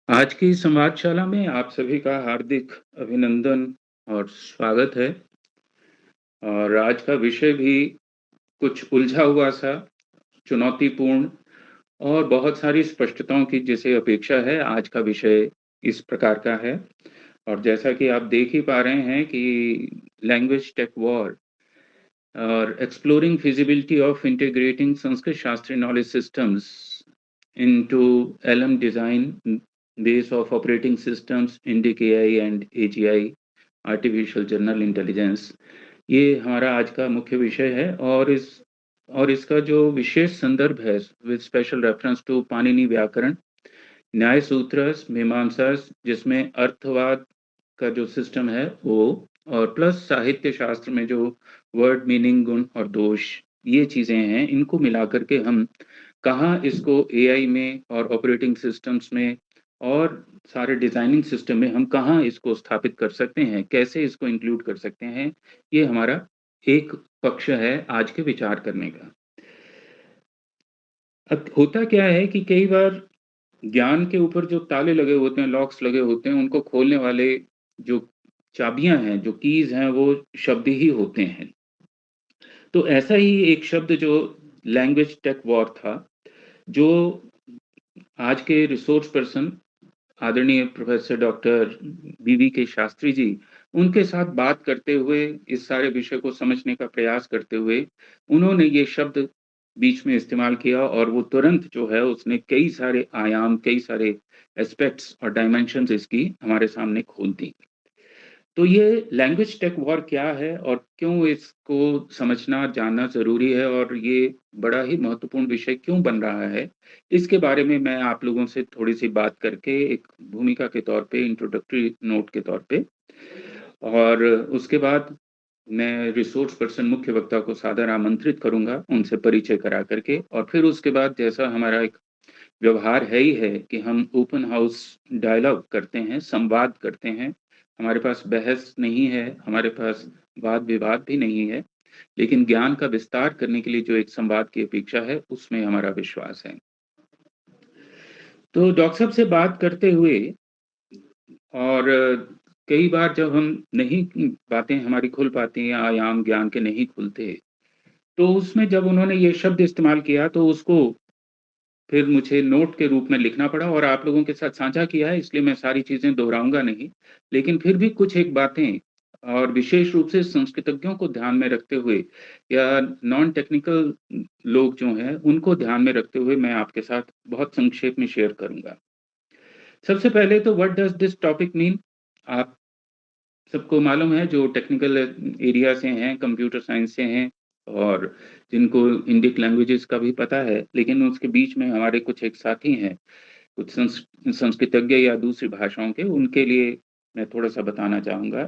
आज की संवादशाला में आप सभी का हार्दिक अभिनंदन और स्वागत है। और आज का विषय भी कुछ उलझा हुआ सा, चुनौतीपूर्ण और बहुत सारी स्पष्टताओं की जिसे अपेक्षा है, आज का विषय इस प्रकार का है। और जैसा कि आप देख ही पा रहे हैं कि लैंग्वेज टेक वॉर और exploring feasibility of integrating Sanskrit-Shaastriya knowledge systems into LM design base of operating systems, Indic AI and AGI, artificial general intelligence, ये हमारा आज का मुख्य विषय है। और इसका जो विशेष संदर्भ है with special reference to Panini व्याकरण, न्याय सूत्रस, मीमांसा, जिसमें अर्थवाद का जो सिस्टम है वो, और प्लस साहित्य शास्त्र में जो वर्ड मीनिंग, गुण और दोष, ये चीजें हैं, इनको मिलाकर के हम कहाँ इसको एआई में और ऑपरेटिंग सिस्टम्स में और सारे डिजाइनिंग सिस्टम में हम कहाँ इसको स्थापित कर सकते हैं, कैसे इसको इंक्लूड कर सकते हैं, ये हमारा एक पक्ष है आज के विचार करने का। अब होता क्या है कि कई बार ज्ञान के ऊपर जो ताले लगे होते हैं, लॉक्स लगे होते हैं, उनको खोलने वाले जो चाबियां हैं, जो कीज हैं, वो शब्द ही होते हैं। तो ऐसा ही एक शब्द जो लैंग्वेज टेक वॉर था, जो आज के रिसोर्स पर्सन आदरणीय प्रोफेसर डॉक्टर वी के शास्त्री जी, उनके साथ बात करते हुए, इस सारे विषय को समझने का प्रयास करते हुए, उन्होंने ये शब्द बीच में इस्तेमाल किया और वो तुरंत जो है उसने कई सारे आयाम, कई सारे एस्पेक्ट्स और डायमेंशंस इसकी हमारे सामने खोल दी। तो ये लैंग्वेज टेक वॉर क्या है और क्यों इसको समझना, जानना ज़रूरी है, और ये बड़ा ही महत्वपूर्ण विषय क्यों बन रहा है, इसके बारे में मैं आप लोगों से थोड़ी-सी बात करके एक भूमिका के तौर पे, इंट्रोडक्टरी नोट के तौर पे, और उसके बाद मैं रिसोर्स पर्सन मुख्य वक्ता को सादर आमंत्रित करूँगा, उनसे परिचय करा कर के, और फिर उसके बाद जैसा हमारा एक व्यवहार है ही है कि हम ओपन हाउस डायलॉग करते हैं, संवाद करते हैं। हमारे पास बहस नहीं है, हमारे पास वाद-विवाद भी नहीं है, लेकिन ज्ञान का विस्तार करने के लिए जो एक संवाद की अपेक्षा है, उसमें हमारा विश्वास है। तो डॉक्टर साहब से बात करते हुए, और कई बार जब हम नहीं बातें हमारी खुल पाती हैं, आयाम ज्ञान के नहीं खुलते, तो उसमें जब उन्होंने ये शब्द इस्तेमाल किया, तो उसको फिर मुझे नोट के रूप में लिखना पड़ा और आप लोगों के साथ साझा किया है, इसलिए मैं सारी चीज़ें दोहराऊँगा नहीं। लेकिन फिर भी कुछ एक बातें, और विशेष रूप से संस्कृतज्ञों को ध्यान में रखते हुए या नॉन टेक्निकल लोग जो हैं, उनको ध्यान में रखते हुए मैं आपके साथ बहुत संक्षेप में शेयर करूँगा। सबसे पहले तो what does this topic mean? आप सबको मालूम है, जो टेक्निकल एरिया से हैं, कंप्यूटर साइंस से हैं, और जिनको इंडिक लैंग्वेजेस का भी पता है, लेकिन उसके बीच में हमारे कुछ एक साथी हैं, कुछ संस्कृतज्ञ या दूसरी भाषाओं के, उनके लिए मैं थोड़ा-सा बताना चाहूँगा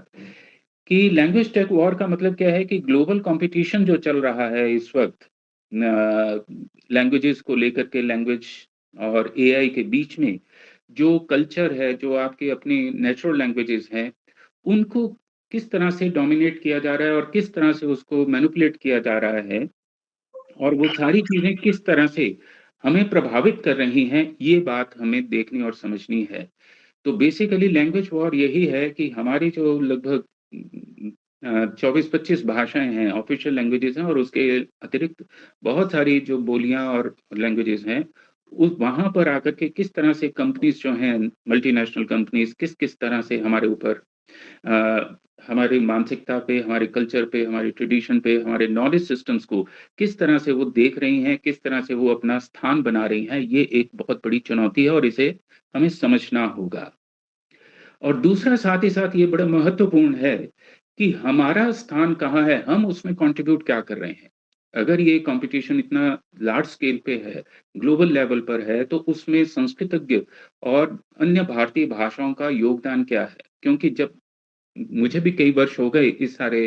कि लैंग्वेज टेक वॉर का मतलब क्या है कि ग्लोबल कॉम्पिटिशन जो चल रहा है इस वक़्त, लैंग्वेजेस को लेकर के, लैंग्वेज और एआई के बीच में जो कल्चर है, जो आपकी अपनी नेचुरल लैंग्वेजेस हैं, उनको किस तरह से डोमिनेट किया जा रहा है और किस तरह से उसको मैनिपुलेट किया जा रहा है, और वो सारी चीज़ें किस तरह से हमें प्रभावित कर रही हैं, ये बात हमें देखनी और समझनी है। तो बेसिकली लैंग्वेज वॉर यही है कि हमारी जो लगभग 24-25 भाषाएँ हैं, ऑफ़िशियल लैंग्वेजेज़ हैं, और उसके अतिरिक्त बहुत सारी जो बोलियाँ और लैंग्वेजेज़ हैं, उस वहाँ पर आकर के किस तरह से कंपनीज़ जो हैं, मल्टीनेशनल कंपनीज़ किस-किस तरह से हमारे ऊपर, हमारी मानसिकता पे, हमारे कल्चर पे, हमारी ट्रेडिशन पे, हमारे नॉलेज सिस्टम्स को किस तरह से वो देख रही हैं, किस तरह से वो अपना स्थान बना रही हैं, ये एक बहुत बड़ी चुनौती है और इसे हमें समझना होगा। और दूसरा साथ ही साथ ये बड़ा महत्वपूर्ण है कि हमारा स्थान कहाँ है, हम उसमें कंट्रीब्यूट क्या कर रहे हैं। अगर ये कॉम्पिटिशन इतना लार्ज स्केल पे है, ग्लोबल लेवल पर है, तो उसमें संस्कृतज्ञ और अन्य भारतीय भाषाओं का योगदान क्या है? क्योंकि जब मुझे भी कई वर्ष हो गए इस सारे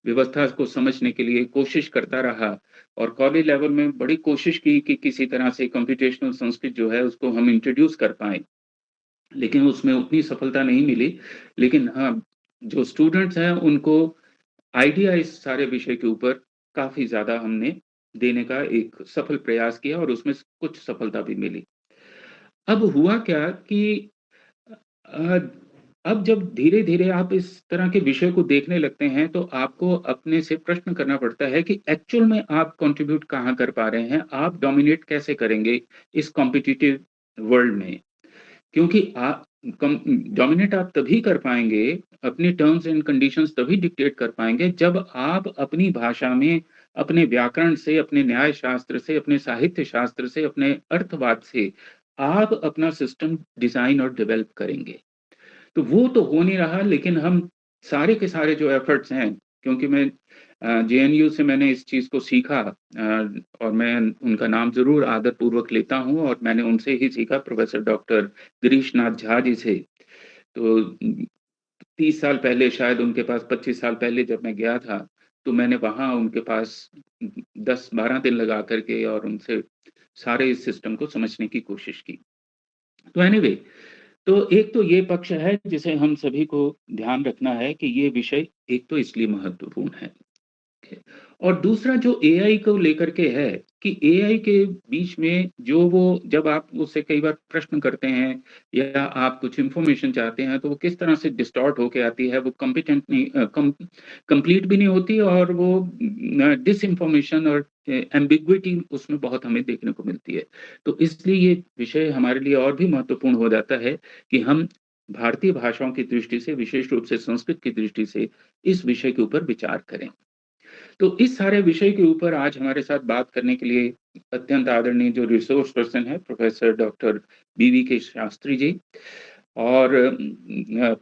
व्यवस्था को समझने के लिए, कोशिश करता रहा, और कॉलेज लेवल में बड़ी कोशिश की कि किसी तरह से कंप्यूटेशनल संस्कृत जो है उसको हम इंट्रोड्यूस कर पाएँ। लेकिन उसमें उतनी सफलता नहीं मिली। लेकिन हाँ, जो स्टूडेंट्स हैं उनको आइडिया इस सारे विषय के ऊपर काफ़ी ज़्यादा हमने देने का एक सफल प्रयास किया और उसमें स कुछ सफलता भी मिली। अब हुआ क्या कि अ, अब जब धीरे-धीरे आप इस तरह के विषय को देखने लगते हैं, तो आपको अपने से प्रश्न करना पड़ता है कि एक्चुअल में आप कंट्रीब्यूट कहाँ कर पा रहे हैं? आप डोमिनेट कैसे करेंगे इस कॉम्पिटिटिव वर्ल्ड में? क्योंकि आप कम डोमिनेट आप तभी कर पाएँगे, अपने टर्म्स एंड कंडीशंस तभी डिक्टेट कर पाएँगे, जब आप अपनी भाषा में, अपने व्याकरण से, अपने न्याय शास्त्र से, अपने साहित्य शास्त्र से, अपने अर्थवाद से, आप अपना सिस्टम डिज़ाइन और डेवलप करेंगे। तो वो तो हो नहीं रहा, लेकिन हम सारे के सारे जो एफर्ट्स हैं, क्योंकि मैं जेएनयू से मैंने इस चीज़ को सीखा, और मैं उनका नाम ज़रूर आदरपूर्वक लेता हूँ और मैंने उनसे ही सीखा, प्रोफ़ेसर डॉक्टर गिरीश नाथ झा जी से। तो 30 साल पहले, शायद उनके पास 25 साल पहले जब मैं गया था, तो मैंने वहाँ उनके पास 10-12 दिन लगा कर के और उनसे सारे इस सिस्टम को समझने की कोशिश की। तो एनीवे, तो एक तो ये पक्ष है जिसे हम सभी को ध्यान रखना है कि ये विषय एक तो इसलिए महत्वपूर्ण है। और दूसरा जो एआई को लेकर के है कि एआई के बीच में जो वो, जब आप उससे कई बार प्रश्न करते हैं या आप कुछ इन्फॉर्मेशन चाहते हैं, तो वो किस तरह से डिस्टॉर्ट होके आती है, वो कॉम्पिटेंट नहीं, कंप्लीट भी नहीं होती, और वो डिसइन्फॉर्मेशन और एम्बिग्विटी उसमें बहुत हमें देखने को मिलती है। तो इसलिए ये विषय हमारे लिए और भी महत्वपूर्ण हो जाता है कि हम भारतीय भाषाओं की दृष्टि से, विशेष रूप से संस्कृत की दृष्टि से, इस विषय के ऊपर विचार करें। तो इस सारे विषय के ऊपर आज हमारे साथ बात करने के लिए अत्यंत आदरणीय जो रिसोर्स पर्सन है, प्रोफेसर डॉक्टर वी के शास्त्री जी, और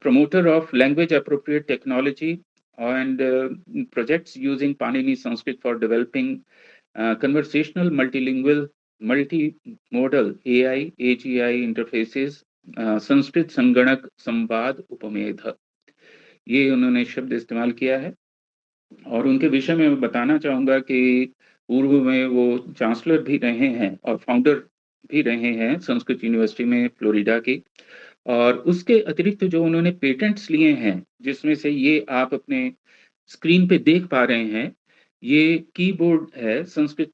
promoter of language appropriate technology and projects using Panini Sanskrit for developing conversational multilingual multi modal AI AGI interfaces, Sanskrit संगणक संवाद उपमेध, ये उन्होंने शब्द इस्तेमाल किया है। और उनके विषय में मैं बताना चाहूँगा कि पूर्व में वो चांसलर भी रहे हैं और फाउंडर भी रहे हैं संस्कृत यूनिवर्सिटी में फ्लोरिडा की। और उसके अतिरिक्त जो उन्होंने पेटेंट्स लिए हैं, जिसमें से ये आप अपने स्क्रीन पे देख पा रहे हैं, ये कीबोर्ड है संस्कृत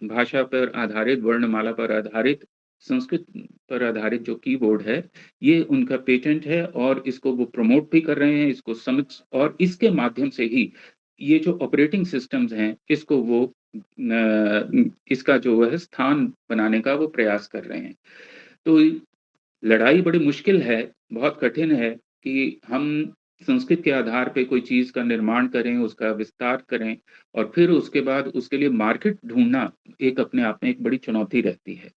भाषा पर आधारित, वर्णमाला पर आधारित, संस्कृत पर आधारित जो कीबोर्ड है, ये उनका पेटेंट है और इसको वो प्रमोट भी कर रहे हैं, इसको समझ, और इसके माध्यम से ही ये जो ऑपरेटिंग सिस्टम्स हैं, इसको वो इसका जो है स्थान बनाने का वो प्रयास कर रहे हैं। तो लड़ाई बड़ी मुश्किल है, बहुत कठिन है कि हम संस्कृत के आधार पे कोई चीज़ का निर्माण करें, उसका विस्तार करें और फिर उसके बाद उसके लिए मार्केट ढूँढना एक अपने आप में एक बड़ी चुनौती रहती है।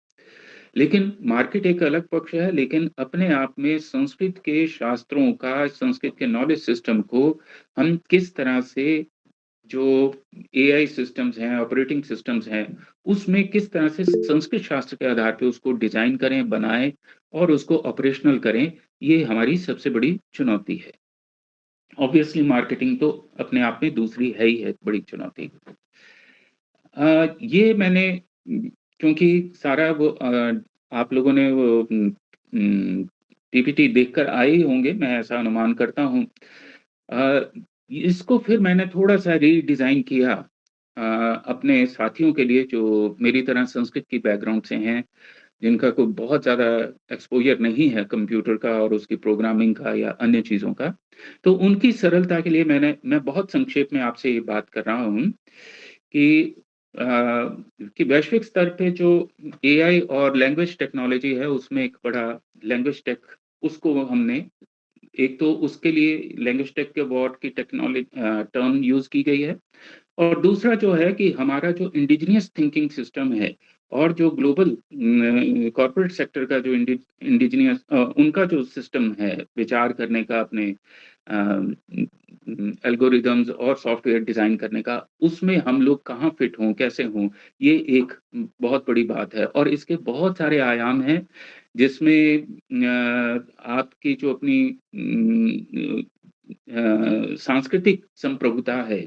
लेकिन मार्केट एक अलग पक्ष है, लेकिन अपने आप में संस्कृत के शास्त्रों का, संस्कृत के नॉलेज सिस्टम को हम किस तरह से, जो एआई सिस्टम्स हैं, ऑपरेटिंग सिस्टम्स हैं, उसमें किस तरह से संस्कृत शास्त्र के आधार पे उसको डिज़ाइन करें, बनाएँ और उसको ऑपरेशनल करें, ये हमारी सबसे बड़ी चुनौती है। ऑब्वियसली मार्केटिंग तो अपने आप में दूसरी है ही है बड़ी चुनौती। ये मैंने क्योंकि सारा वो आप लोगों ने वो पीपीटी देखकर आए ही होंगे, मैं ऐसा अनुमान करता हूँ। अ, इसको फिर मैंने थोड़ा-सा रीडिज़ाइन किया अपने साथियों के लिए जो मेरी तरह संस्कृत की बैकग्राउंड से हैं, जिनका कोई बहुत ज़्यादा एक्सपोज़र नहीं है कंप्यूटर का और उसकी प्रोग्रामिंग का या अन्य चीज़ों का। तो उनकी सरलता के लिए मैं बहुत संक्षेप में आपसे ये बात कर रहा हूँ कि अ, कि वैश्विक स्तर पे जो एआई और लैंग्वेज टेक्नोलॉजी है, उसमें एक बड़ा लैंग्वेज टेक, उसको हमने, एक तो उसके लिए लैंग्वेज टेक के अवार्ड की टर्म यूज़ की गई है, और दूसरा जो है कि हमारा जो इंडिजिनियस थिंकिंग सिस्टम है और जो ग्लोबल कॉर्पोरेट सेक्टर का जो इंडिजिनियस उनका जो सिस्टम है विचार करने का, अपने एल्गोरिदम्स और सॉफ्टवेयर डिज़ाइन करने का, उसमें हम लोग कहाँ फिट हों, कैसे हों, ये एक बहुत बड़ी बात है और इसके बहुत सारे आयाम हैं, जिसमें आपकी जो अपनी सांस्कृतिक संप्रभुता है,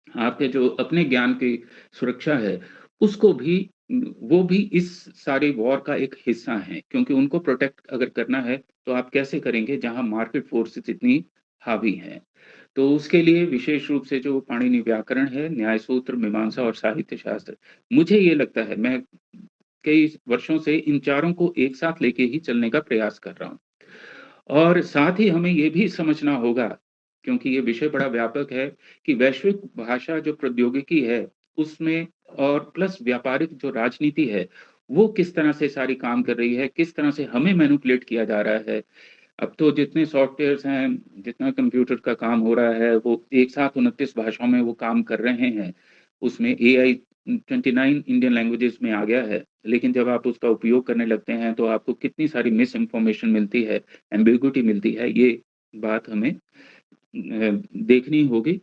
आपके जो अपने ज्ञान की सुरक्षा है, उसको भी, वो भी इस सारे वॉर का एक हिस्सा हैं, क्योंकि उनको प्रोटेक्ट अगर करना है, तो आप कैसे करेंगे जहाँ मार्केट फोर्सेस इतनी हावी हैं। तो उसके लिए विशेष रूप से जो पाणिनि व्याकरण है, न्याय सूत्र, मीमांसा और साहित्य शास्त्र, मुझे ये लगता है, मैं कई वर्षों से इन चारों को एक साथ लेके ही चलने का प्रयास कर रहा हूँ। और साथ ही हमें ये भी समझना होगा, क्योंकि ये विषय बड़ा व्यापक है, कि वैश्विक भाषा जो प्रौद्योगिकी है, उसमें और प्लस व्यापारिक जो राजनीति है, वो किस तरह से सारी काम कर रही है, किस तरह से हमें मैनिपुलेट किया जा रहा है। अब तो जितने सॉफ्टवेयर्स हैं, जितना कंप्यूटर का काम हो रहा है, वो एक साथ 29 भाषाओं में वो काम कर रहे हैं। उसमें एआई 29 इंडियन लैंग्वेजेस में आ गया है। लेकिन जब आप उसका उपयोग करने लगते हैं, तो आपको कितनी सारी मिस इन्फॉर्मेशन मिलती है, एम्बिग्युइटी मिलती है, ये बात हमें देखनी होगी।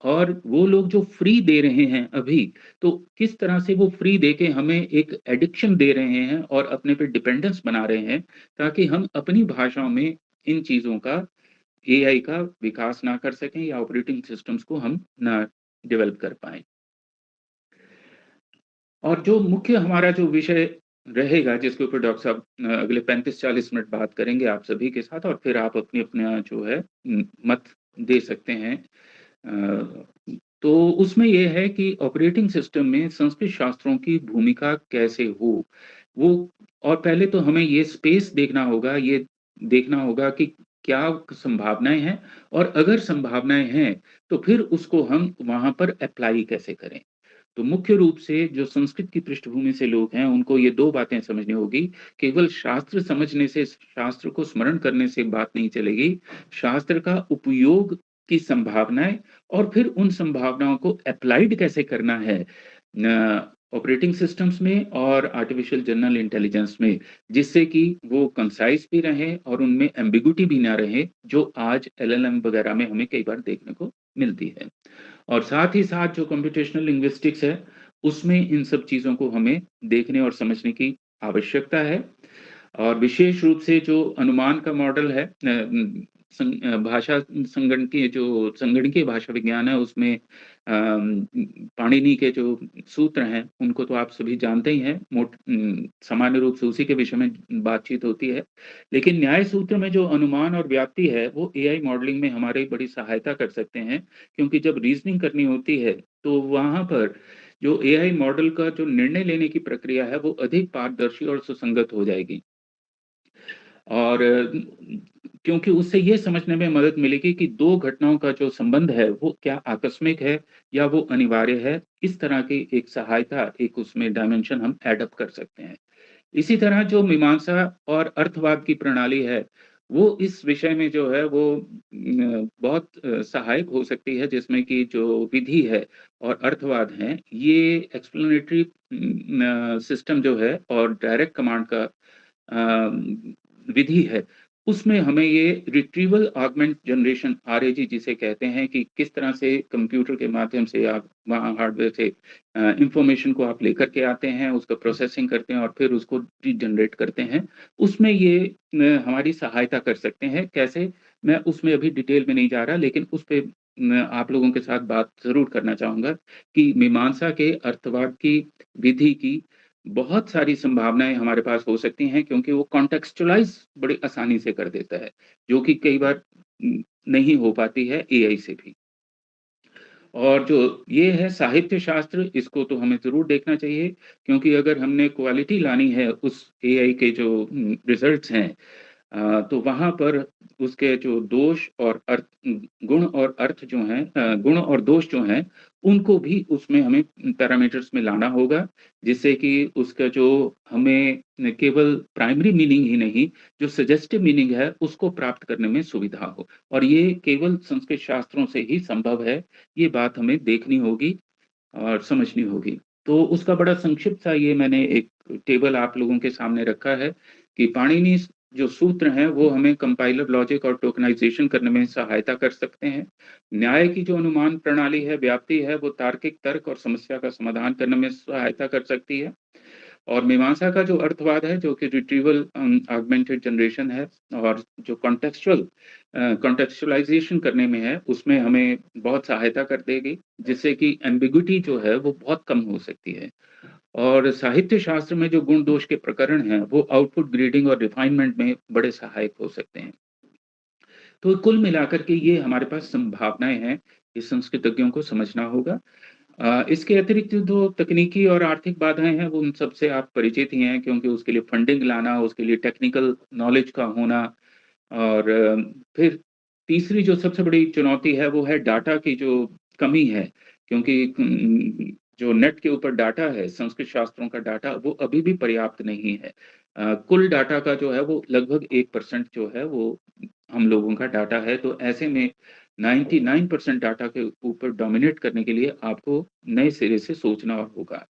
और वो लोग जो फ्री दे रहे हैं अभी, तो किस तरह से वो फ्री देके हमें एक एडिक्शन दे रहे हैं और अपने पे डिपेंडेंस बना रहे हैं, ताकि हम अपनी भाषाओं में इन चीज़ों का, एआई का विकास ना कर सकें या ऑपरेटिंग सिस्टम्स को हम ना डेवलप कर पाएँ। और जो मुख्य हमारा जो विषय रहेगा, जिसके ऊपर डॉक्टर साहब अगले 35-40 मिनट बात करेंगे आप सभी के साथ, और फिर आप अपना जो है मत दे सकते हैं। अ, तो उसमें ये है कि ऑपरेटिंग सिस्टम में संस्कृत शास्त्रों की भूमिका कैसे हो? वो, और पहले तो हमें ये स्पेस देखना होगा, ये देखना होगा कि क्या संभावनाएँ हैं, और अगर संभावनाएँ हैं, तो फिर उसको हम वहाँ पर अप्लाई कैसे करें? तो मुख्य रूप से जो संस्कृत की पृष्ठभूमि से लोग हैं, उनको ये 2 बातें समझनी होगी। केवल शास्त्र समझने से, शास्त्र को स्मरण करने से बात नहीं चलेगी। शास्त्र का उपयोग की संभावनाएँ, और फिर उन संभावनाओं को एप्लाइड कैसे करना है ऑपरेटिंग सिस्टम्स में और आर्टिफिशियल जनरल इंटेलिजेंस में, जिससे कि वो कंसाइज़ भी रहें और उनमें एम्बिग्यूइटी भी ना रहे, जो आज एलएलएम वगैरह में हमें कई बार देखने को मिलती है। और साथ ही साथ जो कंप्यूटेशनल लिंग्विस्टिक्स है, उसमें इन सब चीज़ों को हमें देखने और समझने की आवश्यकता है। और विशेष रूप से जो अनुमान का मॉडल है, भाषा संगणकीय, जो संगणकीय भाषा विज्ञान है, उसमें पाणिनि के जो सूत्र हैं, उनको तो आप सभी जानते ही हैं। सामान्य रूप से उसी के विषय में बातचीत होती है। लेकिन न्याय सूत्र में जो अनुमान और व्याप्ति है, वो एआई मॉडलिंग में हमारी बड़ी सहायता कर सकते हैं, क्योंकि जब रीज़निंग करनी होती है, तो वहाँ पर जो एआई मॉडल का जो निर्णय लेने की प्रक्रिया है, वो अधिक पारदर्शी और सुसंगत हो जाएगी। और क्योंकि उससे ये समझने में मदद मिलेगी कि 2 घटनाओं का जो संबंध है, वो क्या आकस्मिक है या वो अनिवार्य है। इस तरह की एक सहायता, एक उसमें डायमेंशन हम ऐड अप कर सकते हैं। इसी तरह जो मीमांसा और अर्थवाद की प्रणाली है, वो इस विषय में जो है वो बहुत सहायक हो सकती है, जिसमें कि जो विधि है और अर्थवाद हैं, ये एक्सप्लेनेटरी सिस्टम जो है और डायरेक्ट कमांड का विधि है, उसमें हमें ये रिट्रीवल ऑगमेंट जनरेशन, आरएजी जिसे कहते हैं, कि किस तरह से कंप्यूटर के माध्यम से आप वहाँ हार्डवेयर से इंफॉर्मेशन को आप लेकर के आते हैं, उसका प्रोसेसिंग करते हैं और फिर उसको रीजनरेट करते हैं। उसमें ये हमारी सहायता कर सकते हैं। कैसे? मैं उसमें अभी डिटेल में नहीं जा रहा, लेकिन उस पे आप लोगों के साथ बात ज़रूर करना चाहूँगा कि मीमांसा के अर्थवाद की विधि की बहुत सारी संभावनाएँ हमारे पास हो सकती हैं, क्योंकि वो कॉन्टेक्सचुअलाइज़ बड़ी आसानी से कर देता है, जो कि कई बार नहीं हो पाती है एआई से भी। और जो ये है साहित्य शास्त्र, इसको तो हमें ज़रूर देखना चाहिए, क्योंकि अगर हमने क्वालिटी लानी है उस एआई के जो रिज़ल्ट्स हैं, तो वहाँ पर उसके जो दोष और गुण और अर्थ जो हैं, गुण और दोष जो हैं, उनको भी उसमें हमें पैरामीटर्स में लाना होगा, जिससे कि उसका जो हमें न केवल प्राइमरी मीनिंग ही नहीं, जो सजेस्टिव मीनिंग है, उसको प्राप्त करने में सुविधा हो। और ये केवल संस्कृत शास्त्रों से ही संभव है, ये बात हमें देखनी होगी और समझनी होगी। तो उसका बड़ा संक्षिप्त सा ये मैंने एक टेबल आप लोगों के सामने रखा है, कि पाणिनि जो सूत्र हैं, वो हमें कंपाइलर लॉजिक और टोकनाइज़ेशन करने में सहायता कर सकते हैं। न्याय की जो अनुमान प्रणाली है, व्याप्ति है, वो तार्किक तर्क और समस्या का समाधान करने में सहायता कर सकती है। और मीमांसा का जो अर्थवाद है, जो कि रिट्रीवल ऑगमेंटेड जनरेशन है, और जो कॉन्टेक्सचुअलाइज़ेशन करने में है, उसमें हमें बहुत सहायता कर देगी, जिससे कि एम्बिग्यूइटी जो है, वो बहुत कम हो सकती है। और साहित्य शास्त्र में जो गुण दोष के प्रकरण हैं, वो आउटपुट ग्रेडिंग और रिफाइनमेंट में बड़े सहायक हो सकते हैं। तो कुल मिलाकर के ये हमारे पास संभावनाएँ हैं, ये संस्कृतज्ञों को समझना होगा। इसके अतिरिक्त जो तकनीकी और आर्थिक बाधाएँ हैं, वो उन सबसे आप परिचित ही हैं, क्योंकि उसके लिए फंडिंग लाना, उसके लिए टेक्निकल नॉलेज का होना, और फिर तीसरी जो सबसे बड़ी चुनौती है वो है डाटा की जो कमी है, क्योंकि जो नेट के ऊपर डाटा है, संस्कृत शास्त्रों का डाटा, वो अभी भी पर्याप्त नहीं है। कुल डाटा का जो है वो लगभग 1% जो है वो हम लोगों का डाटा है। तो ऐसे में 99% डाटा के ऊपर डोमिनेट करने के लिए आपको नए सिरे से सोचना होगा।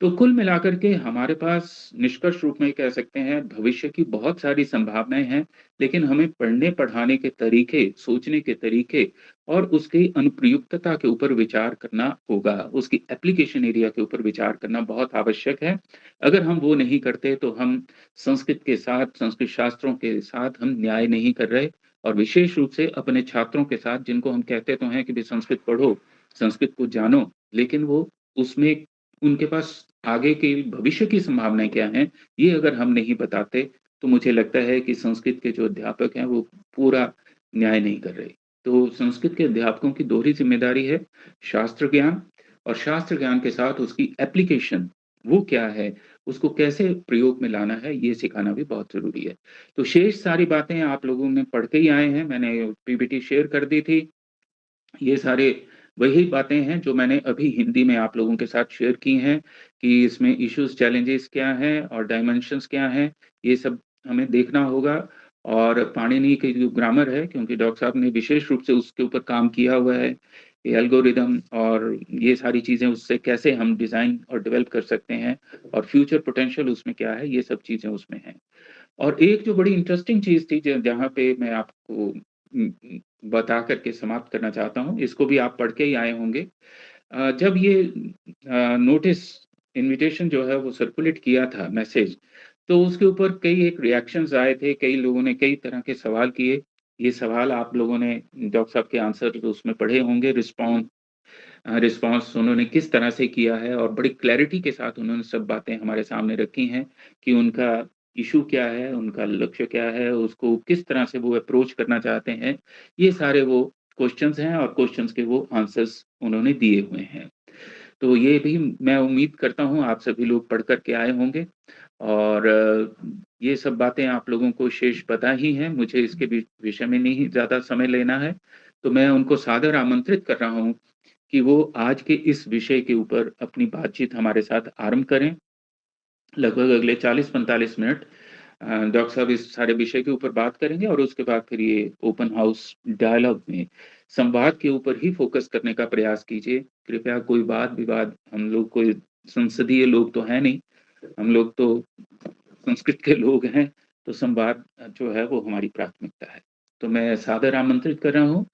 तो कुल मिलाकर के हमारे पास निष्कर्ष रूप में कह सकते हैं भविष्य की बहुत सारी संभावनाएं हैं, लेकिन हमें पढ़ने पढ़ाने के तरीके, सोचने के तरीके और उसकी अनुप्रयुक्तता के ऊपर विचार करना होगा, उसकी एप्लीकेशन एरिया के ऊपर विचार करना बहुत आवश्यक है। अगर हम वो नहीं करते तो हम संस्कृत के साथ, संस्कृत शास्त्रों के साथ हम न्याय नहीं कर रहे, और विशेष रूप से अपने छात्रों के साथ, जिनको हम कहते तो हैं कि भाई संस्कृत पढ़ो, संस्कृत को जानो, लेकिन वो उसमें उनके पास आगे के भविष्य की संभावनाएं क्या हैं, ये अगर हम नहीं बताते, तो मुझे लगता है कि संस्कृत के जो अध्यापक हैं, वो पूरा न्याय नहीं कर रहे। तो संस्कृत के अध्यापकों की दोहरी ज़िम्मेदारी है, शास्त्र ज्ञान, और शास्त्र ज्ञान के साथ उसकी एप्लीकेशन, वो क्या है, उसको कैसे प्रयोग में लाना है, ये सिखाना भी बहुत ज़रूरी है। तो शेष सारी बातें आप लोगों ने पढ़ के ही आए हैं, मैंने पीपीटी शेयर कर दी थी। ये सारे वही बातें हैं जो मैंने अभी हिंदी में आप लोगों के साथ शेयर की हैं, कि इसमें इश्यूज, चैलेंजेस क्या हैं और डायमेंशंस क्या हैं, ये सब हमें देखना होगा। और पाणिनि की जो ग्रामर है, क्योंकि डॉक्टर साहब ने विशेष रूप से उसके ऊपर काम किया हुआ है, ये एल्गोरिदम और ये सारी चीज़ें, उससे कैसे हम डिज़ाइन और डेवलप कर सकते हैं, और फ्यूचर पोटेंशियल उसमें क्या है, ये सब चीज़ें उसमें हैं। और एक जो बड़ी इंटरेस्टिंग चीज़ थी, जहाँ पे मैं आपको बता करके समाप्त करना चाहता हूँ, इसको भी आप पढ़ के ही आए होंगे। जब ये नोटिस, इन्विटेशन जो है वो सर्कुलेट किया था, मैसेज, तो उसके ऊपर कई एक रिएक्शंस आए थे, कई लोगों ने कई तरह के सवाल किए। ये सवाल आप लोगों ने डॉक्टर साहब के आंसर उसमें पढ़े होंगे, रिस्पॉन्स उन्होंने किस तरह से किया है, और बड़ी क्लैरिटी के साथ उन्होंने सब बातें हमारे सामने रखी हैं कि उनका इश्यू क्या है, उनका लक्ष्य क्या है, उसको किस तरह से वो अप्रोच करना चाहते हैं। ये सारे वो क्वेश्चंस हैं, और क्वेश्चंस के वो आंसर्स उन्होंने दिए हुए हैं। तो ये भी मैं उम्मीद करता हूँ आप सभी लोग पढ़ कर के आए होंगे, और ये सब बातें आप लोगों को शेष पता ही हैं, मुझे इसके विषय में नहीं ज़्यादा समय लेना है। तो मैं उनको सादर आमंत्रित कर रहा हूँ कि वो आज के इस विषय के ऊपर अपनी बातचीत हमारे साथ आरंभ करें। लगभग अगले 40-45 मिनट डॉक्टर साहब इस सारे विषय के ऊपर बात करेंगे, और उसके बाद फिर ये ओपन हाउस डायलॉग में संवाद के ऊपर ही फोकस करने का प्रयास कीजिए। कृपया कोई वाद-विवाद, हम लोग कोई संसदीय लोग तो हैं नहीं, हम लोग तो संस्कृत के लोग हैं, तो संवाद जो है वो हमारी प्राथमिकता है। तो मैं सादर आमंत्रित कर रहा हूँ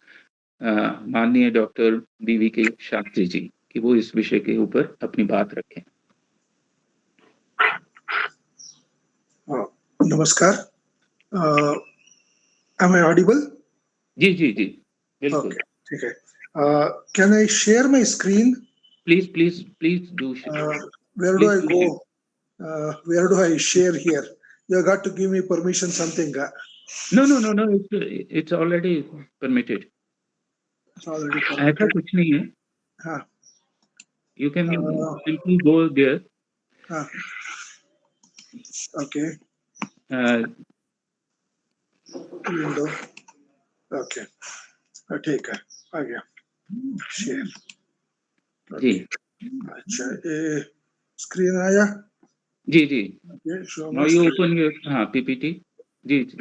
माननीय डॉक्टर वी के शास्त्री जी, कि वो इस विषय के ऊपर अपनी बात रखें। नमस्कार। Am I audible? जी जी जी, बिल्कुल। Okay, ठीक है। Can I share my screen? Please please please do, Where do please I do go? Share. Where do I share here? You got to give me permission something. No no no no, it's already permitted. It's already ऐसा permitted. कुछ नहीं है, हाँ, you can uh, simply go there. हाँ, okay. Window. Okay. ठीक है, आ गया। Share. जी Okay. अच्छा, ये screen आया? जी जी, Okay, show now my you screen. Open your, हाँ, पीपीटी। जी जी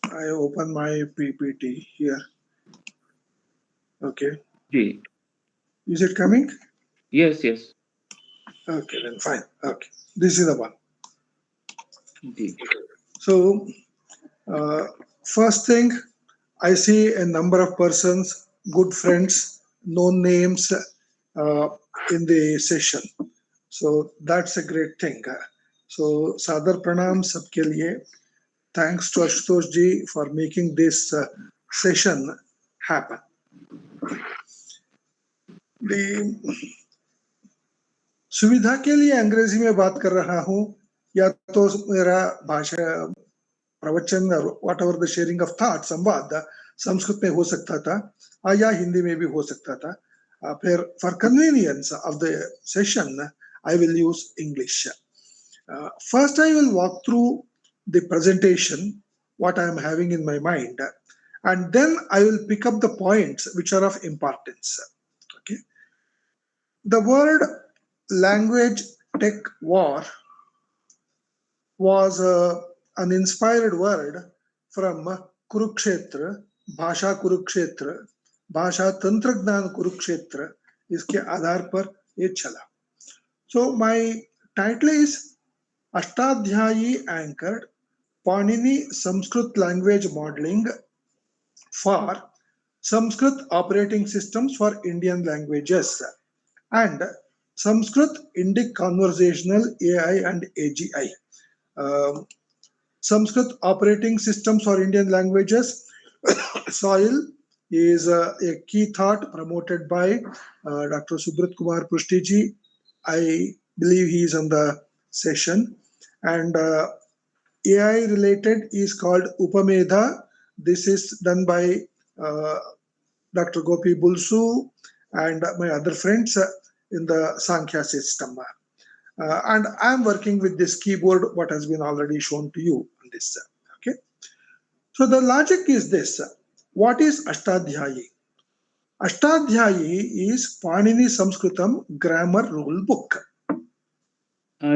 I open my PPT here. Okay. जी, Is it coming? Yes yes, Okay, then fine. Okay. This is the one. जी So, uh, first thing, I see a number of persons, good friends, known names in the session. So that's a great thing. So Sadar Pranam sabke liye. Thanks to Ashutosh ji for making this session happen. The सुविधा के लिए अंग्रेजी में बात कर रहा हूँ, या तो मेरा भाषा प्रवचन, what ever the sharing of thought, संवाद संस्कृत में हो सकता था, या हिंदी में भी हो सकता था। फिर for convenience of the session I will use English. First I will walk through the presentation what I am having in my mind, and then I will pick up the points which are of importance. Okay. The word language tech war was an inspired word from Kurukshetra, Bhasha Kurukshetra, Bhasha Tantragnan Kurukshetra, इसके आधार पर ये चला. So my title is Ashtadhyayi anchored Panini Sanskrit language modeling for Sanskrit operating systems for Indian languages and Sanskrit Indic conversational AI and AGI. Sanskrit operating systems for Indian languages. Soil is a key thought promoted by Dr. Subrat Kumar Prushtiji. I believe he is on the session. And AI related is called Upamedha. This is done by uh, Dr. Gopi Bulsu and my other friends in the Sankhya system. And I'm working with this keyboard, what has been already shown to you on this. Okay. So the logic is this. What is Ashtadhyayi? Ashtadhyayi is Panini Sanskritam grammar rule book.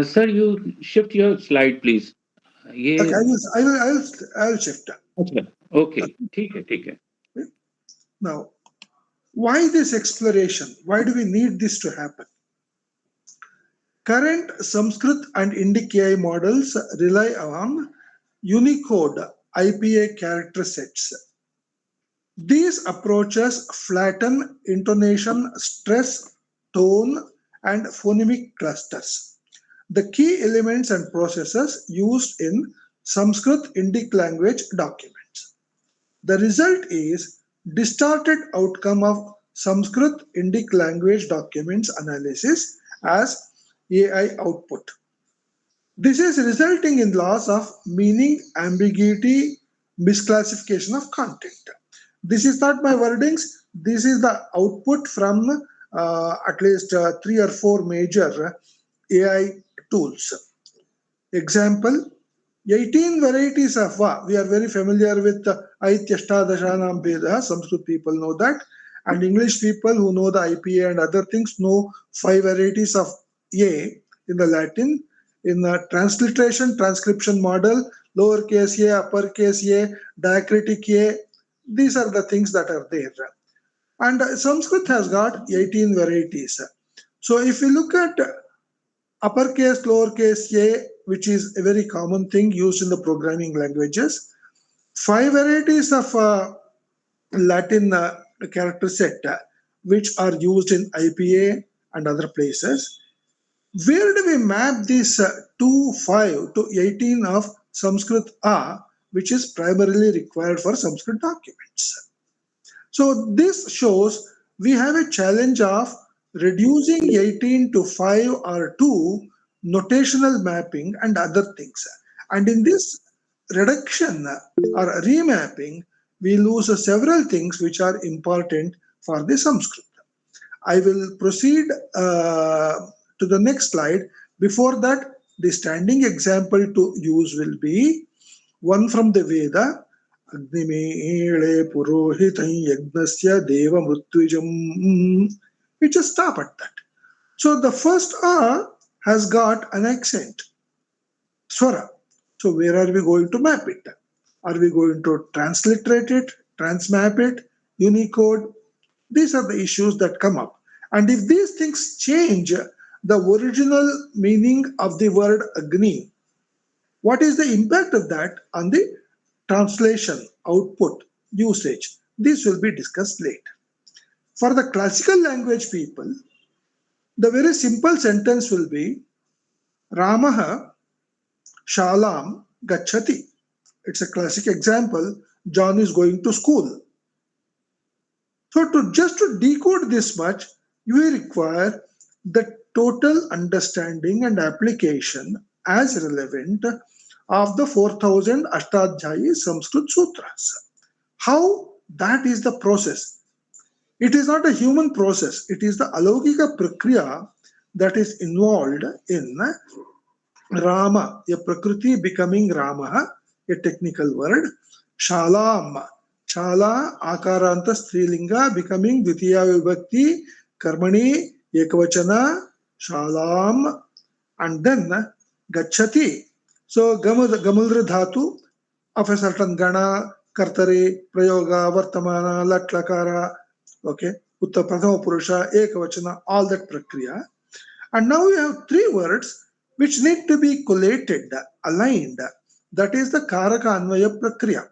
Sir, you shift your slide, please. Okay, ये I will shift. अच्छा, okay, ठीक है, ठीक है. Okay. Now, why this exploration? Why do we need this to happen? Current Sanskrit and Indic AI models rely on Unicode IPA character sets. These approaches flatten intonation, stress, tone, and phonemic clusters, the key elements and processes used in Sanskrit Indic language documents. The result is distorted outcome of Sanskrit Indic language documents analysis as AI output. This is resulting in loss of meaning, ambiguity, misclassification of content. This is not my wordings. This is the output from at least three or four major AI tools. Example, 18 varieties of Va. We are very familiar with Saahitya-Shastra Veda. Sanskrit people know that. And English people who know the IPA and other things know 5 varieties of A in the Latin. In the transliteration, transcription model, lowercase a, uppercase a, diacritic a, these are the things that are there. And Sanskrit has got 18 varieties. So if you look at uppercase, lowercase a, which is a very common thing used in the programming languages, 5 varieties of Latin character set which are used in IPA and other places. Where do we map this 2, 5 to 18 of Sanskrit A, which is primarily required for Sanskrit documents? So this shows we have a challenge of reducing 18 to 5 or 2 notational mapping and other things. And in this reduction or remapping, we lose several things which are important for the Sanskrit. I will proceed to the next slide. Before that, the standing example to use will be one from the Veda. Agnimele purohitam yagnasya deva mrutvijam. We just stop at that. So the first A has got an accent, swara. So where are we going to map it? Are we going to transliterate it, transmap it, Unicode? These are the issues that come up. And if these things change the original meaning of the word Agni, what is the impact of that on the translation, output, usage? This will be discussed later. For the classical language people, the very simple sentence will be Ramaha Shalam Gachati. It's a classic example. John is going to school. So to decode this much, you require the total understanding and application as relevant of the 4000 Ashtadhyayi Sanskrit Sutras. How that is the process. It is not a human process. It is the alaukika prakriya that is involved in Rama, a Prakriti becoming Rama, a technical word. Shalam, Chala, Akaranta Strilinga becoming Dvitiya Vibhakti, Karmani, Ekavachana, Shalam, and then Gachati. So Gamudra Dhatu of a certain Gana, Kartari, Prayoga, Vartamana, Latlakara, okay, Utta Prathama Purusha, Ekavachana, all that Prakriya. And now we have three words which need to be collated, aligned. That is the Karaka Anvaya Prakriya.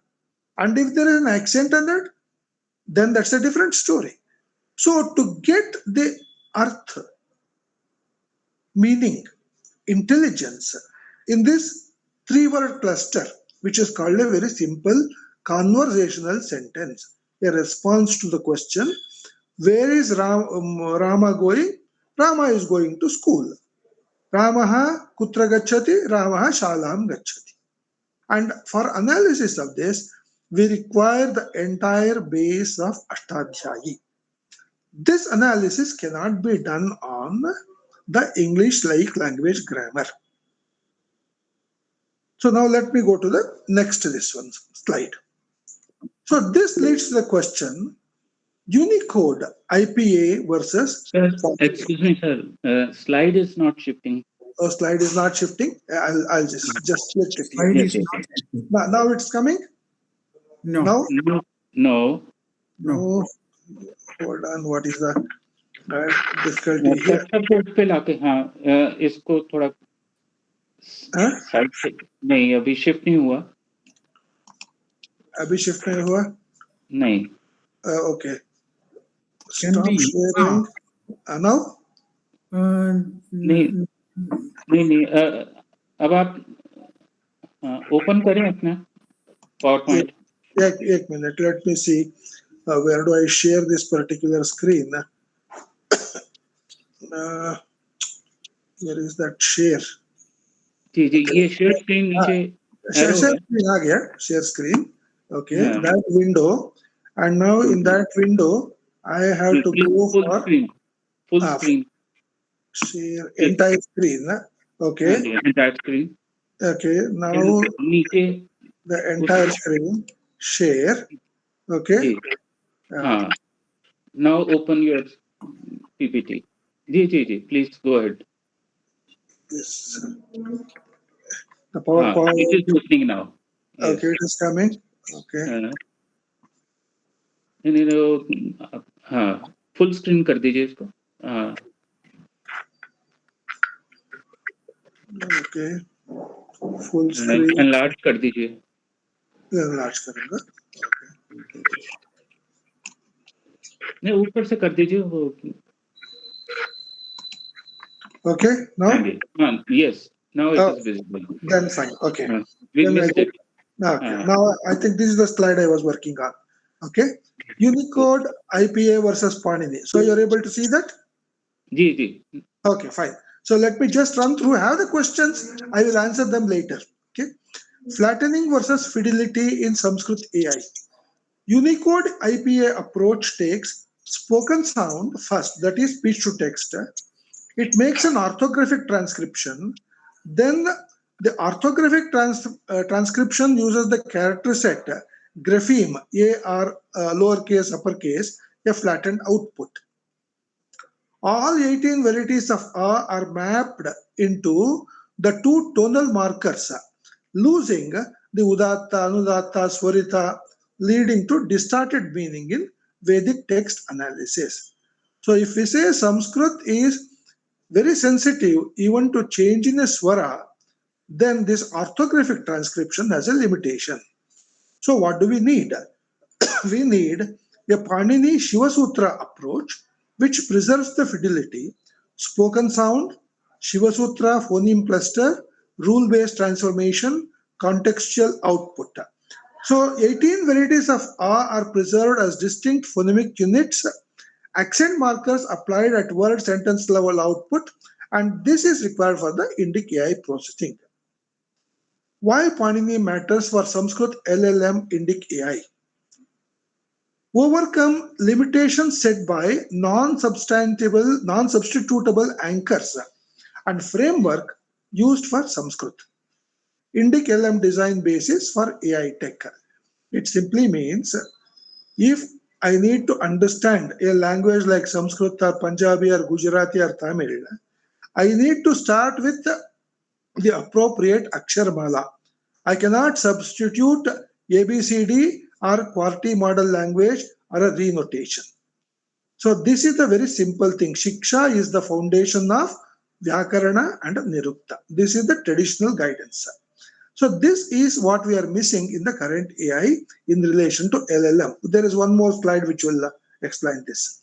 And if there is an accent on that, then that's a different story. So to get the earth, meaning, intelligence in this three-word cluster, which is called a very simple conversational sentence, a response to the question, where is Rama going? Rama is going to school. Ramaha kutra gacchati, Ramaha shalam gacchati. And for analysis of this, we require the entire base of Ashtadhyayi. This analysis cannot be done on the English-like language grammar. So now let me go to the next slide. So this leads to the question, Unicode IPA versus... Excuse me, sir. Slide is not shifting. Oh, slide is not shifting. I'll just flip it here. Slide is Yes, not shifting. Now it's coming? No. Now? No. No. Hold on. What is the difficulty here? Board पे लाके हाँ इसको थोड़ा side से नहीं अभी shift नहीं हुआ अभी शिफ्ट नहीं हुआ नहीं okay. Stop sharing. Now? नहीं अब आप ओपन करें अपना PowerPoint. एक minute, let me see where do I share this particular screen. Where is that share? जी ये शेयर स्क्रीन नीचे share screen आ गया, share screen. Okay, that window, and now in that window I have to go for full screen. Share entire screen. Okay. Entire screen. Okay, now नीचे the entire screen share. Okay. Now open your PPT. जी please go ahead. Yes. The PowerPoint. It is opening now. Yes. Okay, it is coming. Okay. Full screen कर दीजिए इसको okay full screen enlarge कर दीजिए enlarge करूंगा नहीं ऊपर से कर दीजिए वो okay now yes now it is visible then fine okay we missed it okay now I think this is the slide I was working on. Okay, Unicode IPA versus Panini. So you're able to see that? जी. Okay, fine. So let me just run through. Have the questions. I will answer them later. Okay. Flattening versus fidelity in Sanskrit AI. Unicode IPA approach takes spoken sound first, that is speech to text. It makes an orthographic transcription. Then the orthographic transcription uses the character set grapheme, AR lowercase, uppercase, a flattened output. All 18 varieties of A are mapped into the two tonal markers, losing the Udatta, Anudatta, Swarita, leading to distorted meaning in Vedic text analysis. So if we say Sanskrit is very sensitive even to change in a swara, then this orthographic transcription has a limitation. So what do we need? We need a Panini Shiva Sutra approach which preserves the fidelity, spoken sound, Shiva Sutra phoneme cluster, rule-based transformation, contextual output. So 18 varieties of A are preserved as distinct phonemic units, accent markers applied at word sentence level output, and this is required for the Indic AI processing. Why Panini matters for Sanskrit LLM Indic AI? Overcome limitations set by non-substitutable anchors and framework used for Sanskrit. Indic LM design basis for AI tech. It simply means if I need to understand a language like Sanskrit or Punjabi or Gujarati or Tamil, I need to start with the appropriate Aksharmala. I cannot substitute ABCD or QWERTY model language or a renotation. So this is the very simple thing. Shiksha is the foundation of Vyakarana and Nirukta. This is the traditional guidance. So this is what we are missing in the current AI in relation to LLM. There is one more slide which will explain this.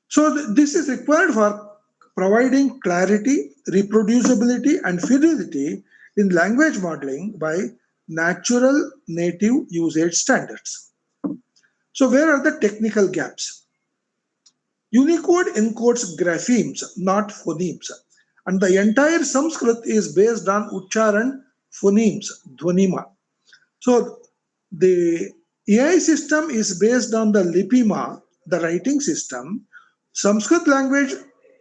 So this is required for providing clarity, reproducibility, and fidelity in language modeling by natural native usage standards. So where are the technical gaps? Unicode encodes graphemes, not phonemes. And the entire Sanskrit is based on Ucharan phonemes, Dhvanima. So the AI system is based on the Lipima, the writing system. Sanskrit language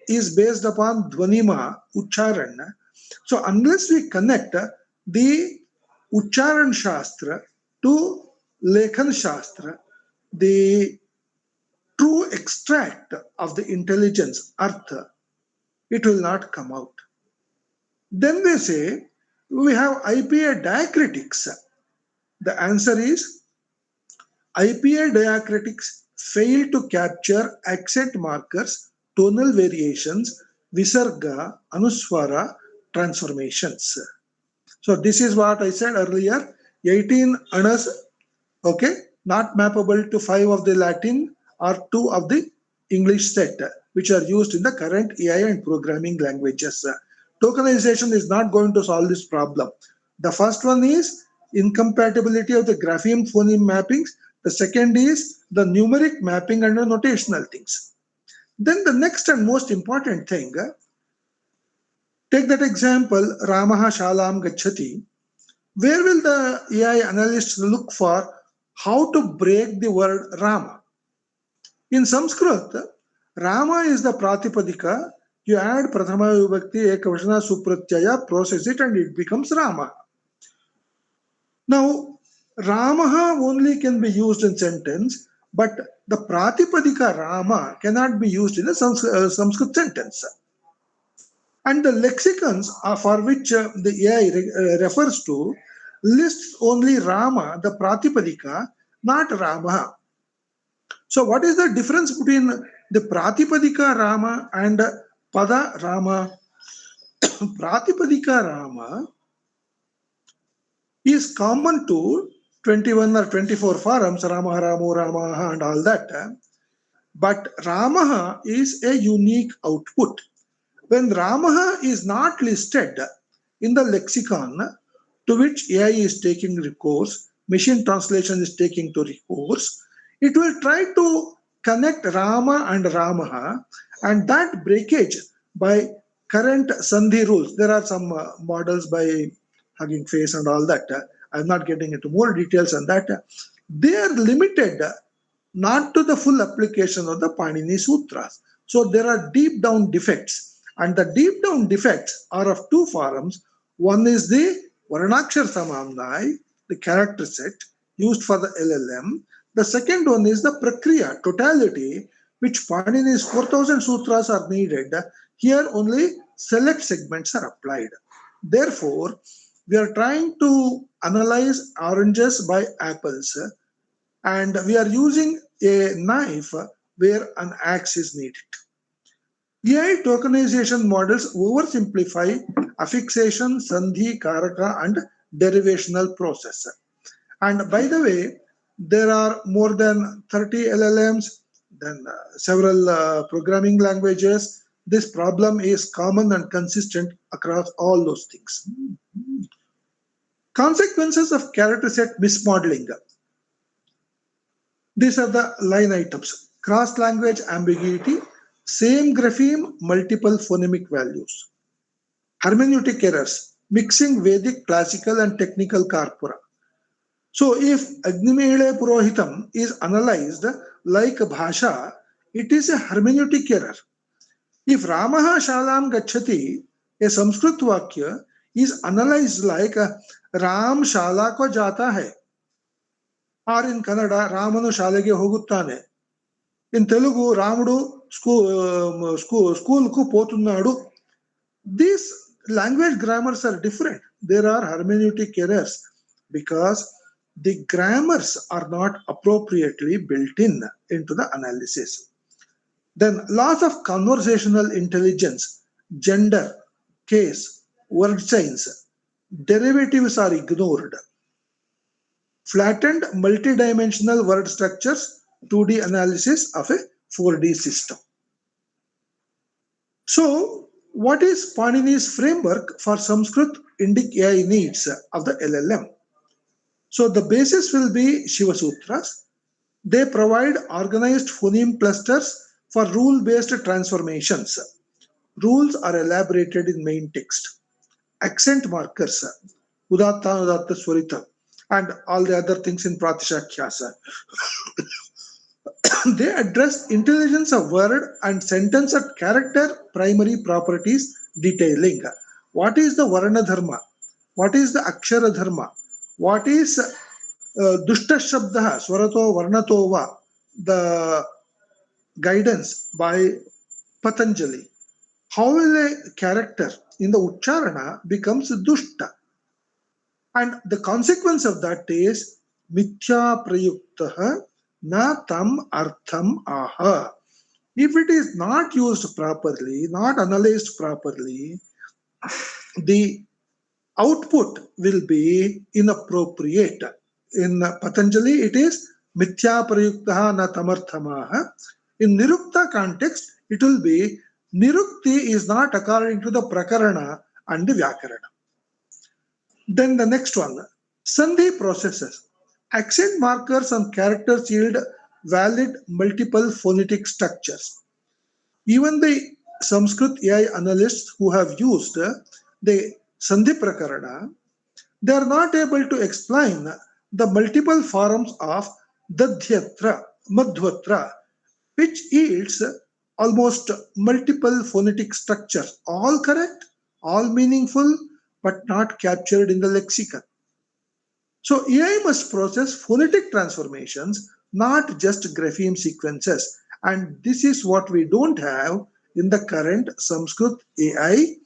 is based upon Dhvanima, Ucharan. So unless we connect the Ucharan Shastra to Lekhan Shastra, the true extract of the intelligence, Artha, it will not come out. Then they say, we have IPA diacritics. The answer is IPA diacritics fail to capture accent markers, tonal variations, visarga, anuswara transformations. So this is what I said earlier. 18 anas, okay, not mappable to 5 of the Latin or 2 of the English set, which are used in the current AI and programming languages. Tokenization is not going to solve this problem. The first one is incompatibility of the grapheme phoneme mappings. The second is the numeric mapping and the notational things. Then the next and most important thing, take that example, Ramaha Shalam Gachati. Where will the AI analysts look for how to break the word Rama? In Sanskrit, Rama is the Pratipadika. You add Prathama Vibhakti, Ekavachana, Supratyaya, process it, and it becomes Rama. Now, Ramaha only can be used in sentence, but the Pratipadika Rama cannot be used in a Sanskrit sentence. And the lexicons for which the AI refers to lists only Rama, the Pratipadika, not Rama. So what is the difference between the Pratipadika Rama and Pada Rama? Pratipadika Rama is common to 21 or 24 forms, Rama, Ramo, Ramaha and all that. But Ramaha is a unique output. When Ramaha is not listed in the lexicon to which AI is taking recourse, machine translation is taking to recourse, it will try to connect Rama and Ramaha, and that breakage by current Sandhi rules. There are some models by Hugging Face and all that. I'm not getting into more details on that. They are limited not to the full application of the Panini Sutras. So there are deep down defects, and the deep down defects are of two forms. One is the Varnakshar Samamnai, the character set used for the LLM. The second one is the Prakriya, totality, which Panini's 4000 sutras are needed. Here only select segments are applied. Therefore, we are trying to analyze oranges by apples, and we are using a knife where an axe is needed. AI tokenization models oversimplify affixation, sandhi, karaka, and derivational process. And by the way, there are more than 30 LLMs, then several programming languages. This problem is common and consistent across all those things. Consequences of character set mismodeling. These are the line items. Cross-language ambiguity, same grapheme, multiple phonemic values. Hermeneutic errors, mixing Vedic, classical, and technical corpora. So if Agnimehile Purohitam is analyzed like Bhasha, it is a hermeneutic error. If Ramaha Shalam Gachati, a Sanskrit Vakya, is analyzed like Ram Shala ko jata hai, or in Kannada Ramanu ಶಾಲೆಗೆ ಹೋಗುತ್ತಾನೆ. In Telugu Ramudu school ku potunnadu. These language grammars are different. There are hermeneutic errors because the grammars are not appropriately built into the analysis. Then loss of conversational intelligence, gender, case, word signs, derivatives are ignored. Flattened multidimensional word structures, 2D analysis of a 4D system. So, what is Panini's framework for Sanskrit Indic AI needs of the LLM? So, the basis will be Shiva Sutras. They provide organized phoneme clusters for rule-based transformations. Rules are elaborated in main text. Accent markers, Udatta, Udatta, Swarita, and all the other things in Pratishakyasa. They address intelligence of word and sentence at character primary properties detailing what is the Varna Dharma, what is the Akshara Dharma, what is Dushta Shabda, Swarato Varnatova, the guidance by Patanjali. How will a character in the Ucharana becomes Dushta? And the consequence of that is Mithya Prayuktaha na tam artham aha. If it is not used properly, not analyzed properly, the output will be inappropriate. In Patanjali, it is Mithya Prayuktaha na tamarthamaha. In Nirukta context, it will be Nirukti is not according to the Prakarana and the Vyakarana. Then the next one, Sandhi processes. Accent markers and characters yield valid multiple phonetic structures. Even the Sanskrit AI analysts who have used the Sandhi Prakarana, they are not able to explain the multiple forms of Dadhyatra, Madhvatra, which yields almost multiple phonetic structures, all correct, all meaningful, but not captured in the lexicon. So AI must process phonetic transformations, not just grapheme sequences. And this is what we don't have in the current Sanskrit AI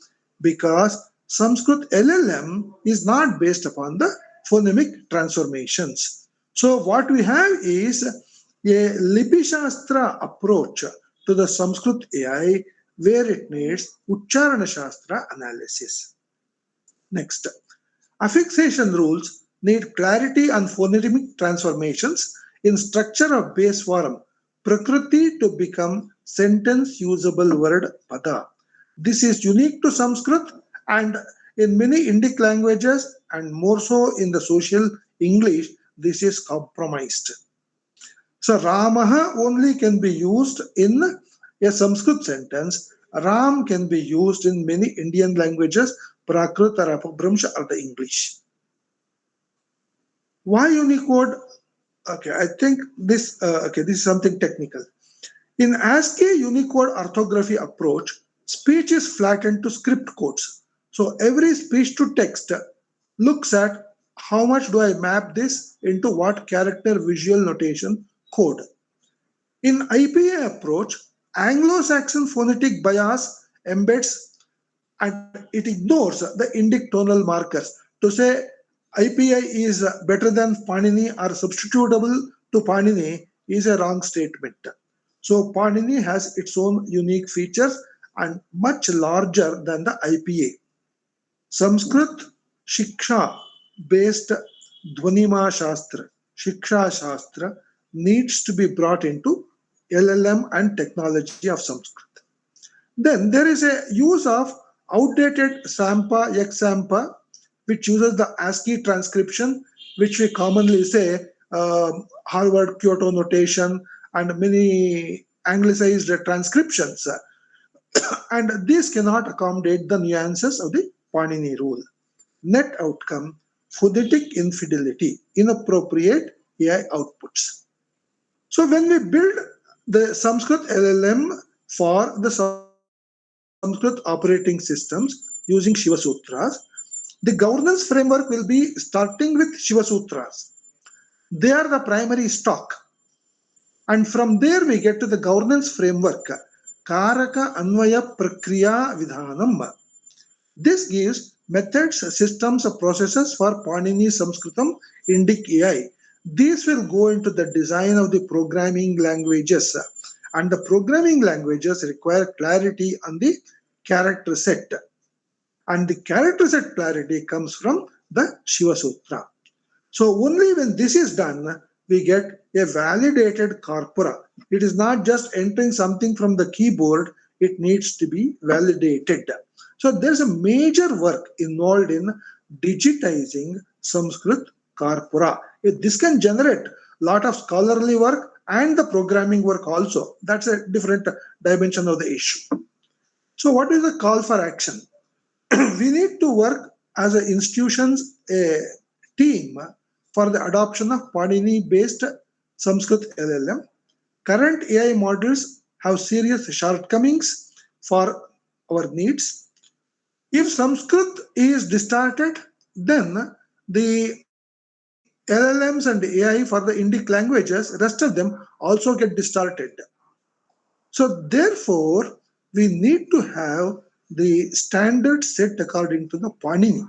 because Sanskrit LLM is not based upon the phonemic transformations. So what we have is a Lipi-Shastra approach to the Sanskrit AI where it needs Ucharana-Shastra analysis. Next, affixation rules need clarity on phonemic transformations in structure of base form, Prakriti to become sentence usable word pada. This is unique to Sanskrit and in many Indic languages and more so in the social English, this is compromised. So Ramaha only can be used in a Sanskrit sentence. Ram can be used in many Indian languages, Prakrit or Apabhramsha or the English. Why Unicode? Okay, I think this this is something technical. In ASCII Unicode orthography approach, speech is flattened to script codes. So every speech to text looks at how much do I map this into what character visual notation code. In IPA approach, Anglo-Saxon phonetic bias embeds and it ignores the Indic tonal markers. To say IPI is better than Panini or substitutable to Panini is a wrong statement. So Panini has its own unique features and much larger than the IPA. Sanskrit Shiksha based Dhvanima Shastra, Shiksha Shastra needs to be brought into LLM and technology of Sanskrit. Then there is a use of outdated Sampa, X-Sampa, which uses the ASCII transcription, which we commonly say Harvard Kyoto notation and many anglicized transcriptions. And these cannot accommodate the nuances of the Panini rule. Net outcome, phonetic infidelity, inappropriate AI outputs. So when we build the Sanskrit LLM for the Sanskrit operating systems using Shiva Sutras, The governance framework will be starting with Shiva Sutras. They are the primary stock. And from there we get to the governance framework, Karaka Anvaya Prakriya Vidhanam. This gives methods, systems, processes for Panini Sanskritam, Indic AI. These will go into the design of the programming languages, and the programming languages require clarity on the character set. And the character set clarity comes from the Shiva Sutra. So only when this is done, we get a validated corpora. It is not just entering something from the keyboard, it needs to be validated. So there's a major work involved in digitizing Sanskrit corpora. This can generate a lot of scholarly work and the programming work also. That's a different dimension of the issue. So what is the call for action? We need to work as an institutions, a team for the adoption of Panini-based Sanskrit LLM. Current AI models have serious shortcomings for our needs. If Sanskrit is distorted, then the LLMs and AI for the Indic languages, rest of them also get distorted. So therefore, we need to have the standard set according to the Panini.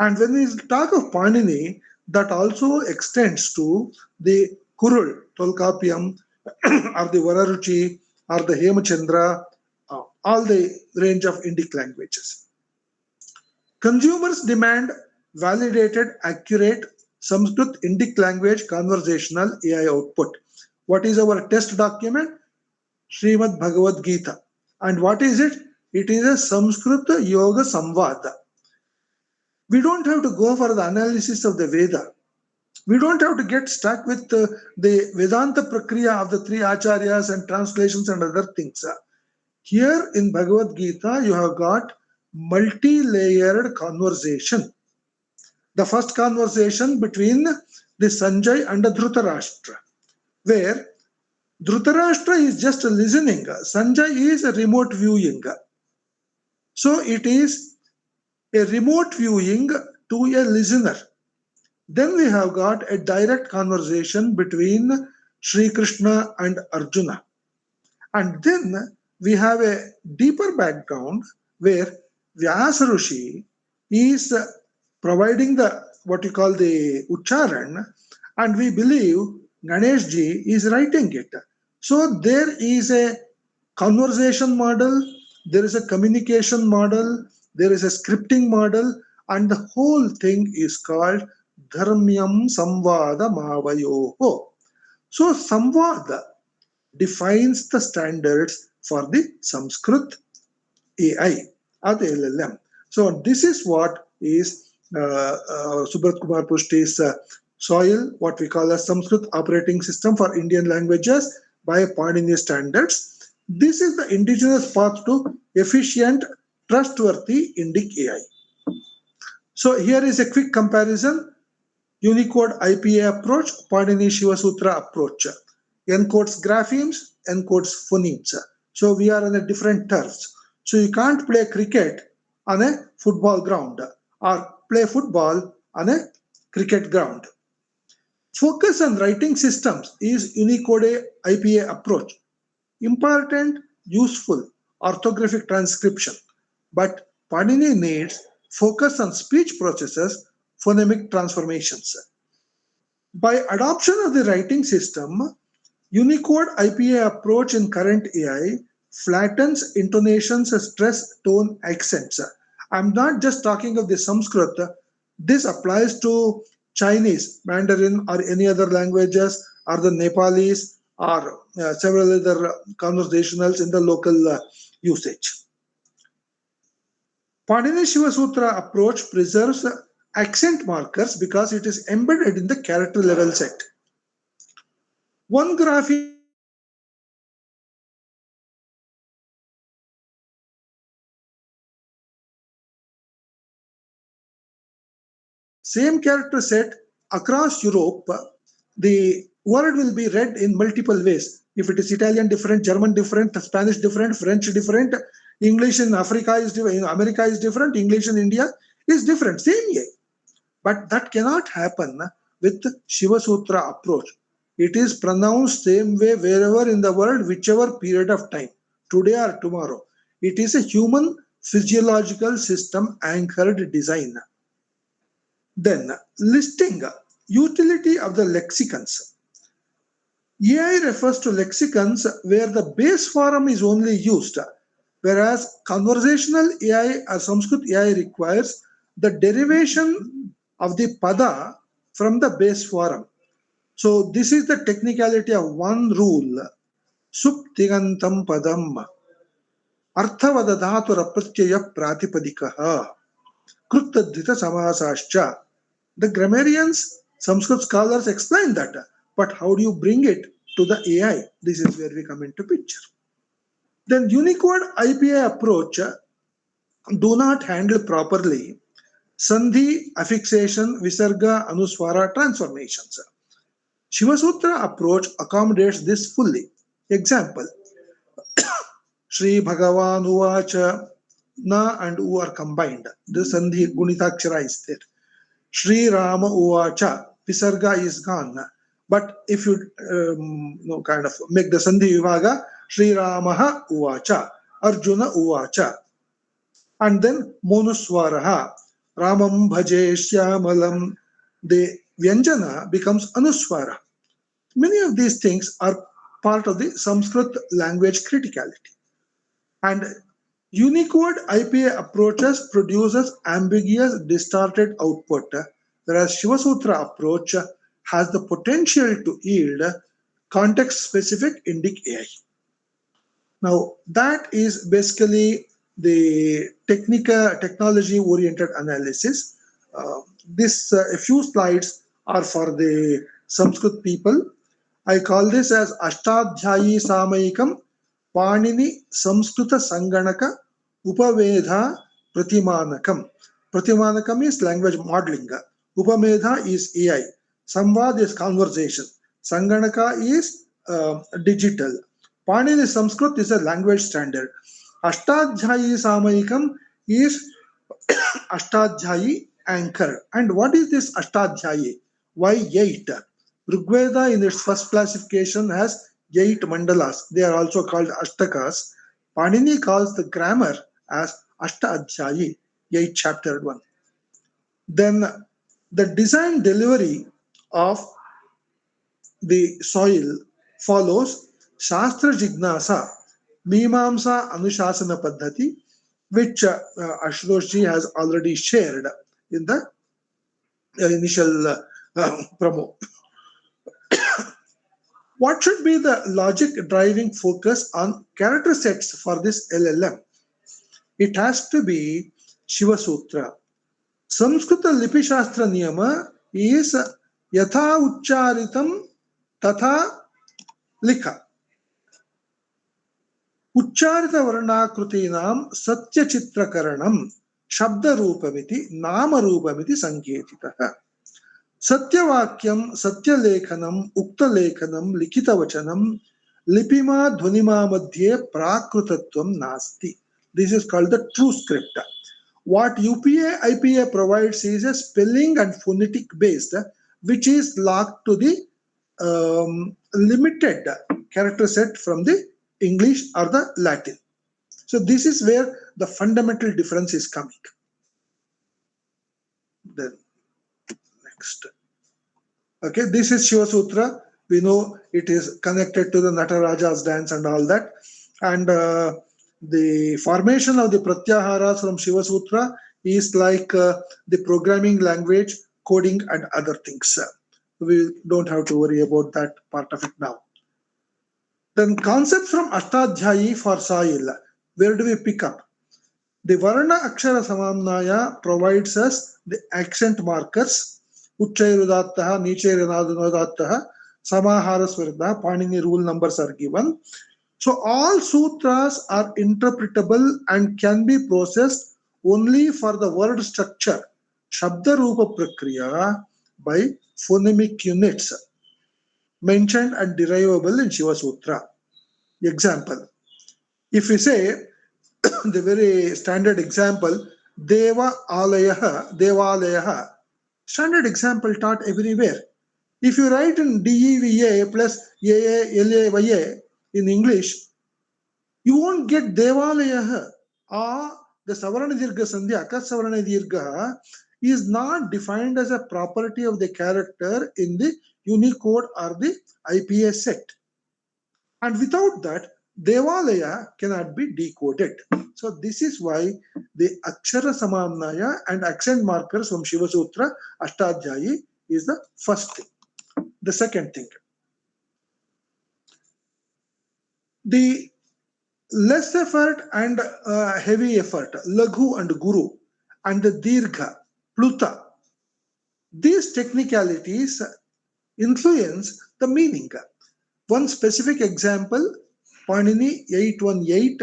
And when we talk of Panini, that also extends to the Kurul, Tolkapiam, or the Vararuchi, or the Hemachandra, all the range of Indic languages. Consumers demand validated, accurate Sanskrit Indic language conversational AI output. What is our test document? Srimad Bhagavad Gita. And what is it? It is a Sanskrit Yoga Samvada. We don't have to go for the analysis of the Veda. We don't have to get stuck with the Vedanta Prakriya of the three Acharyas and translations and other things. Here in Bhagavad Gita, you have got multi-layered conversation. The first conversation between the Sanjay and the Dhritarashtra, where Dhritarashtra is just listening. Sanjay is a remote viewing. So it is a remote viewing to a listener. Then we have got a direct conversation between Sri Krishna and Arjuna. And then we have a deeper background where Vyasa Rishi is providing the what you call the Ucharan, and we believe Ganesh ji is writing it. So there is a conversation model, there is a communication model, there is a scripting model, and the whole thing is called Dharmyam Samvada Mavayoho. So Samvada defines the standards for the Sanskrit AI or the LLM. So this is what is Subrat Kumar Pushti's soil, what we call as Sanskrit operating system for Indian languages by Panini standards. This is the indigenous path to efficient, trustworthy Indic AI. So here is a quick comparison. Unicode IPA approach, Panini Shiva Sutra approach. Encodes graphemes, encodes phonemes. So we are on a different turfs. So you can't play cricket on a football ground or play football on a cricket ground. Focus on writing systems is Unicode IPA approach. Important, useful, orthographic transcription. But Panini needs focus on speech processes, phonemic transformations. By adoption of the writing system, Unicode IPA approach in current AI flattens intonations, stress, tone, accents. I'm not just talking of the Sanskrit. This applies to Chinese, Mandarin, or any other languages, or the Nepalis, or several other conversationals in the local usage. Panini Shiva Sutra approach preserves accent markers because it is embedded in the character level set. One grapheme same character set across Europe, the word will be read in multiple ways. If it is Italian different, German different, Spanish different, French different, English in Africa is different, America is different, English in India, is different, same A. But that cannot happen with Shiva Sutra approach. It is pronounced same way wherever in the world, whichever period of time, today or tomorrow. It is a human physiological system anchored design. Then listing utility of the lexicons. AI refers to lexicons where the base form is only used, whereas conversational AI or Sanskrit AI requires the derivation of the pada from the base form. So this is the technicality of one rule. Suptigantam padam Arthavaada dhatu rapratyaya pratipadikaha krutadhita samasascha. The grammarians, Sanskrit scholars explain that. But how do you bring it to the AI? This is where we come into picture. Then Unicode IPA approach do not handle properly Sandhi, affixation, Visarga, Anuswara transformations. Shiva Sutra approach accommodates this fully. Example, Shri Bhagavan Uvacha, Na and U are combined. The Sandhi Gunitakshara is there. Shri Rama Uvacha, Visarga is gone. But if you kind of make the Sandhi Vivaga, Shri Ramaha Uvacha, Arjuna Uvacha. And then Monuswaraha, Ramam Bhaje Shyamalam, the Vyanjana becomes Anuswara. Many of these things are part of the Sanskrit language criticality. And Unicode IPA approaches produces ambiguous, distorted output, whereas Shiva Sutra approach has the potential to yield context-specific Indic AI. Now, that is basically the technology-oriented analysis. A few slides are for the Sanskrit people. I call this as Ashtadhyayi Samayikam Panini Samskrita Sanganaka Upaveda Pratimanakam. Pratimanakam is language modeling. Upamedha is AI. Samvad is conversation. Sanganaka is digital. Panini Sanskrit is a language standard. Ashtadhyayi Samayikam is Ashtadhyayi anchor. And what is this Ashtadhyayi? Why 8? Rigveda in its first classification has 8 mandalas. They are also called Ashtakas. Panini calls the grammar as Ashtadhyayi, 8 chaptered one. Then the design delivery of the soil follows Shastra Jignasa, Mimamsa Anushasana Paddhati, which Ashutosh has already shared in the initial promo. What should be the logic driving focus on character sets for this LLM? It has to be Shiva Sutra. Samskrita Lipi Shastra Niyama is Yatha Uchcharitam Tatha Likha. Uchcharita Varnakrutinam Satya Chitrakaranam Shabda Rupamiti Nama Rupamiti Sanketitaha. Satyavakyam, Satyalekhanam, Uktalekhanam, Likitavachanam, Lipima Dhunima Madhye Prakrutatvam Nasti. This is called the true script. What UPA IPA provides is a spelling and phonetic based, which is locked to the limited character set from the English or the Latin. So this is where the fundamental difference is coming. Then next. Okay, this is Shiva Sutra. We know it is connected to the Nataraja's dance and all that. And the formation of the Pratyaharas from Shiva Sutra is like the programming language, coding and other things. We don't have to worry about that part of it now. Then concepts from Ashtadhyayi for soil. Where do we pick up? The Varna Akshara Samamnaya provides us the accent markers. Uchchairudattaha, Nichairudattaha, Samaharasvarda, Panini rule numbers are given. So all sutras are interpretable and can be processed only for the word structure, Shabda Rupa Prakriya, by phonemic units mentioned and derivable in Shiva Sutra. Example, if we say the very standard example, Devalayah, standard example taught everywhere. If you write in DEVA plus AALAYA in English, you won't get Devalayah. The Savarana Dirgha Sandhya, Akat Savarana Dirgha, is not defined as a property of the character in the Unicode or the IPS set. And without that, Devalaya cannot be decoded. So this is why the Akshara Samannaya and accent markers from Shiva Sutra Ashtadhyayi is the first thing. The second thing, the less effort and heavy effort, Laghu and Guru, and the Dirgha, Pluta, these technicalities influence the meaning. One specific example, Panini 818,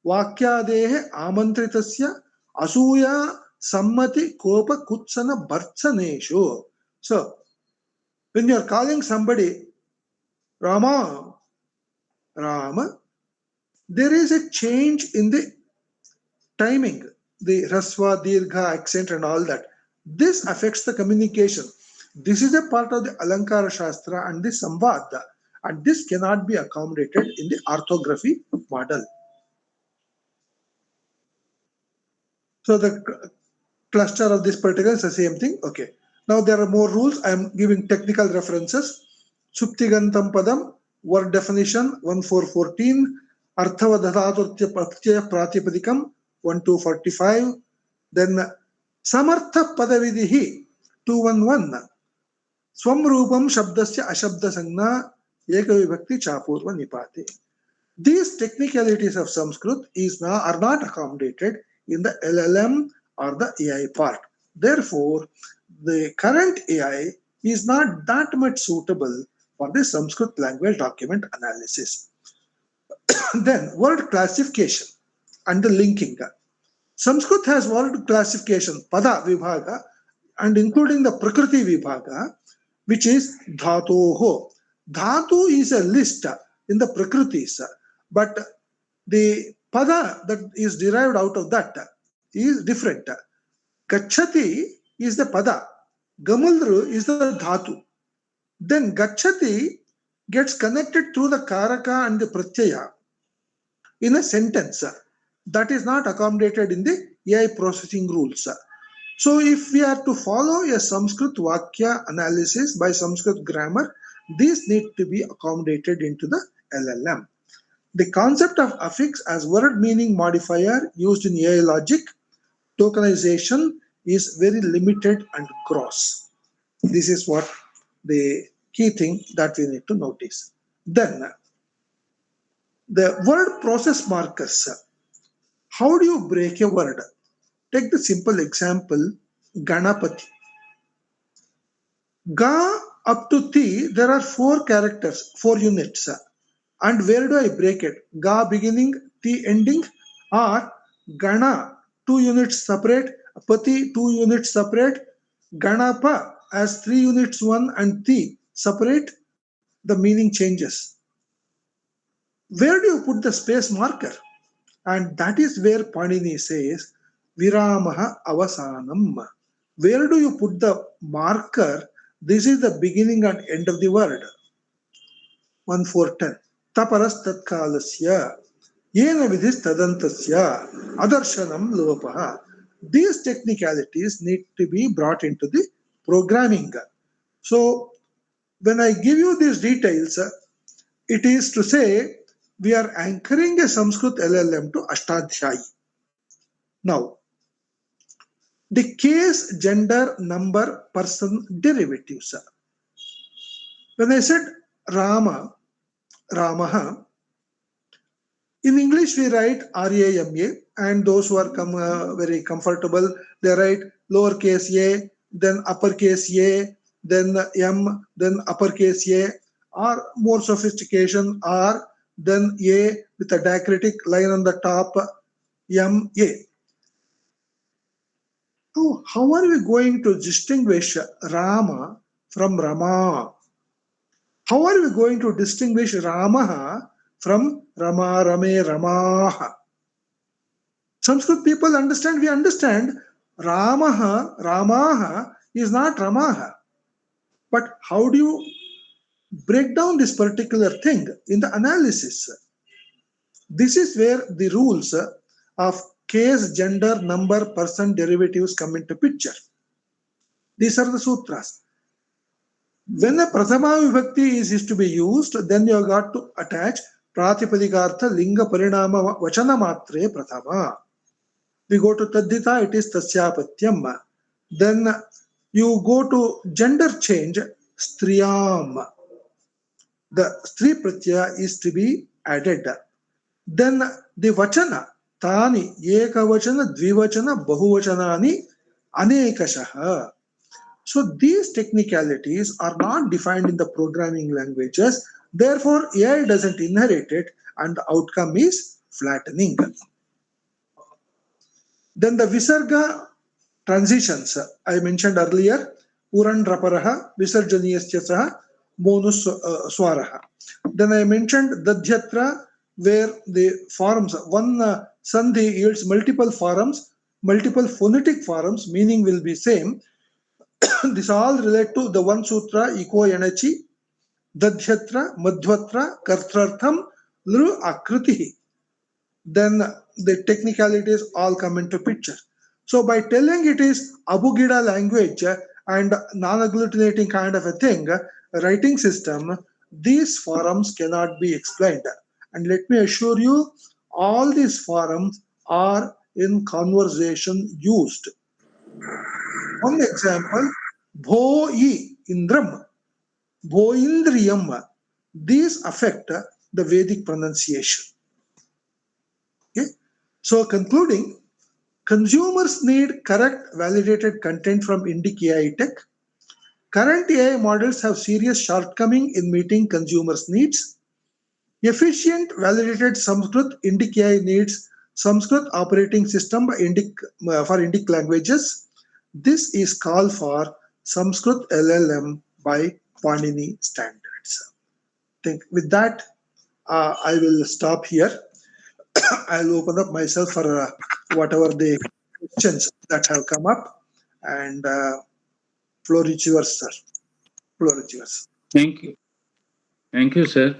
Vakyadehe Amantritasya Asuya Sammati Kopa Kutsana Bhartsaneshu. So, when you are calling somebody Rama, Rama, there is a change in the timing, the Rasva, Dirgha, accent and all that. This affects the communication. This is a part of the Alankara Shastra and the Samvada, and this cannot be accommodated in the orthography model. So the cluster of this particular is the same thing. Okay. Now there are more rules. I am giving technical references. Suptigantam Padam, word definition 1414, Arthavaada Pratipadikam 1245, then Samartha Padavidihi 211, Swamrupam Shabdasya Ashabda Sangna Ekavibhakti Chapurva Nipate. These technicalities of Sanskrit are not accommodated in the LLM or the AI part. Therefore, the current AI is not that much suitable for the Sanskrit language document analysis. Then, word classification and the linking. Sanskrit has word classification, Pada Vibhaga, and including the Prakriti Vibhaga, which is Dhatoho. Dhatu is a list in the Prakritis, but the Pada that is derived out of that is different. Gachati is the Pada, Gamulru is the Dhatu. Then Gachati gets connected through the Karaka and the Pratyaya in a sentence. That is not accommodated in the AI processing rules. So if we are to follow a Sanskrit Vakya analysis by Sanskrit grammar, these need to be accommodated into the LLM. The concept of affix as word meaning modifier used in AI logic tokenization is very limited and gross. This is what the key thing that we need to notice. Then, the word process markers. How do you break a word? Take the simple example, Ganapati. Ga up to Ti, there are 4 characters, 4 units. And where do I break it? Ga beginning, Ti ending, or Gana 2 units separate, Pati 2 units separate, Ganapa as 3 units 1 and Ti separate, the meaning changes. Where do you put the space marker? And that is where Panini says, Viramaha avasanam. Where do you put the marker? This is the beginning and end of the word. 1410. Taparas tatkalasya. Yena vidhis tadantasya. Adarshanam lopaha. These technicalities need to be brought into the programming. So, when I give you these details, it is to say we are anchoring a Sanskrit LLM to Ashtadhyayi. Now, the case, gender, number, person derivatives. When I said Rama, Ramaha, in English we write R-A-M-A, and those who are very comfortable, they write lowercase a, then uppercase a, then M, then uppercase a, or more sophistication R, then A with a diacritic line on the top, M-A. So how are we going to distinguish Rama from Rama? How are we going to distinguish Ramaha from Rama, Rame, Ramaha? Sanskrit people understand, we understand Ramaha is not Ramaha. But how do you break down this particular thing in the analysis? This is where the rules of case, gender, number, person, derivatives come into picture. These are the sutras. When a Prathama Vibhakti is to be used, then you have got to attach Pratipadhikartha Linga Parinama Vachana Matre Prathama. We go to Tadhita, it is Tasyapatyam. Then you go to gender change, Striyam. The Stri Pratyaya is to be added. Then the Vachana, Tani, Ekavachana, Dvivachana, Bahuvachanani, Anekashaha. So these technicalities are not defined in the programming languages. Therefore, AI doesn't inherit it and the outcome is flattening. Then the Visarga transitions I mentioned earlier, Uran Raparaha, Visarjaniyasya Saha, Monus Swaraha. Then I mentioned Dadhyatra, where the forms, one Sandhi yields multiple forms, multiple phonetic forms, meaning will be same. This all relate to the one sutra, Iko Yanachi, Dadhyatra, Madhvatra, Kartrartham, Lru Akriti. Then the technicalities all come into picture. So by telling it is Abugida language and non-agglutinating kind of a thing, writing system, these forms cannot be explained. And let me assure you, all these forms are in conversation used. One example, Bhoi Indram, Bhoindriyam. These affect the Vedic pronunciation. Okay? So concluding, consumers need correct validated content from Indic AI tech. Current AI models have serious shortcoming in meeting consumers' needs. Efficient validated Sanskrit Indic AI needs Sanskrit operating system for Indic languages. This is called for Sanskrit LLM by Panini standards. I think with that, I will stop here. I'll open up myself for whatever the questions that have come up, and floor is yours, sir. Floor is yours. Thank you, sir.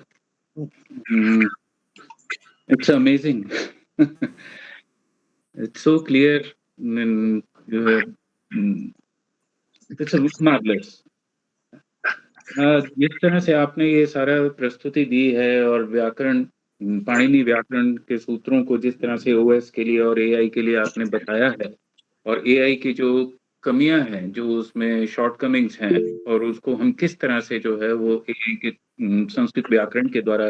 It's amazing. It's so clear. It's marvelous. जिस तरह से आपने ये सारा प्रस्तुति दी है और व्याकरण, पाणिनि व्याकरण के सूत्रों को जिस तरह से ओएस के लिए और एआई के लिए आपने बताया है, और एआई की जो कमियां हैं, जो उसमें शॉर्टकमिंग्स हैं, और उसको हम किस तरह से जो है वो एआई के संस्कृत व्याकरण के द्वारा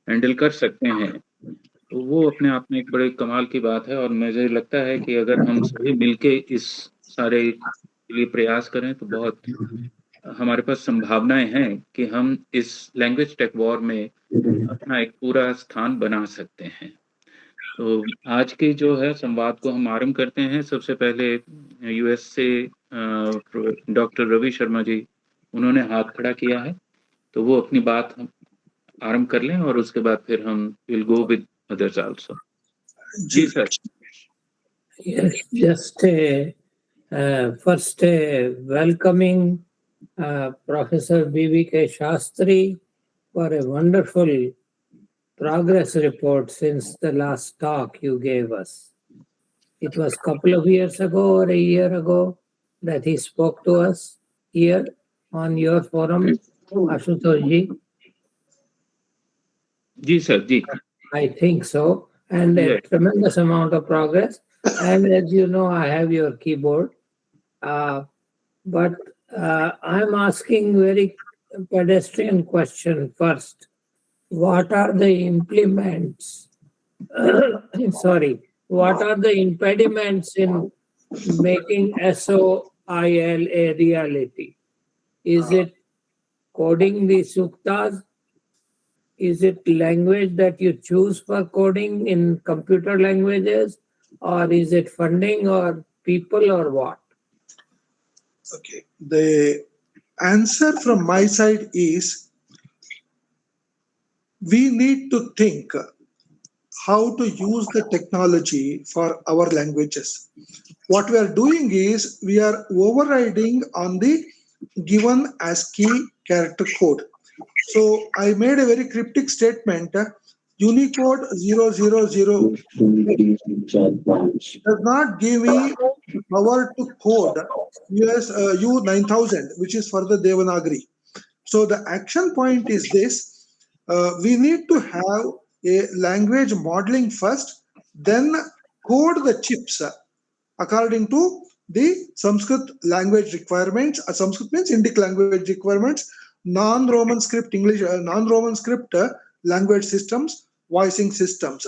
हैंडल कर सकते हैं, तो वो अपने आप में एक बड़े कमाल की बात है। और मुझे लगता है कि अगर हम सभी मिलके इस सारे के लिए प्रयास करें तो बहुत हमारे पास संभावनाएं हैं कि हम इस लैंग्वेज टेक वॉर में अपना एक पूरा स्थान बना सकते हैं। तो आज के जो है संवाद को हम आरंभ करते हैं। सबसे पहले यूएस से डॉक्टर रवि शर्मा जी, उन्होंने हाथ खड़ा किया है, तो वो अपनी बात आरंभ कर लें और उसके बाद फिर हम will go with others also. जी sir. Yes, just first welcoming Professor V K Sastry for a wonderful progress report since the last talk you gave us. It was a couple of years ago or a year ago that he spoke to us here on your forum, Ashutosh ji. जी sir, जी. I think so, and a tremendous amount of progress. And as you know, I have your keyboard, but I'm asking very pedestrian question first. What are the implements? What are the impediments in making SOIL a reality? Is it coding the suktas? Is it language that you choose for coding in computer languages? Or is it funding or people or what? Okay. The answer from my side is we need to think how to use the technology for our languages. What we are doing is we are overriding on the given ASCII character code. So I made a very cryptic statement. Unicode 0008 does not give me the power to code U9000, which is for the Devanagari. So the action point is this. We need to have a language modeling first, then code the chips according to the Sanskrit language requirements. Sanskrit means Indic language requirements, non-Roman script English, non-Roman script language systems, voicing systems.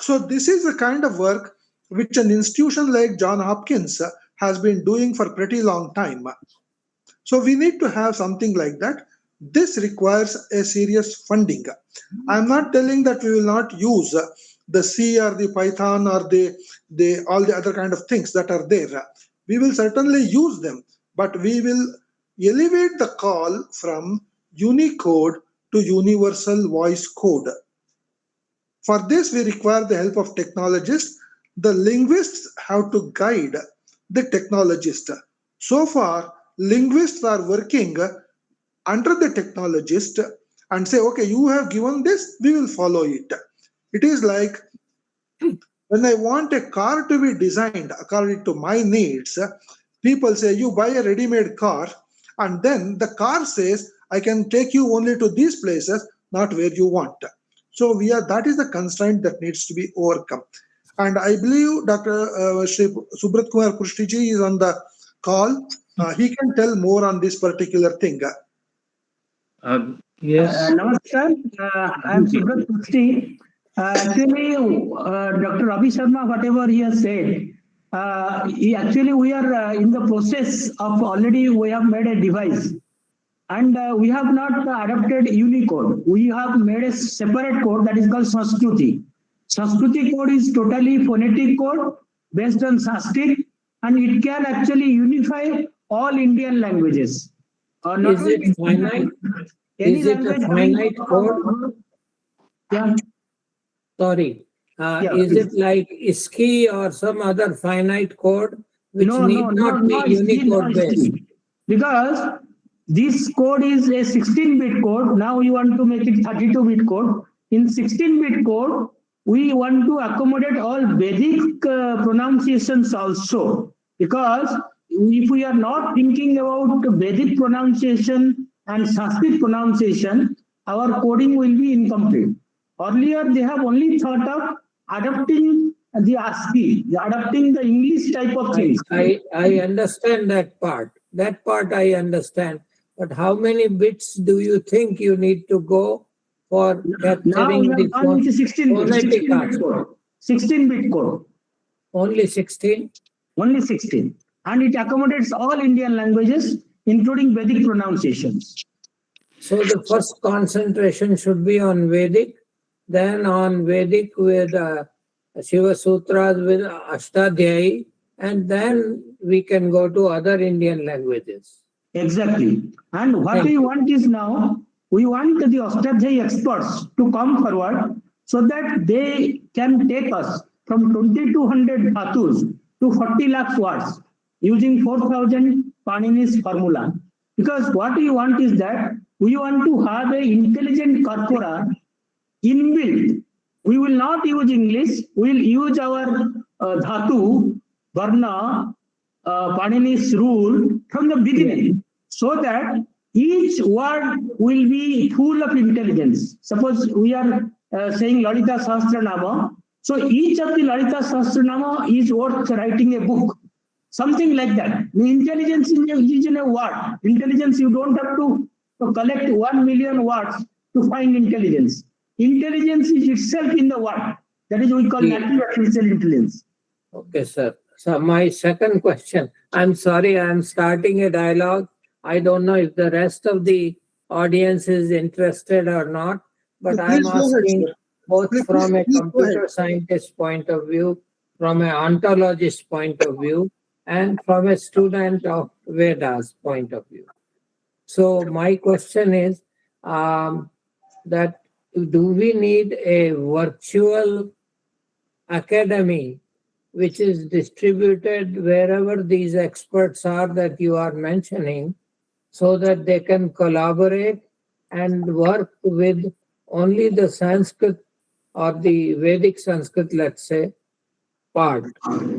So this is the kind of work which an institution like John Hopkins has been doing for pretty long time. So we need to have something like that. This requires a serious funding. I'm not telling that we will not use the C or the Python or the all the other kind of things that are there. We will certainly use them, but we will elevate the call from Unicode to Universal Voice Code. For this, we require the help of technologists. The linguists have to guide the technologist. So far, linguists are working under the technologist and say, okay, you have given this, we will follow it. It is like when I want a car to be designed according to my needs, people say, you buy a ready-made car, and then the car says, I can take you only to these places, not where you want. So that is the constraint that needs to be overcome. And I believe Dr. Shri Subrat Kumar Kushtiji is on the call. He can tell more on this particular thing. Yes. Namaskar. I am Subrat Kushti. Actually, Dr. Ravi Sharma, whatever he has said, we are in the process of already we have made a device. And we have not adopted Unicode. We have made a separate code that is called Sanskriti. Sanskriti code is totally phonetic code based on Sanskrit, and it can actually unify all Indian languages. Is it finite? Is it a finite code? Yeah. Sorry. Yeah, is it like ISCII or some other finite code which need not be Unicode based? Because this code is a 16-bit code. Now you want to make it 32-bit code. In 16-bit code, we want to accommodate all Vedic pronunciations also. Because if we are not thinking about Vedic pronunciation and Sanskrit pronunciation, our coding will be incomplete. Earlier, they have only thought of adopting the ASCII, adopting the English type of things. I understand that part. That part I understand. But how many bits do you think you need to go for capturing the phonetic code? 16-bit code. Only 16? Only 16. And it accommodates all Indian languages, including Vedic pronunciations. So the first concentration should be on Vedic, then on Vedic with Shiva Sutras with Ashtadhyayi, and then we can go to other Indian languages. Exactly. And what we want is now, we want the Ashtadhyayi experts to come forward so that they can take us from 2200 dhatus to 40 lakh words using 4000 Panini's formula. Because what we want is that we want to have an intelligent corpora inbuilt. We will not use English, we will use our dhatu, varna, Panini's rule from the beginning, so that each word will be full of intelligence. Suppose we are saying Lalita-Shastra Nama, so each of the Lalita-Shastra Nama is worth writing a book. Something like that. The intelligence is in a word. Intelligence, you don't have to collect 1 million words to find intelligence. Intelligence is itself in the word. That is what we call natural artificial intelligence. Okay, sir. So my second question, I'm sorry, I'm starting a dialogue. I don't know if the rest of the audience is interested or not, but I'm asking both from a computer scientist point of view, from an ontologist point of view, and from a student of Vedas point of view. So my question is that do we need a virtual academy which is distributed wherever these experts are that you are mentioning, so that they can collaborate and work with only the Sanskrit or the Vedic Sanskrit, let's say, part?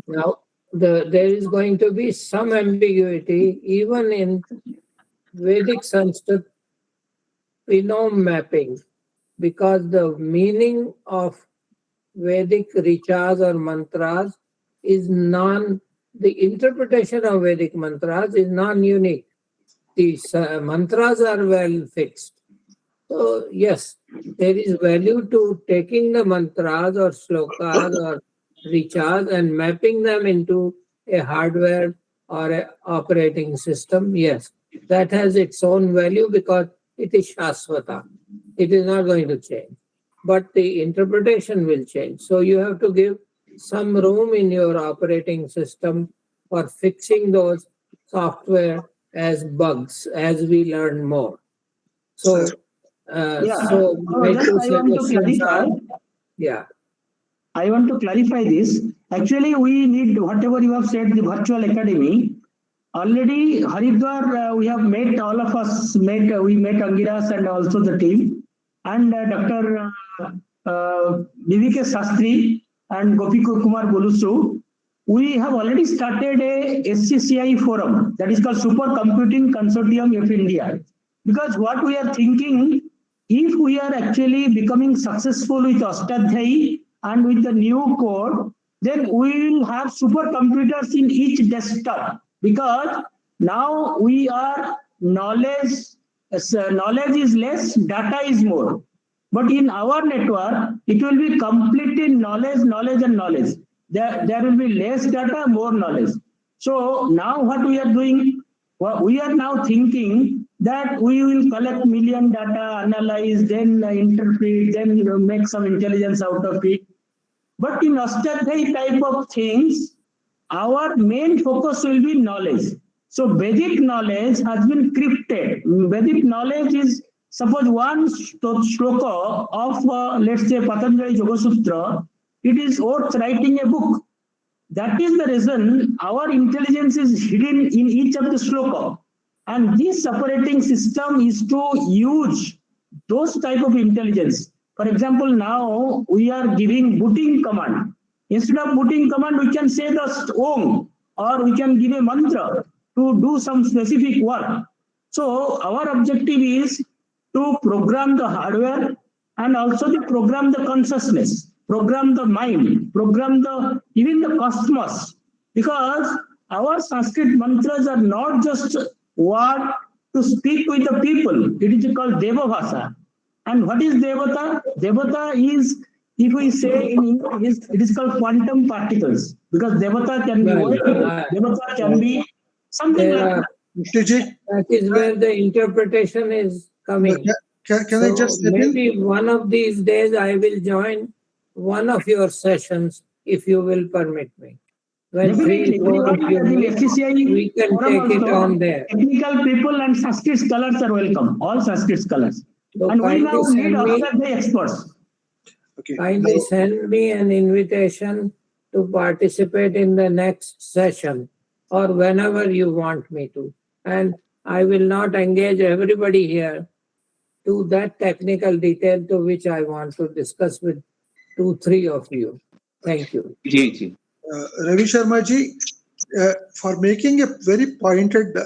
Now, there is going to be some ambiguity even in Vedic Sanskrit phenome mapping, because the meaning of Vedic richas or mantras is the interpretation of Vedic mantras is non-unique. These mantras are well fixed. So yes, there is value to taking the mantras or slokas or richas and mapping them into a hardware or a operating system. Yes, that has its own value because it is Shasvata. It is not going to change. But the interpretation will change. So you have to give some room in your operating system for fixing those software as bugs as we learn more. So, Just I my want two to suggestions clarify. are, yeah. I want to clarify this. Actually, we need whatever you have said, the virtual academy. Already, Haridwar, we have met, all of us met, we met Angiras and also the team. And Dr. V K Sastry and Gopikur Kumar Golusu, we have already started a SCCI forum that is called Supercomputing Consortium of India. Because what we are thinking, if we are actually becoming successful with Ashtadhyayi and with the new code, then we will have supercomputers in each desktop. Because now we are knowledge is less, data is more. But in our network, it will be completely knowledge, and knowledge. There will be less data, more knowledge. So now what we are doing, we are now thinking that we will collect million data, analyze, then interpret, then make some intelligence out of it. But in Ashtadhyayi type of things, our main focus will be knowledge. So Vedic knowledge has been crypted. Vedic knowledge is, suppose one shloka of, let's say, Patanjali Yoga Sutra, it is worth writing a book. That is the reason our intelligence is hidden in each of the shloka. And this operating system is to use those type of intelligence. For example, now we are giving booting command. Instead of booting command, we can say the Om, or we can give a mantra to do some specific work. So our objective is to program the hardware and also to program the consciousness, program the mind, program even the cosmos. Because our Sanskrit mantras are not just word to speak with the people. It is called Deva Bhasha. And what is Devata? Devata is, if we say in English, it is called quantum particles. Because Devata can be Devata can be something like that. That is where the interpretation is coming. Can I just maybe one of these days I will join one of your sessions if you will permit me. When Definitely, we can take it on there. Technical people and Sanskrit scholars are welcome. All Sanskrit scholars. So and we now need the experts. Okay. Kindly send me an invitation to participate in the next session or whenever you want me to. And I will not engage everybody here to that technical detail to which I want to discuss with 2-3 of you. Thank you. Ravi Sharma ji, for making a very pointed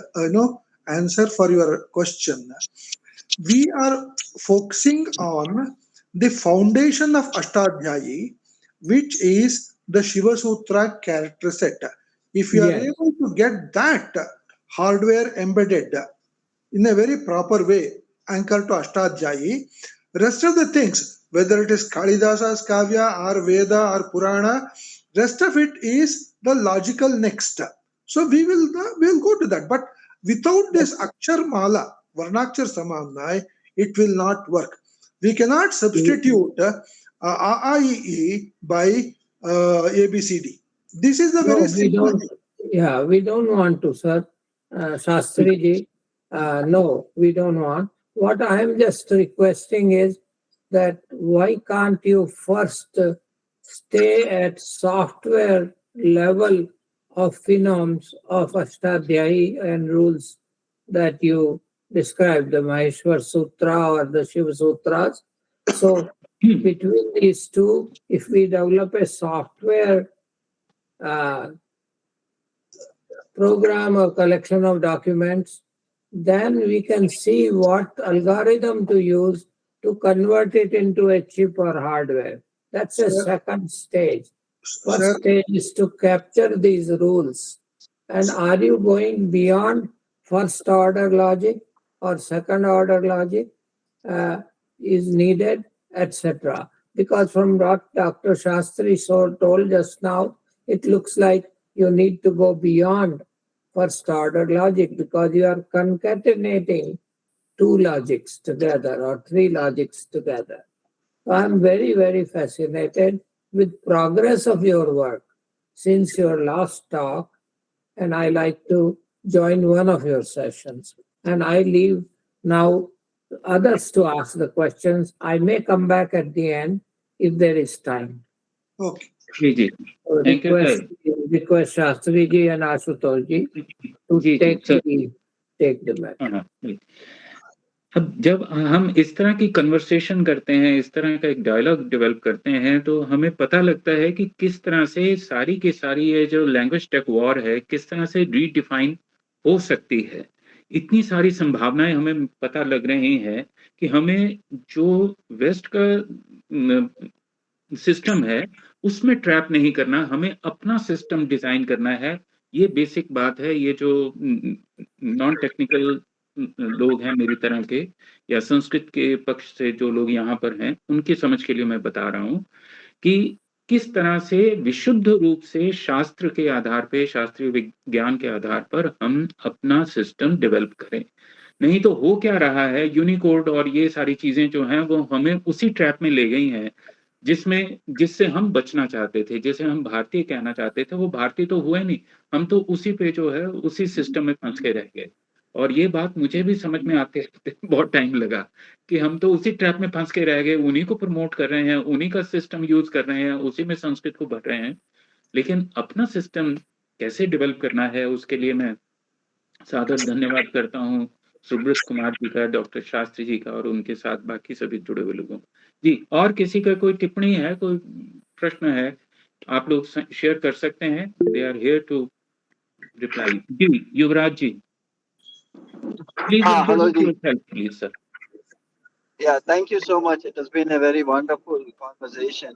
answer for your question, we are focusing on the foundation of Ashtadhyayi, which is the Shiva Sutra character set. If you are able to get that hardware embedded in a very proper way, anchored to Ashtadhyayi, rest of the things, whether it is Kalidasa's Kavya or Veda or Purana, rest of it is the logical next. So we will go to that. But without this Akshar Mala, Varnakshar Samanai, it will not work. We cannot substitute AIE by ABCD. This is the very simple thing. We don't want to, sir. Shastri ji, no, we don't want. What I am just requesting is that why can't you first stay at software level of phenoms of Ashtadhyayi and rules that you described, the Maheshwar Sutra or the Shiva Sutras. So between these two, if we develop a software program or collection of documents, then we can see what algorithm to use to convert it into a chip or hardware. That's a second stage. First stage is to capture these rules. And are you going beyond first order logic or second order logic is needed, etc. Because from what Dr. Shastri told just now, it looks like you need to go beyond first order logic because you are concatenating two logics together or three logics together. So I'm very, very fascinated with progress of your work since your last talk, and I like to join one of your sessions. And I leave now others to ask the questions. I may come back at the end if there is time. Okay. जी Thank request Shastri ji and Ashutosh ji to take the matter. अब जब हम इस तरह की conversation करते हैं, इस तरह का एक डायलॉग डेवलप करते हैं, तो हमें पता लगता है कि किस तरह से सारी की सारी ये जो लैंग्वेज टेक वॉर है, किस तरह से रीडिफाइन हो सकती है। इतनी सारी संभावनाएं हमें पता लग रही हैं कि हमें जो वेस्ट का सिस्टम है उसमें ट्रैप नहीं करना, हमें अपना सिस्टम डिजाइन करना है। ये बेसिक बात है। ये जो नॉन टेक्निकल लोग हैं मेरी तरह के या संस्कृत के पक्ष से जो लोग यहाँ पर हैं, उनकी समझ के लिए मैं बता रहा हूँ कि किस तरह से विशुद्ध रूप से शास्त्र के आधार पे, शास्त्रीय विज्ञान के आधार पर हम अपना सिस्टम डेवलप करें। नहीं तो हो क्या रहा है, यूनिकोड और ये सारी चीजें जो हैं वो हमें उसी ट्रैप में ले गई हैं जिससे हम बचना चाहते थे, जैसे हम भारतीय कहना चाहते थे, वो भारतीय तो हुए नहीं, हम तो उसी पे जो है उसी सिस्टम में फंस के रह गए। और ये बात मुझे भी समझ में आते बहुत टाइम लगा कि हम तो उसी ट्रैप में फंस के रह गए, उन्हीं को प्रमोट कर रहे हैं, उन्हीं का सिस्टम यूज कर रहे हैं, उसी में संस्कृत को भर रहे हैं। लेकिन अपना सिस्टम कैसे डेवलप करना है, उसके लिए मैं सादर धन्यवाद करता हूँ सुब्रत कुमार जी का, डॉक्टर शास्त्री जी का और उनके साथ बाकी सभी जुड़े हुए लोगों जी। और किसी का कोई टिप्पणी है, कोई प्रश्न है, आप लोग शेयर कर सकते हैं। They are here to reply. जी Yuvraj ji, please introduce yourself please sir. Yeah, thank you so much. It has been a very wonderful conversation.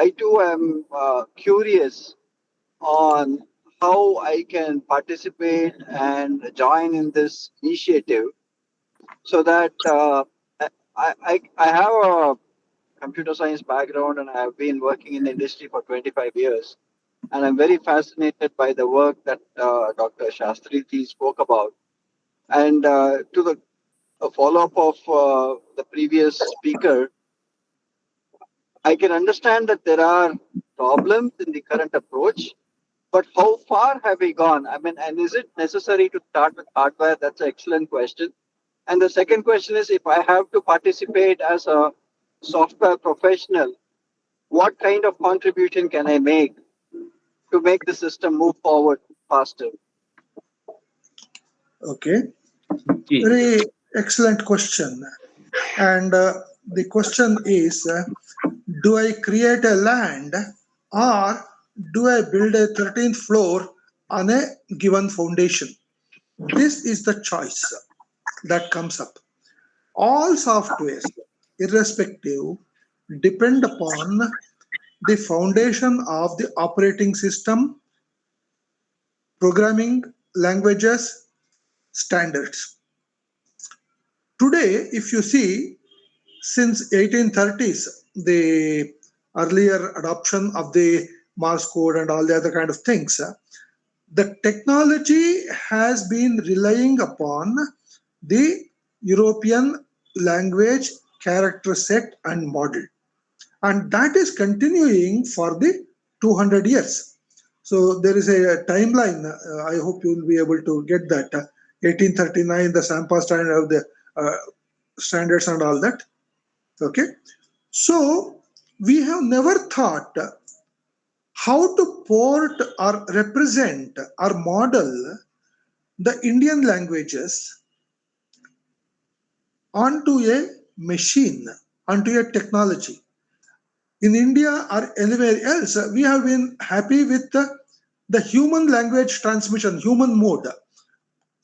I too am curious on how I can participate and join in this initiative so that I have a computer science background and I have been working in the industry for 25 years. And I'm very fascinated by the work that Dr. Shastri spoke about. And to the follow-up of the previous speaker, I can understand that there are problems in the current approach, but how far have we gone? I mean, and is it necessary to start with hardware? That's an excellent question. And the second question is, if I have to participate as a software professional, what kind of contribution can I make to make the system move forward faster? Okay. Very excellent question. And the question is, do I create a land or do I build a 13th floor on a given foundation? This is the choice that comes up. All softwares, irrespective, depend upon the foundation of the operating system, programming languages, standards. Today, if you see, since 1830s, the earlier adoption of the Morse code and all the other kind of things, the technology has been relying upon the European language character set and model, and that is continuing for the 200 years. So there is a timeline. I hope you will be able to get that. 1839, the Sampa standard of the standards and all that. Okay, so we have never thought how to port or represent or model the Indian languages onto a machine, onto a technology. In India or anywhere else, we have been happy with the human language transmission, human mode,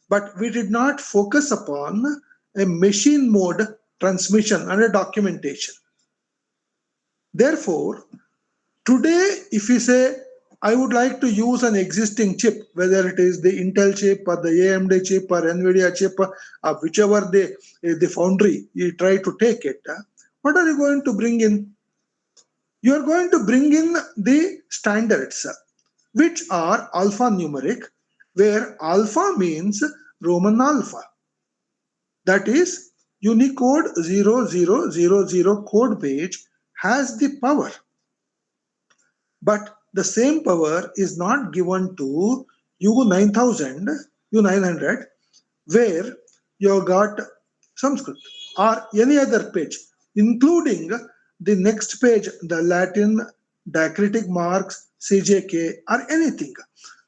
but we did not focus upon a machine mode transmission and a documentation. Therefore, today, if we say, I would like to use an existing chip, whether it is the Intel chip or the AMD chip or NVIDIA chip, whichever the foundry you try to take it, what are you going to bring in? You are going to bring in the standards, which are alphanumeric, where alpha means Roman alpha. That is, Unicode 0000 code page has the power. But the same power is not given to U9000, U900, where you got Sanskrit or any other page, including the next page, the Latin, diacritic marks, CJK, or anything.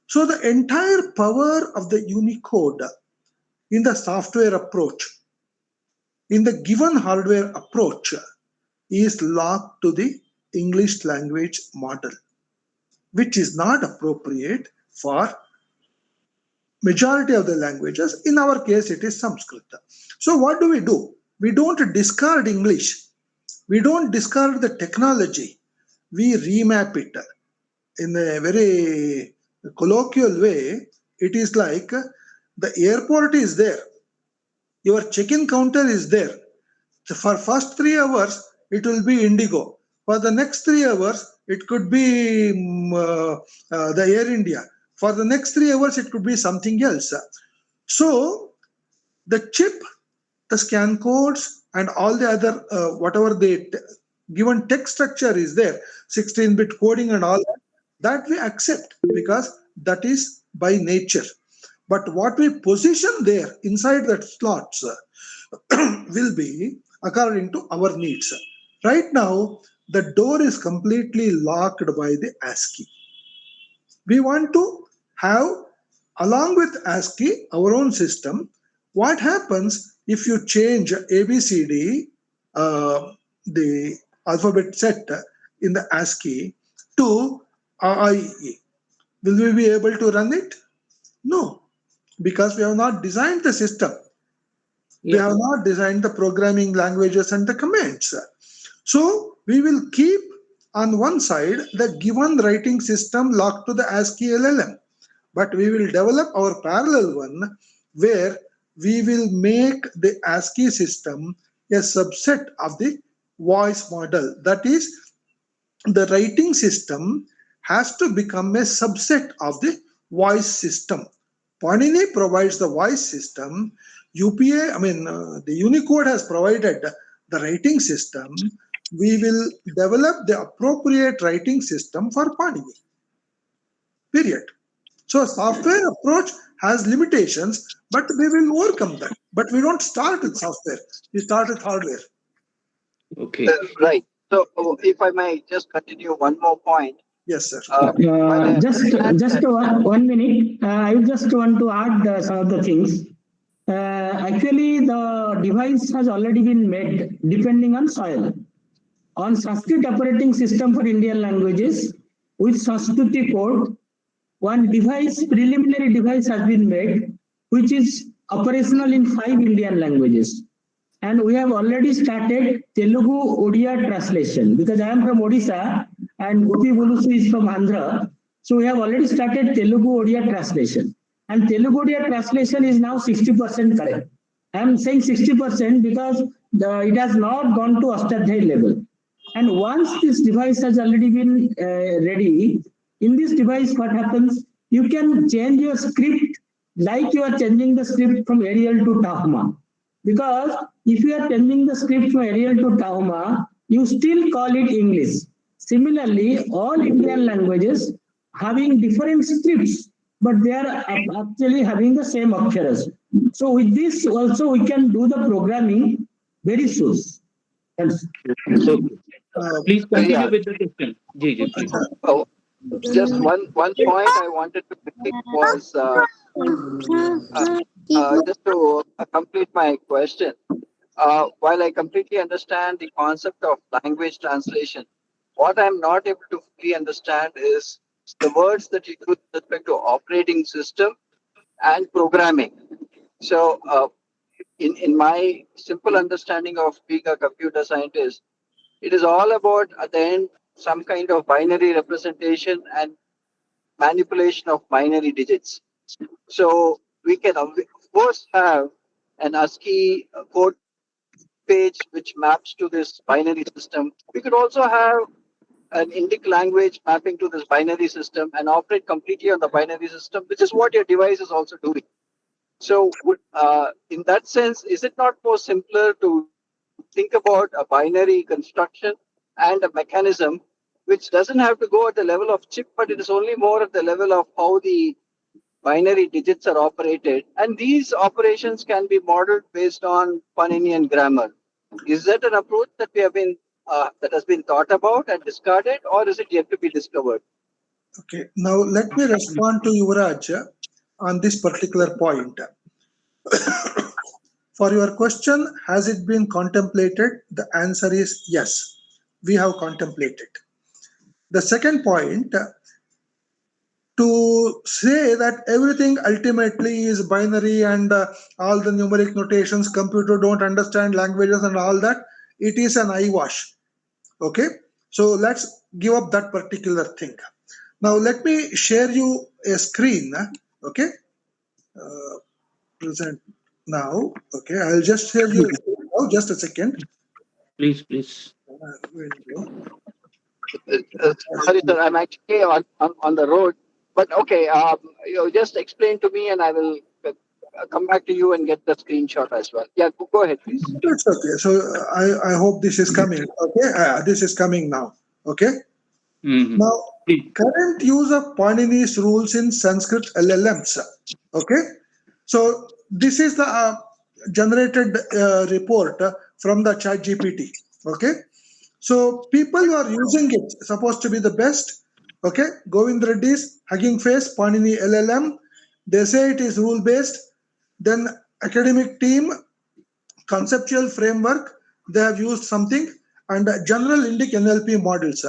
So the entire power of the Unicode in the software approach, in the given hardware approach, is locked to the English language model, which is not appropriate for majority of the languages. In our case, it is Sanskrit. So what do? We don't discard English. We don't discard the technology. We remap it. In a very colloquial way, it is like the airport is there. Your check-in counter is there. So for first 3 hours, it will be Indigo. For the next 3 hours, it could be the Air India. For the next 3 hours, it could be something else. So the chip, the scan codes, and all the other, whatever the given text structure is there, 16-bit coding and all that we accept because that is by nature. But what we position there inside that slots will be according to our needs. Right now, the door is completely locked by the ASCII. We want to have, along with ASCII, our own system. What happens if you change ABCD, the alphabet set in the ASCII, to AIE? Will we be able to run it? No, because we have not designed the system. We have not designed the programming languages and the commands. So we will keep on one side the given writing system locked to the ASCII LLM, but we will develop our parallel one where we will make the ASCII system a subset of the voice model. That is, the writing system has to become a subset of the voice system. Panini provides the voice system. The Unicode has provided the writing system. We will develop the appropriate writing system for Panini. Period. So software approach has limitations, but we will overcome that. But we don't start with software. We start with hardware. Okay. Right. So if I may just continue one more point. Yes, sir. Just 1 minute. I just want to add some of the things. Actually, the device has already been made depending on soil. On Sanskrit operating system for Indian languages with Sanskrit code, one preliminary device has been made, which is operational in 5 Indian languages. And we have already started Telugu Odia translation because I am from Odisha and Gopi Bulusu is from Andhra. So we have already started Telugu Odia translation. And Telugu Odia translation is now 60% correct. I am saying 60% because it has not gone to Ashtadhyayi level. And once this device has already been ready, in this device what happens, you can change your script like you are changing the script from Arial to Tahoma. Because if you are changing the script from Arial to Tahoma, you still call it English. Similarly, all Indian languages having different scripts, but they are actually having the same aksharas. So with this also we can do the programming very soon. Yes. Okay. Please continue Yeah. with the question. Ji, please. Oh, just one point I wanted to make was just to complete my question. While I completely understand the concept of language translation, what I'm not able to fully understand is the words that you use with respect to operating system and programming. So, in my simple understanding of being a computer scientist, it is all about at the end some kind of binary representation and manipulation of binary digits. So we can of course have an ASCII code page which maps to this binary system. We could also have an Indic language mapping to this binary system and operate completely on the binary system, which is what your device is also doing. So, in that sense, is it not more simpler to think about a binary construction and a mechanism which doesn't have to go at the level of chip, but it is only more at the level of how the binary digits are operated, and these operations can be modeled based on Paninian grammar. Is that an approach that we have been that has been thought about and discarded, or is it yet to be discovered? Okay, now let me respond to Yuvraj on this particular point. For your question, has it been contemplated? The answer is yes, we have contemplated. The second point, to say that everything ultimately is binary and all the numeric notations, computer don't understand languages and all that, it is an eyewash. Okay, so let's give up that particular thing. Now let me share you a screen. Okay, present now. Okay, I'll just share you a screen now. Just a second. Please. Sorry, sir, I'm actually on the road. But okay, just explain to me, and I will come back to you and get the screenshot as well. Yeah, go ahead, please. It's okay. So I hope this is coming. Okay, this is coming now. Okay. Mm-hmm. Now, current use of Panini's rules in Sanskrit LLMs. Okay, so this is the generated report from the Chat GPT. Okay, so people who are using it supposed to be the best. Okay, Govind Reddy's Hugging Face Panini LLM. They say it is rule based. Then academic team conceptual framework they have used something, and general Indic NLP models.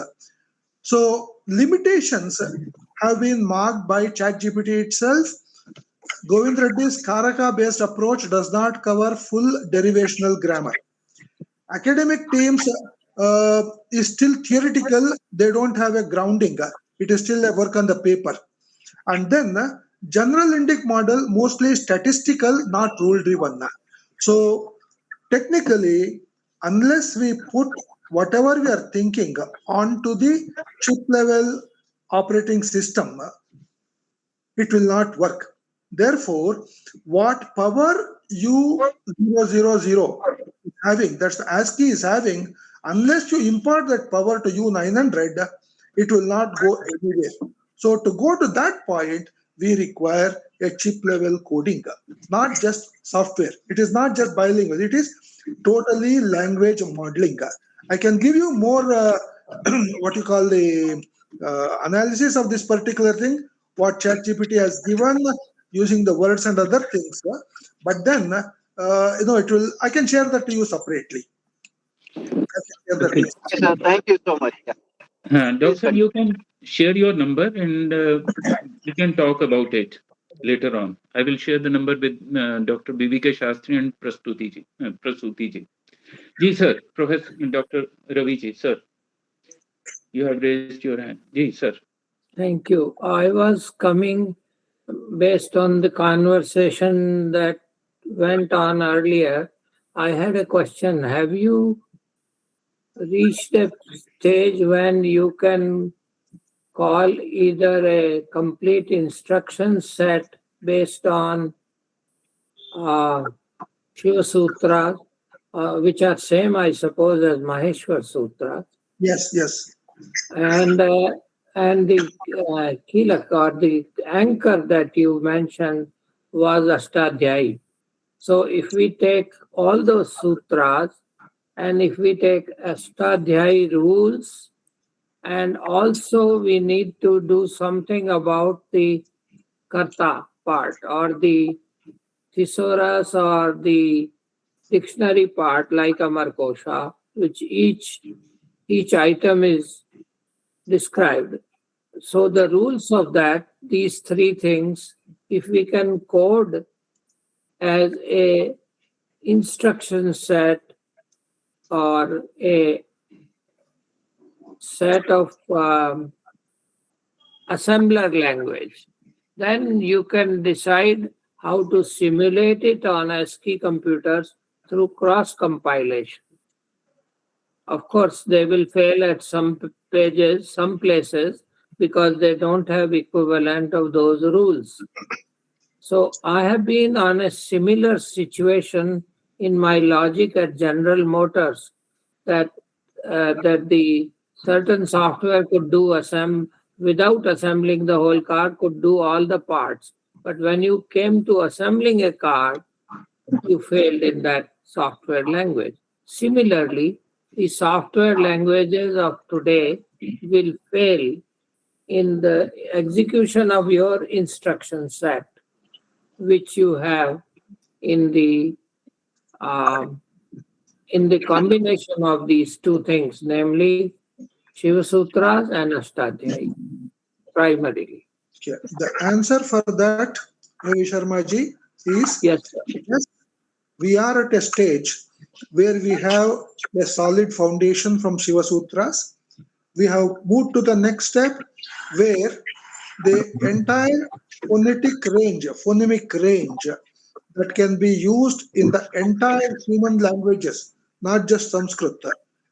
So limitations have been marked by ChatGPT itself. Govind Reddy's Karaka-based approach does not cover full derivational grammar. Academic teams is still theoretical. They don't have a grounding. It is still a work on the paper. And then general Indic model mostly statistical, not rule-driven. So technically, unless we put whatever we are thinking onto the chip level operating system, it will not work. Therefore, what power U000 is having, that's the ASCII is having, unless you impart that power to U900, it will not go anywhere. So to go to that point, we require a chip level coding, not just software. It is not just bilingual, it is totally language modeling. I can give you more what you call the analysis of this particular thing, what ChatGPT has given using the words and other things. But then, it will. I can share that to you separately. Okay. Yes, sir, thank you so much. Yeah. Doctor, you can share your number and we can talk about it later on. I will share the number with Dr. V K Sastry and Prasuti ji. Ji, sir. Professor Dr. Ravi ji, sir. You have raised your hand. Ji, sir. Thank you. I was coming based on the conversation that went on earlier. I had a question. Have you reached a stage when you can call either a complete instruction set based on Shiva Sutra, which are same, I suppose, as Maheshwar Sutra? Yes. And the kilak or the anchor that you mentioned was Ashtadhyayi. So if we take all those sutras And if we take Ashtadhyayi rules, and also we need to do something about the Karta part, or the thesaurus, or the dictionary part, like Amarkosha, which each item is described. So the rules of that, these three things, if we can code as a instruction set or a set of assembler language, then you can decide how to simulate it on ASCII computers through cross compilation. Of course, they will fail at some pages, some places, because they don't have equivalent of those rules. So I have been on a similar situation in my logic at General Motors, that the certain software could do without assembling the whole car, could do all the parts. But when you came to assembling a car, you failed in that software language. Similarly, the software languages of today will fail in the execution of your instruction set, which you have in the combination of these two things, namely Shiva Sutras and Ashtadhyayi, primarily. Okay. The answer for that, Ravi Sharma ji, is Yes, sir. yes, we are at a stage where we have a solid foundation from Shiva Sutras. We have moved to the next step where the entire phonemic range that can be used in the entire human languages, not just Sanskrit,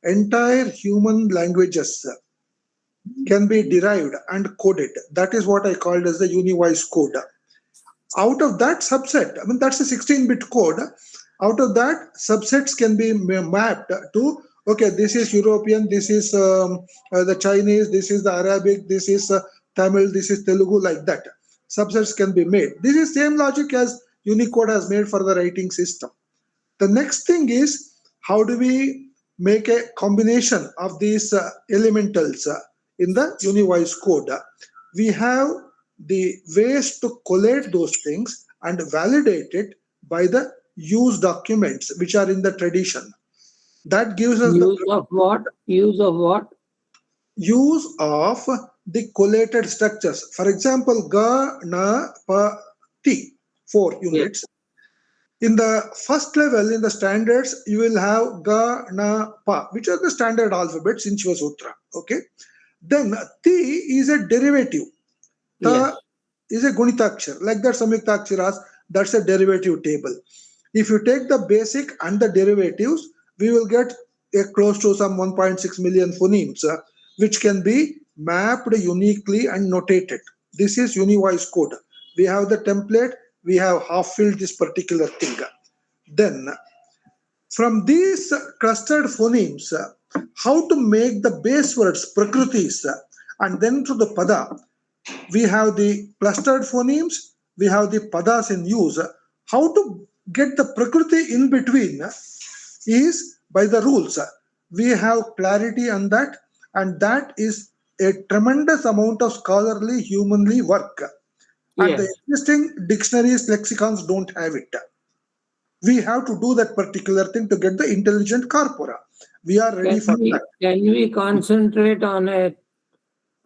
entire human languages can be derived and coded. That is what I called as the Univoice code. Out of that subset, I mean, that's a 16-bit code. Out of that, subsets can be mapped to, okay, this is European, this is the Chinese, this is the Arabic, this is Tamil, this is Telugu, like that. Subsets can be made. This is same logic as Unicode has made for the writing system. The next thing is, how do we make a combination of these elementals in the Univoice code? We have the ways to collate those things and validate it by the use documents which are in the tradition. That gives us Use of what? Use of what? Use of the collated structures. For example, ga, na, pa, ti, 4 units. In the first level, in the standards, you will have ga, na, pa, which are the standard alphabets in Shiva Sutra. Okay. Then ti is a derivative. Ta is a Gunitakshar. Like that, Samyuktaksharas, that's a derivative table. If you take the basic and the derivatives, we will get close to some 1.6 million phonemes, which can be mapped uniquely and notated. This is Univoice code. We have the template, we have half-filled this particular thing. Then, from these clustered phonemes, how to make the base words, prakritis, and then to the pada. We have the clustered phonemes, we have the padas in use. How to get the prakriti in between is by the rules. We have clarity on that, and that is a tremendous amount of scholarly, humanly work. And the existing dictionaries, lexicons don't have it. We have to do that particular thing to get the intelligent corpora. We are ready for that. Can we concentrate on a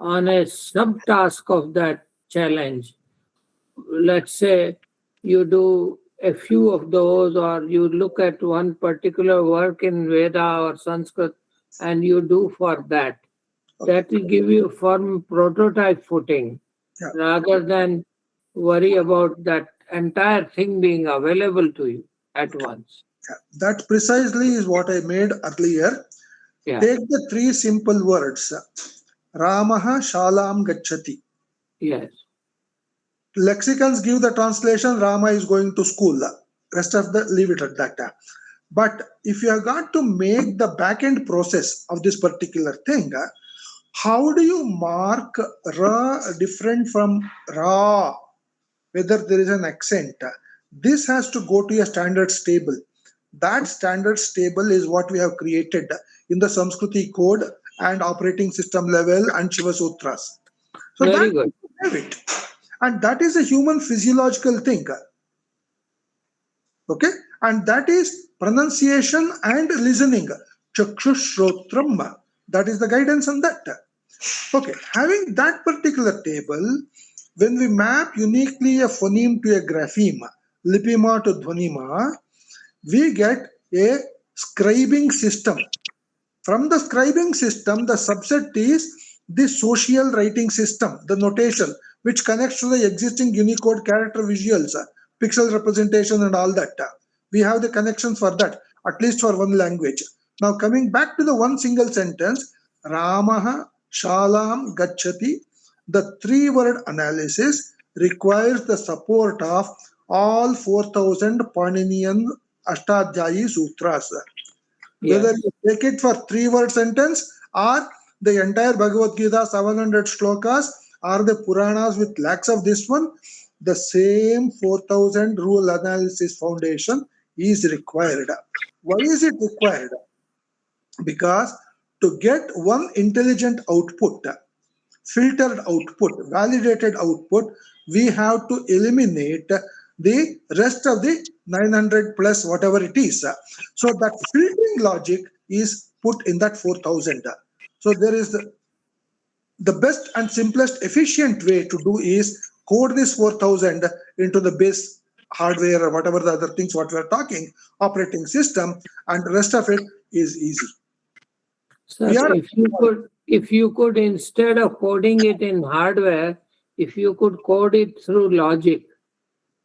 subtask of that challenge? Let's say you do a few of those, or you look at one particular work in Veda or Sanskrit and you do for that. That will give you firm prototype footing, rather than worry about that entire thing being available to you at once. That precisely is what I made earlier. Take the 3 simple words. Ramaha Shalam Gachati. Yes. Lexicons give the translation, Rama is going to school. Rest of the leave it at that. But if you have got to make the back-end process of this particular thing, how do you mark Ra different from Ra, whether there is an accent? This has to go to a standards table. That standards table is what we have created in the Samskriti code and operating system level and Shiva Sutras. So Very that good. we have it. And that is a human physiological thing. Okay? And that is pronunciation and listening. Chakshushrotram. That is the guidance on that. Okay, having that particular table, when we map uniquely a phoneme to a grapheme, lipima to dhvanima, we get a scribing system. From the scribing system, the subset is the social writing system, the notation, which connects to the existing Unicode character visuals, pixel representation and all that. We have the connections for that, at least for one language. Now coming back to the one single sentence, Ramaha Shalam Gachati, the three-word analysis requires the support of all 4,000 Paninian Ashtadhyayi Sutras. Whether you take it for three-word sentence or the entire Bhagavad Gita, 700 shlokas, or the Puranas with lakhs of this one, the same 4,000 rule analysis foundation is required. Why is it required? Because to get one intelligent output, filtered output, validated output, we have to eliminate the rest of the 900 plus whatever it is. So that filtering logic is put in that 4,000. So there is the best and simplest efficient way to do is code this 4,000 into the base hardware or whatever the other things what we are talking, operating system, and the rest of it is easy. Sir, if you could instead of coding it in hardware, if you could code it through logic,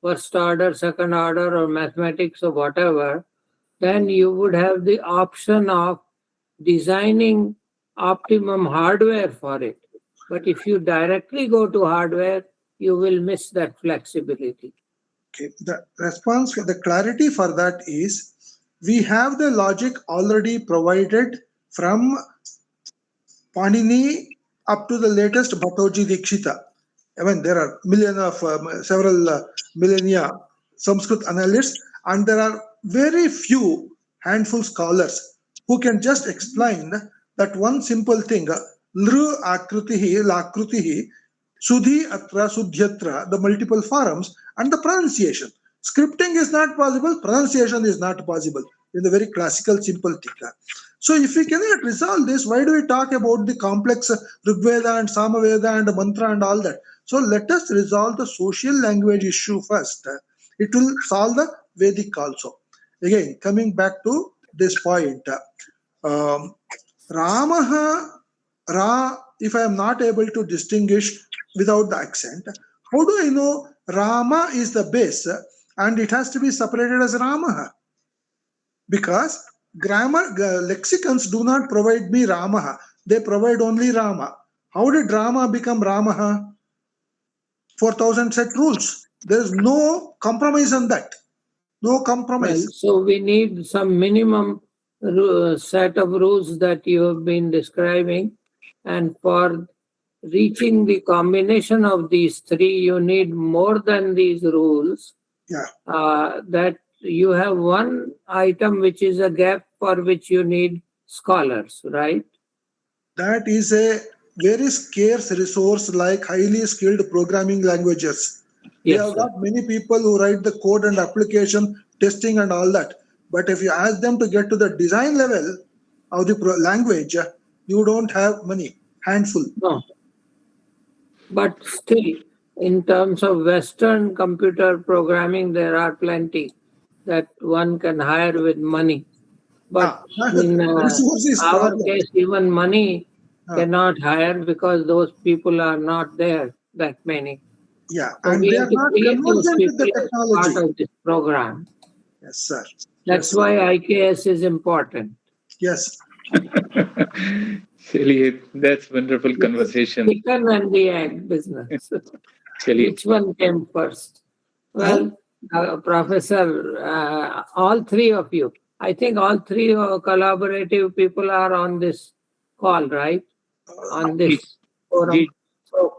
first order, second order, or mathematics or whatever, then you would have the option of designing optimum hardware for it. But if you directly go to hardware, you will miss that flexibility. Okay, the response, the clarity for that is we have the logic already provided from Panini up to the latest Bhattoji Dikshita. I mean, there are several millennia Sanskrit analysts, and there are very few handful scholars who can just explain that one simple thing, Lru Akritihi, Lakritihi, Sudhi Atra, Sudhyatra, the multiple forms, and the pronunciation. Scripting is not possible, pronunciation is not possible in the very classical simple thing. So if we cannot resolve this, why do we talk about the complex Rigveda and Samaveda and mantra and all that? So let us resolve the social language issue first. It will solve the Vedic also. Again, coming back to this point, Ramaha, Ra, if I am not able to distinguish without the accent, how do I know Rama is the base and it has to be separated as Ramaha? Because grammar lexicons do not provide me Ramaha, they provide only Rama. How did Rama become Ramaha? 4,000 set rules. There is no compromise on that. No compromise. Well, so we need some minimum set of rules that you have been describing, and for reaching the combination of these three, you need more than these rules. Yeah. That you have one item which is a gap for which you need scholars, right? That is a very scarce resource like highly skilled programming languages. We Yes, have sir. got many people who write the code and application testing and all that. But if you ask them to get to the design level of the language, you don't have many, handful. No. But still, in terms of Western computer programming, there are plenty that one can hire with money. But in resource is our problem. case, even money cannot hire because those people are not there, that many. Yeah, So and we they have are to not create those conversant with people the as technology. part of this program. Yes, sir. That's Yes, why IKS is important. yes. चलिए, that's wonderful conversation. Chicken and the egg business. चलिए, Which one came first? Well, Professor, all three of you, I think all three collaborative people are on this call, right? On this forum. So,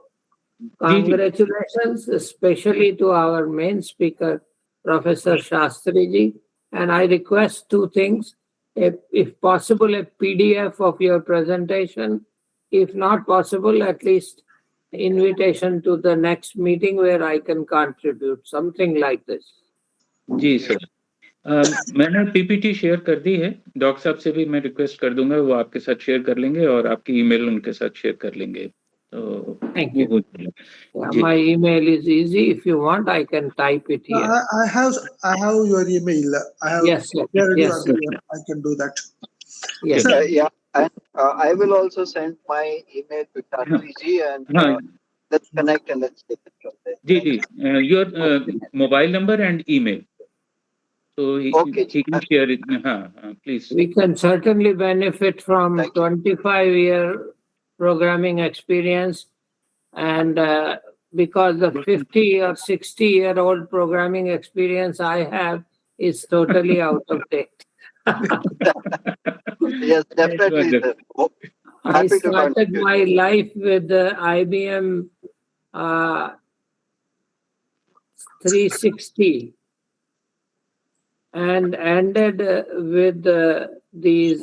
congratulations, especially to our main speaker, Professor Shastri ji, And I request two things. If possible, a PDF of your presentation. If not possible, at least invitation to the next meeting where I can contribute, something like this. जी sir, मैंने PPT share कर दी है, doctor साहब से भी मैं request कर दूंगा, वो आपके साथ शेयर कर लेंगे और आपकी ईमेल उनके साथ शेयर कर लेंगे, तो Thank वो you. हो जाएगा। Yeah, ji my email is easy. If you want, I can type it here. I have your email. I have Yes, yes, shared you yes. earlier. I can do that. Yes. Sir, Yeah, and I will also send my email to Sastry ji, and हाँ let's connect and let's take it from there. जी जी, your mobile number and email, so Okay, he can share it. हाँ, please. We can certainly benefit from Thank you. 25-year programming experience, and because the 50 or 60-year-old programming experience I have is totally out of date. Yes, definitely, sir. Oh, I happy to started contribute. my life with the IBM 360 and ended with these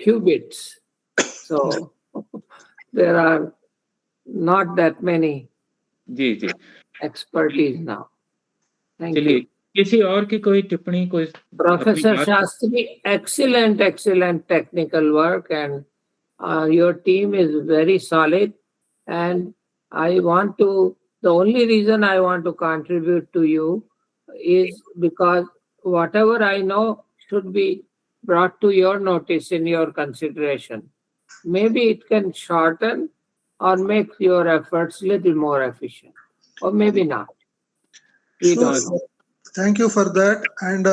qubits. So there are not that many जी जी, expertise now. Thank चलिए you. किसी और की कोई टिप्पणी, कोई Professor अपनी बात? Shastry, excellent technical work, and your team is very solid. And the only reason I want to contribute to you is because whatever I know should be brought to your notice in your consideration. Maybe it can shorten or make your efforts little more efficient, or maybe not. We Sure, don't sir. know. Thank you for that. And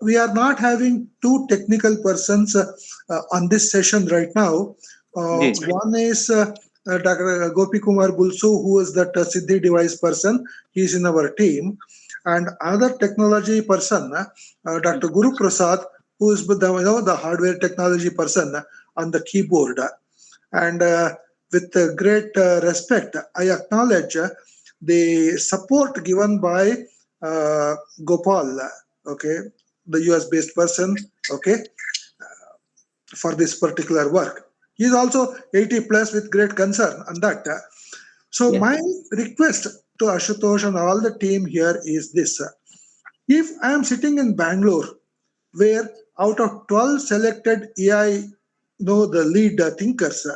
we are not having two technical persons on this session right now. जी One is Dr. Gopi Kumar Bulsu, who is that Siddhi device person. He is in our team. And another technology person, Dr. Guru Prasad, who is with the hardware technology person on the keyboard. And with great respect, I acknowledge the support given by Gopal, okay, the US based person, okay, for this particular work. He is also 80 plus with great concern on that. So Yes. my request to Ashutosh and all the team here is this. If I am sitting in Bangalore, where out of 12 selected AI, the lead thinkers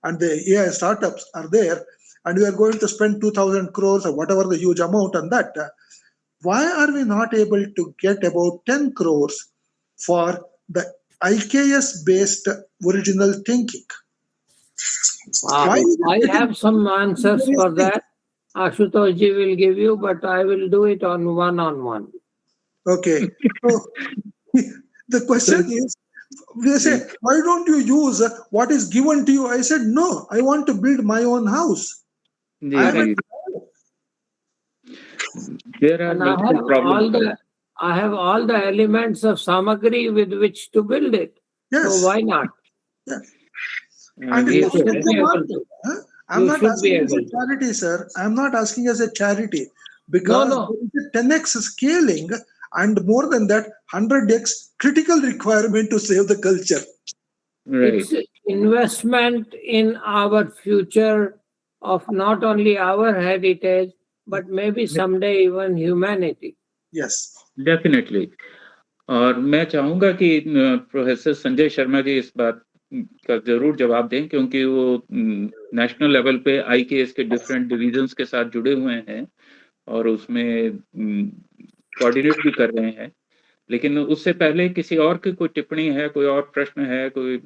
and the AI startups are there, and we are going to spend 2,000 crores or whatever the huge amount on that, why are we not able to get about 10 crores for the IKS based original thinking? Why is I it have some answers for that. Ashutosh ji will give you, but I will do it on one-on-one. Okay. So the question is, they say, why don't you use what is given to you? I said, no, I want to build my own house. जी I am जी, there are And I multiple have problems. I have all the elements of samagri with which to build it. yes. So why not? Yeah. And ये You if तो should है, be able not, to. I'm You not should be asking as a able to. charity, sir. I'm not asking as a charity because No. there is a 10x scaling and more than that, 100x critical requirement to save the culture. right. It's investment in our future of not only our heritage, but maybe someday even humanity. Yes. Definitely, और मैं चाहूंगा कि professor Sanjay Sharma ji इस बात का जरूर जवाब दें, क्योंकि वो नेशनल लेवल पे आईकेएस के डिफरेंट डिवीजन्स के साथ जुड़े हुए हैं और उसमें कोऑर्डिनेट भी कर रहे हैं। लेकिन उससे पहले किसी और की कोई टिप्पणी है, कोई और प्रश्न है, कोई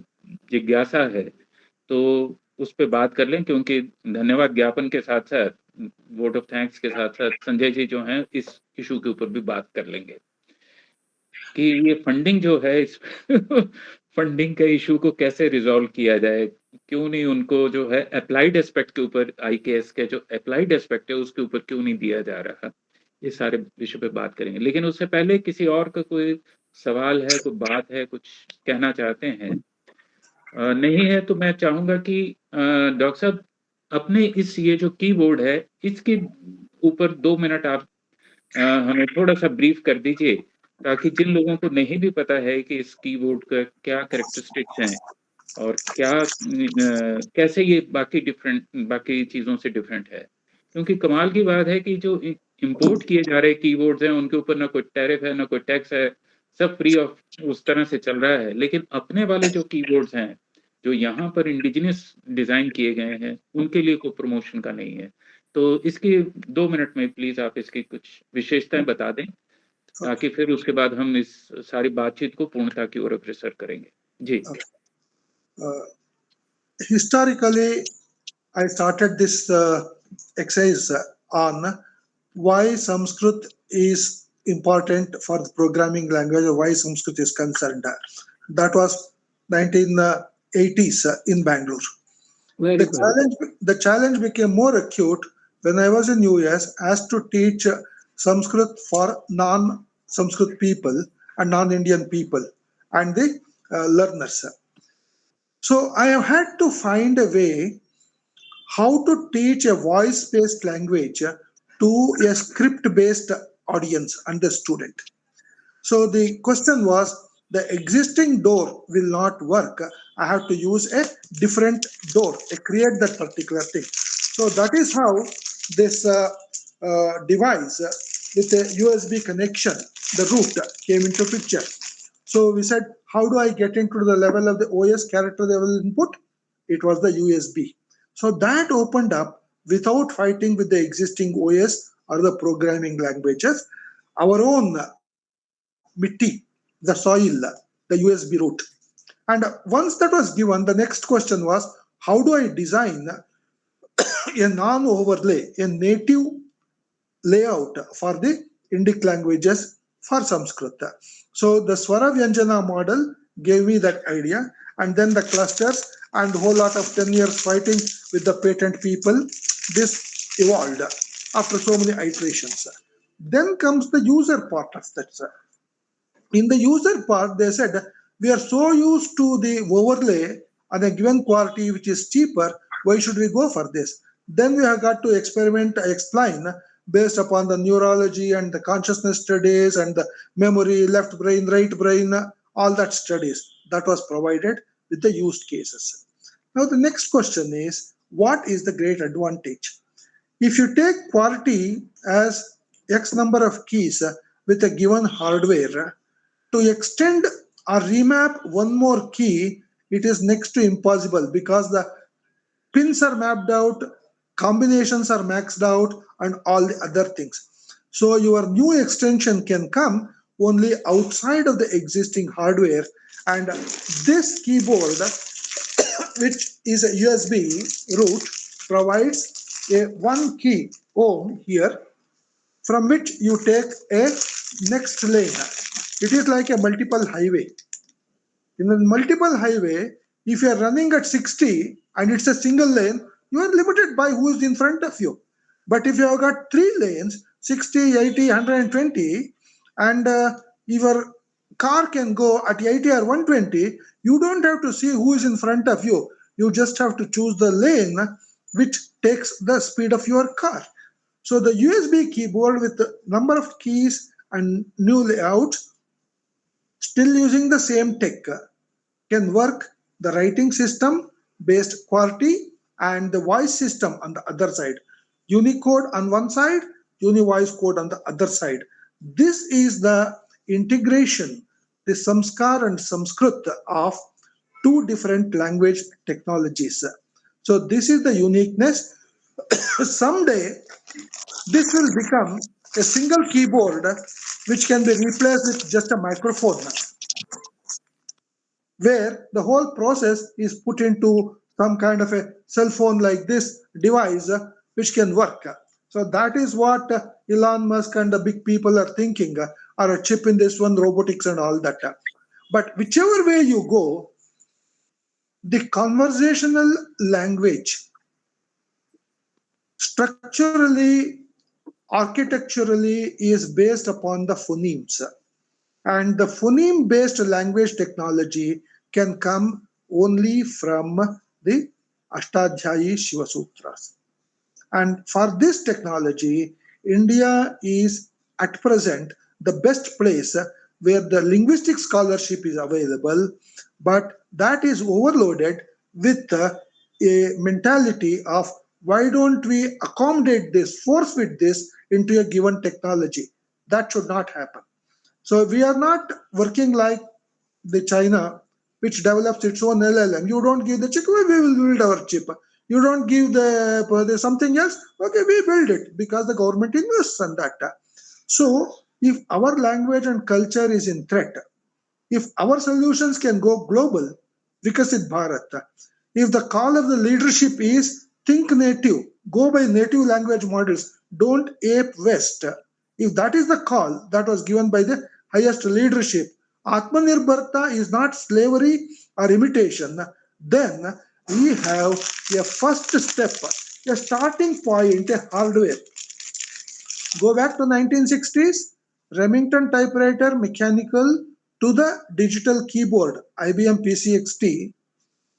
जिज्ञासा है, तो उस पे बात कर लें, क्योंकि धन्यवाद ज्ञापन के साथ साथ, वोट ऑफ थैंक्स के साथ साथ संजय जी जो हैं इस इशू के ऊपर भी बात कर लेंगे कि ये फंडिंग जो है, इस फंडिंग के इशू को कैसे रिजॉल्व किया जाए, क्यों नहीं उनको जो है अप्लाइड एस्पेक्ट के ऊपर, आईकेएस के जो अप्लाइड एस्पेक्ट है उसके ऊपर क्यों नहीं दिया जा रहा, ये सारे विषय पे बात करेंगे। लेकिन उससे पहले किसी और का कोई सवाल है, कोई बात है, कुछ कहना चाहते हैं? नहीं है तो मैं चाहूंगा कि डॉक्टर साहब अपने इस ये जो कीबोर्ड है इसके ऊपर 2 मिनट आप हमें थोड़ा सा ब्रीफ कर दीजिए ताकि जिन लोगों को नहीं भी पता है कि इस कीबोर्ड का क्या कैरेक्टरिस्टिक्स हैं और क्या कैसे ये बाकी चीज़ों से डिफरेंट है। क्योंकि कमाल की बात है कि जो इंपोर्ट किए जा रहे कीबोर्ड्स हैं उनके ऊपर ना कोई टैरिफ है, ना कोई टैक्स है, सब फ्री ऑफ उस तरह से चल रहा है। लेकिन अपने वाले जो कीबोर्ड्स हैं, जो यहाँ पर इंडिजिनस डिज़ाइन किए गए हैं, उनके लिए कोई प्रमोशन का नहीं है। तो इसकी 2 मिनट में प्लीज़ आप इसकी कुछ विशेषताएँ बता दें, ताकि फिर उसके बाद हम इस सारी बातचीत को पूर्णता की ओर अग्रसर करेंगे। जी। Historically, I started this exercise on why Sanskrit is important for the programming language, or why Sanskrit is concerned. That was 1980s in Bangalore. Very good. The challenge became more acute when I was in US, asked to teach Sanskrit for non-Sanskrit people and non-Indian people and the learners. So I have had to find a way how to teach a voice-based language to a script-based audience and the student. So the question was, the existing door will not work. I have to use a different door, create that particular thing. So that is how this device with a USB connection, the root came into picture. So we said, how do I get into the level of the OS character level input? It was the USB. So that opened up without fighting with the existing OS or the programming languages, our own mitti, the soil, the USB root. And once that was given, the next question was, how do I design a non-overlay, a native layout for the Indic languages for Sanskrit? So the Swara Vyanjana model gave me that idea, and then the clusters and a whole lot of 10 years fighting with the patent people, this evolved after so many iterations. Then comes the user part of that. In the user part, they said, we are so used to the overlay on a given quality which is cheaper, why should we go for this? Then we have got to explain based upon the neurology and the consciousness studies and the memory, left brain, right brain, all that studies that was provided with the use cases. Now the next question is, what is the great advantage? If you take quality as X number of keys with a given hardware, to extend or remap one more key, it is next to impossible because the pins are mapped out, combinations are maxed out, and all the other things. So your new extension can come only outside of the existing hardware, and this keyboard, which is a USB root, provides a one key ohm here, from which you take a next lane. It is like a multiple highway. In a multiple highway, if you are running at 60 and it's a single lane, you are limited by who is in front of you. But if you have got three lanes, 60, 80, 120, and your car can go at 80 or 120, you don't have to see who is in front of you. You just have to choose the lane which takes the speed of your car. So the USB keyboard with the number of keys and new layout, still using the same tech, can work the writing system based quality and the voice system on the other side. Unicode on one side, Univoice code on the other side. This is the integration, the Samskar and Sanskrit of two different language technologies. So this is the uniqueness. Someday, this will become a single keyboard which can be replaced with just a microphone, where the whole process is put into some kind of a cell phone like this device which can work. So that is what Elon Musk and the big people are thinking, or a chip in this one, robotics and all that. But whichever way you go, the conversational language structurally, architecturally is based upon the phonemes. And the phoneme based language technology can come only from the Ashtadhyayi Shiva Sutras. And for this technology, India is at present the best place where the linguistic scholarship is available, but that is overloaded with a mentality of why don't we accommodate this, force fit this into a given technology. That should not happen. So we are not working like the China, which develops its own LLM. You don't give the chip, we will build our chip. You don't give the something else, okay, we build it because the government invests in that. So if our language and culture is in threat, if our solutions can go global, Vikasit Bharat, if the call of the leadership is think native, go by native language models, don't ape West, if that is the call that was given by the highest leadership, Atmanirbharta is not slavery or imitation, then we have a first step, a starting point, a hardware. Go back to 1960s, Remington typewriter mechanical to the digital keyboard, IBM PCXT.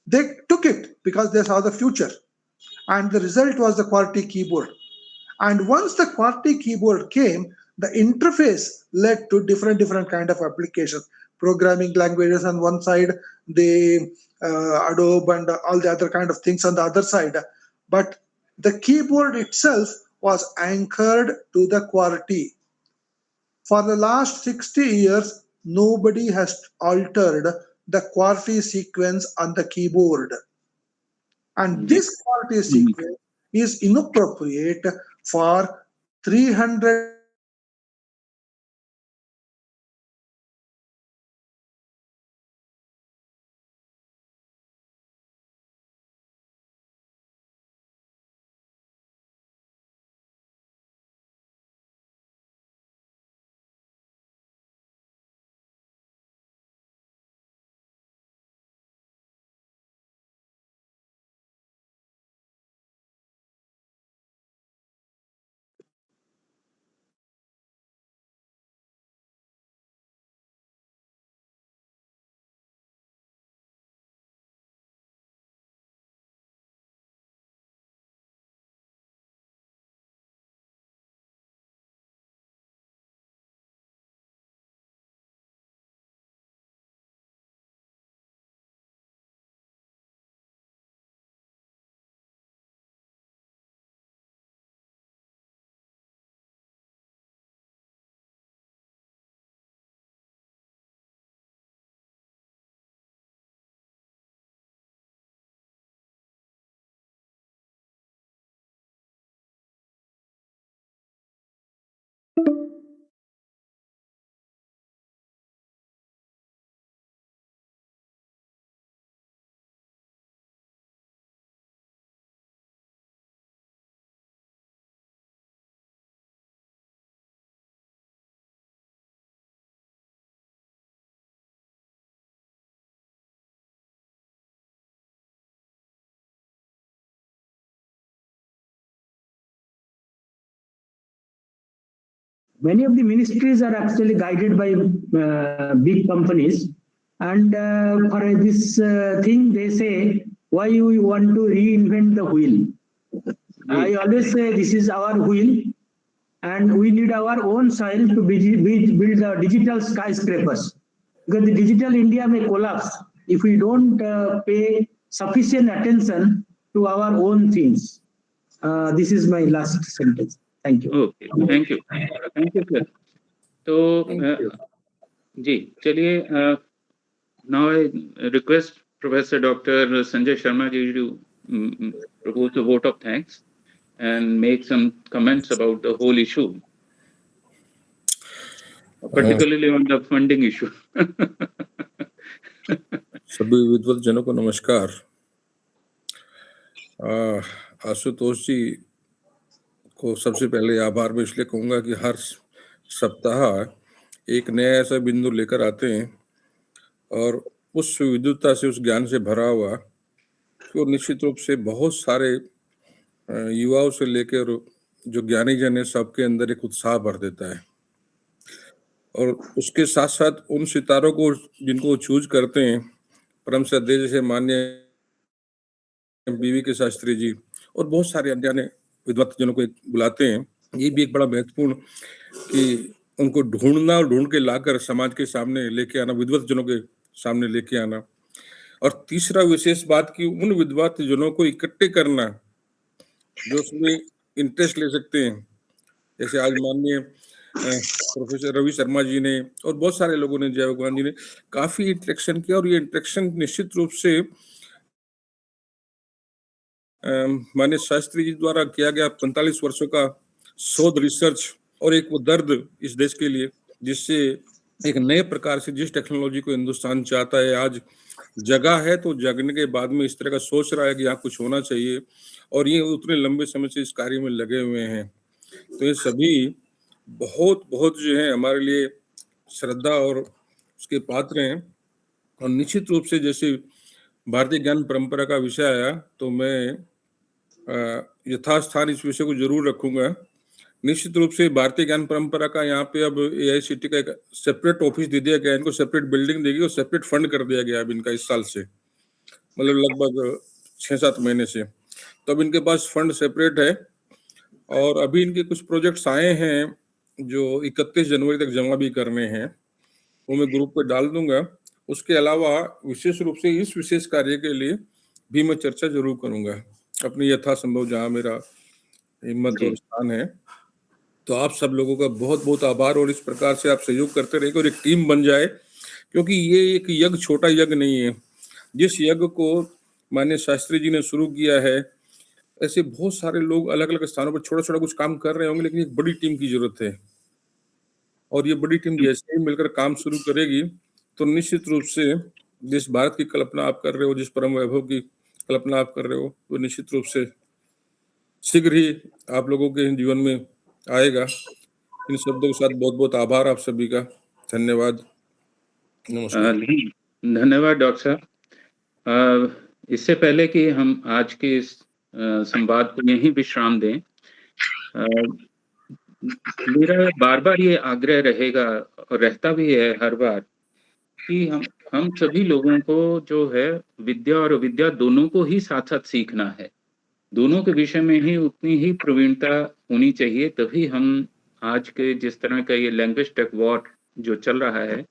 They took it because they saw the future. And the result was the QWERTY keyboard. And once the QWERTY keyboard came, the interface led to different kind of applications. Programming languages on one side, the Adobe and all the other kind of things on the other side. But the keyboard itself was anchored to the QWERTY. For the last 60 years, nobody has altered the QWERTY sequence on the keyboard. And this QWERTY sequence is inappropriate for 300 Many of the ministries are actually guided by big companies, and for this thing they say, why we want to reinvent the wheel. I always say this is our wheel, and we need our own soil to build the digital skyscrapers, because the digital India may collapse if we don't pay sufficient attention to our own things. This is my last sentence. Thank you. Okay, thank you. Thank you, sir. So, जी, चलिए, now I request Professor Dr. Sanjaya Sharma ji to propose a vote of thanks and make some comments about the whole issue, particularly on the funding issue. सभी विद्वत जनों को नमस्कार। आशुतोष जी को सबसे पहले आभार मैं इसलिए कहूँगा कि हर सप्ताह एक नया ऐसा बिंदु लेकर आते हैं और उस विद्वता से, उस ज्ञान से भरा हुआ कि वो निश्चित रूप से बहुत सारे युवाओं से लेकर जो ज्ञानी जन है सबके अंदर एक उत्साह भर देता है। और उसके साथ साथ उन सितारों को जिनको चूज करते हैं, परम श्रद्धेय जैसे मान्य वी के शास्त्री जी और बहुत सारे अन्य विद्वत जनों को बुलाते हैं, ये भी एक बड़ा महत्वपूर्ण कि उनको ढूंढना और ढूंढ के लाकर समाज के सामने लेके आना, विद्वत जनों के सामने लेके आना। और तीसरा विशेष बात कि उन विद्वत जनों को इकट्ठे करना जो उसमें इंटरेस्ट ले सकते हैं। जैसे आज माननीय प्रोफेसर रवि शर्मा जी ने और बहुत सारे लोगों ने, जय भगवान जी ने काफी इंटरेक्शन किया, और ये इंटरेक्शन निश्चित रूप से माननीय शास्त्री जी द्वारा किया गया 45 वर्षों का शोध, रिसर्च और एक वो दर्द इस देश के लिए, जिससे एक नए प्रकार से जिस टेक्नोलॉजी को हिंदुस्तान चाहता है, आज जगह है तो जगने के बाद में इस तरह का सोच रहा है कि यहाँ कुछ होना चाहिए, और ये उतने लंबे समय से इस कार्य में लगे हुए हैं। तो ये सभी बहुत बहुत जो है हमारे लिए श्रद्धा और उसके पात्र हैं। और निश्चित रूप से जैसे भारतीय ज्ञान परंपरा का विषय आया, तो मैं यथास्थान इस विषय को जरूर रखूंगा। निश्चित रूप से भारतीय ज्ञान परंपरा का यहाँ पे अब AICTE का एक सेपरेट ऑफिस दे दिया गया, इनको सेपरेट बिल्डिंग देगी और सेपरेट फंड कर दिया गया अब इनका इस साल से, मतलब लगभग 6-7 महीने से। तो अब इनके पास फंड सेपरेट है, और अभी इनके कुछ प्रोजेक्ट्स आए हैं जो 31 जनवरी तक जमा भी करने हैं, वो मैं ग्रुप पे डाल दूंगा। उसके अलावा विशेष रूप से इस विशेष कार्य के लिए भी मैं चर्चा जरूर करूंगा अपनी यथासंभव, जहाँ मेरा हिम्मत और स्थान है। तो आप सब लोगों का बहुत बहुत आभार, और इस प्रकार से आप सहयोग करते रहेंगे और एक टीम बन जाए, क्योंकि ये एक यज्ञ छोटा यज्ञ नहीं है। जिस यज्ञ को माननीय शास्त्री जी ने शुरू किया है, ऐसे बहुत सारे लोग अलग अलग स्थानों पर छोटा छोटा कुछ काम कर रहे होंगे, लेकिन एक बड़ी टीम की जरूरत है। और ये बड़ी टीम जैसे ही मिलकर काम शुरू करेगी तो निश्चित रूप से जिस भारत की कल्पना आप कर रहे हो, जिस परम वैभव की कल्पना आप कर रहे हो, वो निश्चित रूप से शीघ्र ही आप लोगों के जीवन में आएगा। इन शब्दों के साथ बहुत बहुत आभार आप सभी का। धन्यवाद, नमस्कार। धन्यवाद डॉक्टर साहब। इससे पहले कि हम आज के इस संवाद को यहीं विश्राम दें, मेरा बार बार ये आग्रह रहेगा और रहता भी है हर बार कि हम सभी लोगों को जो है विद्या और अविद्या दोनों को ही साथ साथ सीखना है। दोनों के विषय में ही उतनी ही प्रवीणता होनी चाहिए, तभी हम आज के जिस तरह का ये लैंग्वेज टेक वॉर जो चल रहा है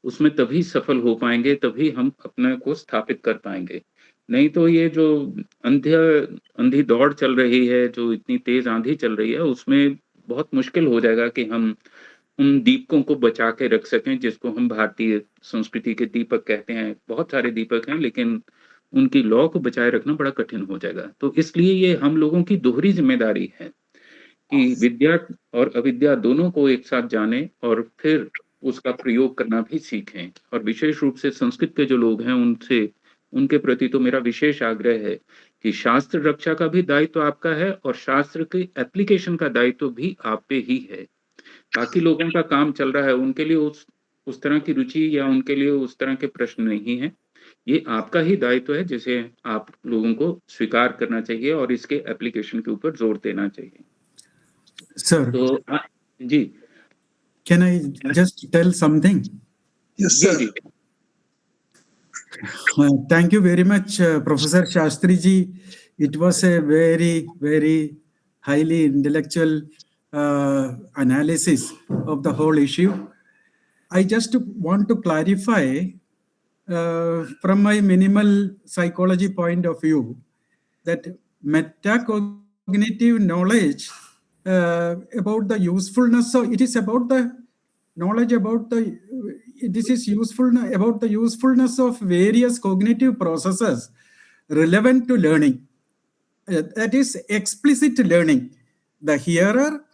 उसमें तभी सफल हो पाएंगे, तभी हम अपने को स्थापित कर पाएंगे। नहीं तो ये जो अंधी दौड़ चल रही है, जो इतनी तेज आंधी चल रही है, उसमें बहुत मुश्किल हो जाएगा कि हम उन दीपकों को बचा के रख सकें जिसको हम भारतीय संस्कृति के दीपक कहते हैं। बहुत सारे दीपक हैं, लेकिन उनकी लौ को बचाए रखना बड़ा कठिन हो जाएगा। तो इसलिए ये हम लोगों की दोहरी जिम्मेदारी है कि विद्या और अविद्या दोनों को एक साथ जाने और फिर उसका प्रयोग करना भी सीखें। और विशेष रूप से संस्कृत के जो लोग हैं उनके प्रति तो मेरा विशेष आग्रह है कि शास्त्र रक्षा का भी दायित्व आपका है और शास्त्र की एप्लीकेशन का दायित्व भी आप पे ही है। बाकी लोगों का काम चल रहा है, उनके लिए उस तरह की रुचि या उनके लिए उस तरह के प्रश्न नहीं है। ये आपका ही दायित्व है जिसे आप लोगों को स्वीकार करना चाहिए और इसके एप्लीकेशन के ऊपर जोर देना चाहिए। Sir, तो जी, can I just tell something? Yes, sir. Ji, Thank you very much, Professor Shastri ji. It was a very, very highly intellectual analysis of the whole issue. I just want to clarify from my minimal psychology point of view that metacognitive knowledge about the usefulness. So it is about the knowledge about the, this is useful about the usefulness of various cognitive processes relevant to learning. That is explicit learning. The hearer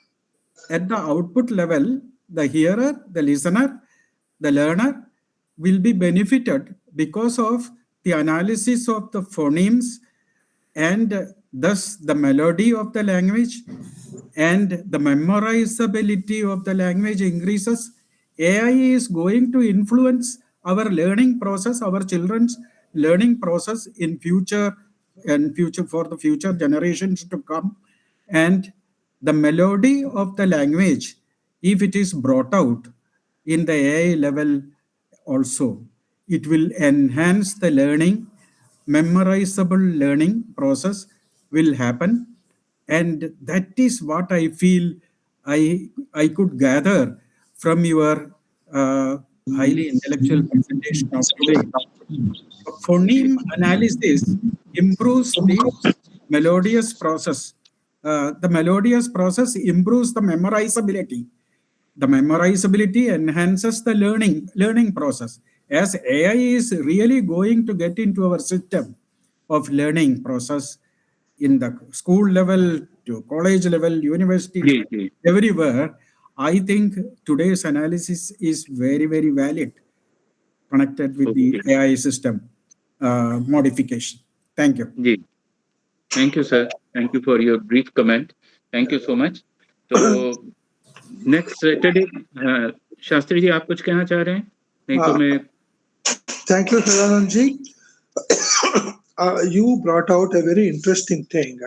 at the output level, the hearer, the listener, the learner will be benefited because of the analysis of the phonemes and thus the melody of the language and the memorizability of the language increases. AI is going to influence our learning process, our children's learning process in future and for the future generations to come. And the melody of the language, if it is brought out in the AI level also, it will enhance the learning, memorizable learning process will happen. And that is what I feel I could gather from your highly intellectual presentation of today. Phoneme analysis improves the melodious process. The melodious process improves the memorizability. The memorizability enhances the learning process. As AI is really going to get into our system of learning process in the school level to college level, university level, everywhere, I think today's analysis is very, very valid, connected with the AI system modification. Thank you. Ji, thank you sir. Thank you for your brief comment. Thank you so much. तो next Saturday, Shastri ji आप कुछ कहना चाह रहे हैं? नहीं तो मैं. Thank you, Sadanand ji. You brought out a very interesting thing,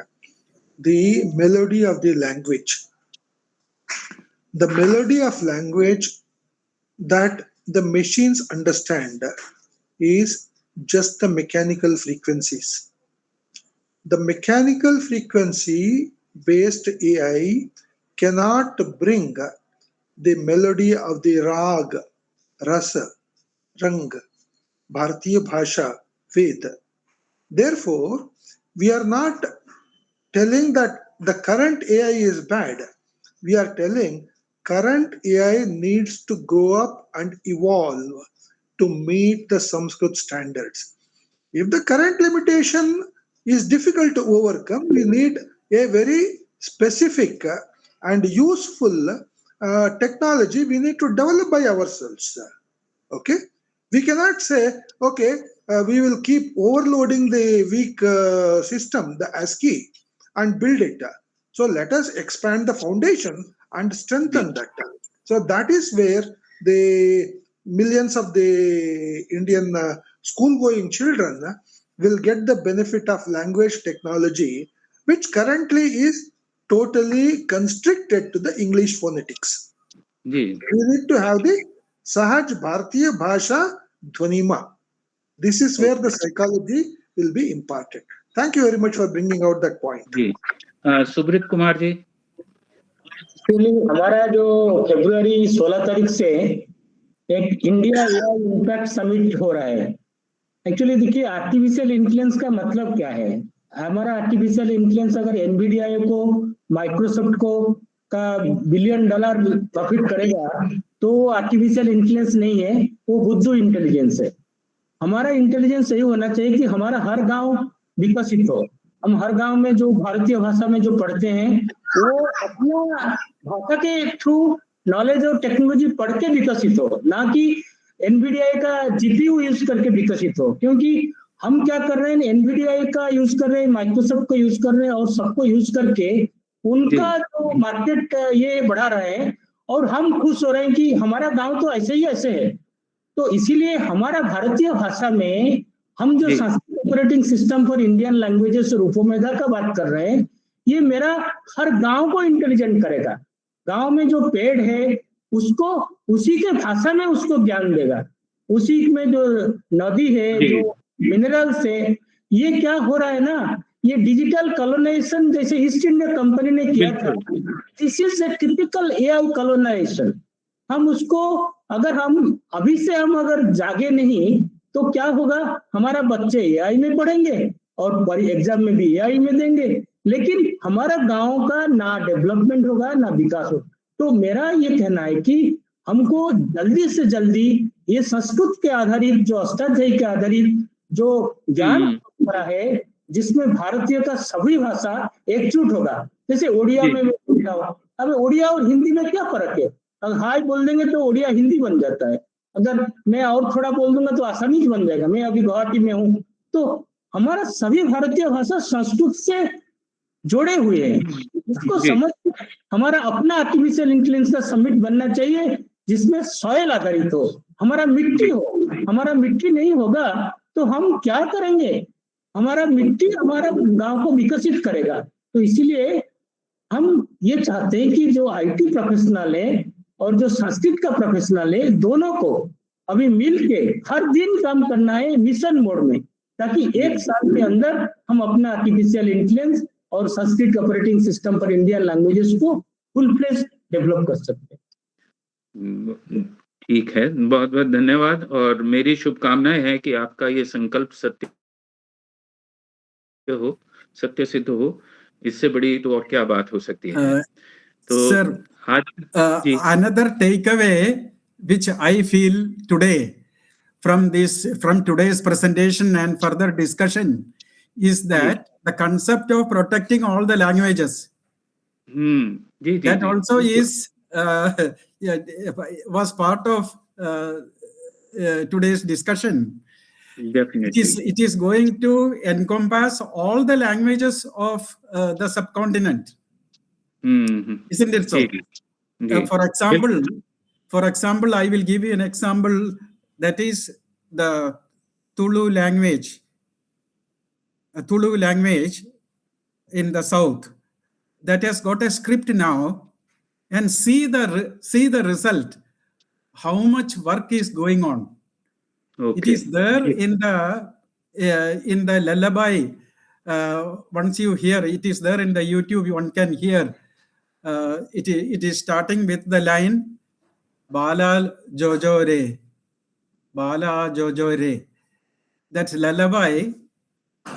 the melody of the language. The melody of language that the machines understand is just the mechanical frequencies. The mechanical frequency based AI cannot bring the melody of the rag, rasa, rang, Bharatiya Bhasha, Ved. Therefore, we are not telling that the current AI is bad. We are telling current AI needs to grow up and evolve to meet the Sanskrit standards. If the current limitation is difficult to overcome, we need a very specific and useful technology we need to develop by ourselves. Okay? We cannot say, okay, we will keep overloading the weak system, the ASCII, and build it. So let us expand the foundation and strengthen that. So that is where the millions of the Indian school-going children will get the benefit of language technology, which currently is totally constricted to the English phonetics. We need to have the Sahaj Bharatiya Bhasha Dhvanima. This is where the psychology will be imparted. Thank you very much for bringing out that point. Subrat Kumar ji. हमारा जो फरवरी 16 तारीख से एक India AI impact summit हो रहा है. Actually देखिए artificial intelligence का मतलब क्या है. हमारा आर्टिफिशियल इंटेलिजेंस अगर एनवीडिया को माइक्रोसॉफ्ट को का $1 बिलियन प्रॉफिट करेगा तो आर्टिफिशियल इंटेलिजेंस नहीं है, वो बुद्धू इंटेलिजेंस है. हमारा इंटेलिजेंस यही होना चाहिए कि हमारा हर गांव विकसित हो. हम हर गांव में जो भारतीय भाषा में जो पढ़ते हैं वो अपना भाषा के थ्रू नॉलेज और टेक्नोलॉजी पढ़ के विकसित हो, ना कि एनवीडिया का जीपीयू यूज करके विकसित हो. क्योंकि हम क्या कर रहे हैं, एनवीडिया का यूज कर रहे हैं, माइक्रोसॉफ्ट को यूज कर रहे हैं और सबको यूज करके उनका जो मार्केट ये बढ़ा रहे हैं और हम खुश हो रहे हैं कि हमारा गांव तो ऐसे ही ऐसे है. तो इसीलिए हमारा भारतीय भाषा में हम जो Sanskrit operating system for Indian languages रूपोमेगा का बात कर रहे हैं, ये मेरा हर गांव को इंटेलिजेंट करेगा. गांव में जो पेड़ है उसको उसी के भाषा में उसको ज्ञान देगा. उसी में जो नदी है, जो मिनरल्स है, ये क्या हो रहा है ना, ये डिजिटल कॉलोनाइजेशन जैसे ईस्ट इंडिया कंपनी ने किया था. This is a typical AI colonisation. हम उसको अगर हम अभी से हम अगर जागे नहीं तो क्या होगा, हमारा बच्चे एआई में पढ़ेंगे और एग्जाम में भी एआई में देंगे, लेकिन हमारा गांव का ना डेवलपमेंट होगा ना विकास होगा. तो मेरा ये कहना है कि हमको जल्दी से जल्दी ये संस्कृत के आधारित जो अष्टाध्यायी के आधारित जो ज्ञान है जिसमें भारतीय का सभी भाषा एकजुट होगा. जैसे ओडिया में लिखा हुआ, अब ओडिया और हिंदी में क्या फर्क है. अगर हाय बोल देंगे तो ओडिया हिंदी बन जाता है, अगर मैं और थोड़ा बोल दूंगा तो आसामीज बन जाएगा. मैं अभी गुवाहाटी में हूँ, तो हमारा सभी भारतीय भाषा संस्कृत से जोड़े हुए हैं. इसको समझ हमारा अपना आर्टिफिशियल इंटेलिजेंस का समिट बनना चाहिए जिसमें सॉइल आधारित हो, हमारा मिट्टी हो. हमारा मिट्टी नहीं होगा तो हम क्या करेंगे. हमारा मिट्टी हमारा गांव को विकसित करेगा. तो इसीलिए हम ये चाहते हैं कि जो आईटी प्रोफेशनल है और जो संस्कृत का प्रोफेशनल है, दोनों को अभी मिल के हर दिन काम करना है मिशन मोड में, ताकि 1 साल के अंदर हम अपना आर्टिफिशियल इंटेलिजेंस और संस्कृत ऑपरेटिंग सिस्टम पर इंडियन लैंग्वेजेस को फुल फ्लेज डेवलप कर सकते हैं. ठीक है, बहुत बहुत धन्यवाद। और मेरी शुभकामनाएं हैं कि आपका ये संकल्प सत्य सिद्ध हो। इससे बड़ी तो और क्या बात हो सकती है। तो Sir, आज जी another takeaway which I feel today from today's presentation and further discussion is that the concept of protecting all the languages, जी जी that जी also is was part of today's discussion. Definitely It is going to encompass all the languages of the subcontinent, isn't it so? जी जी For example, I will give you an example, that is the Tulu language. A Tulu language in the south that has got a script now, and see the result, how much work is going on. It okay is there in the lullaby. Once you hear, it is there in the YouTube, one can hear. It is starting with the line, Bala Jojo Re. Bala Jojo Re. That lullaby,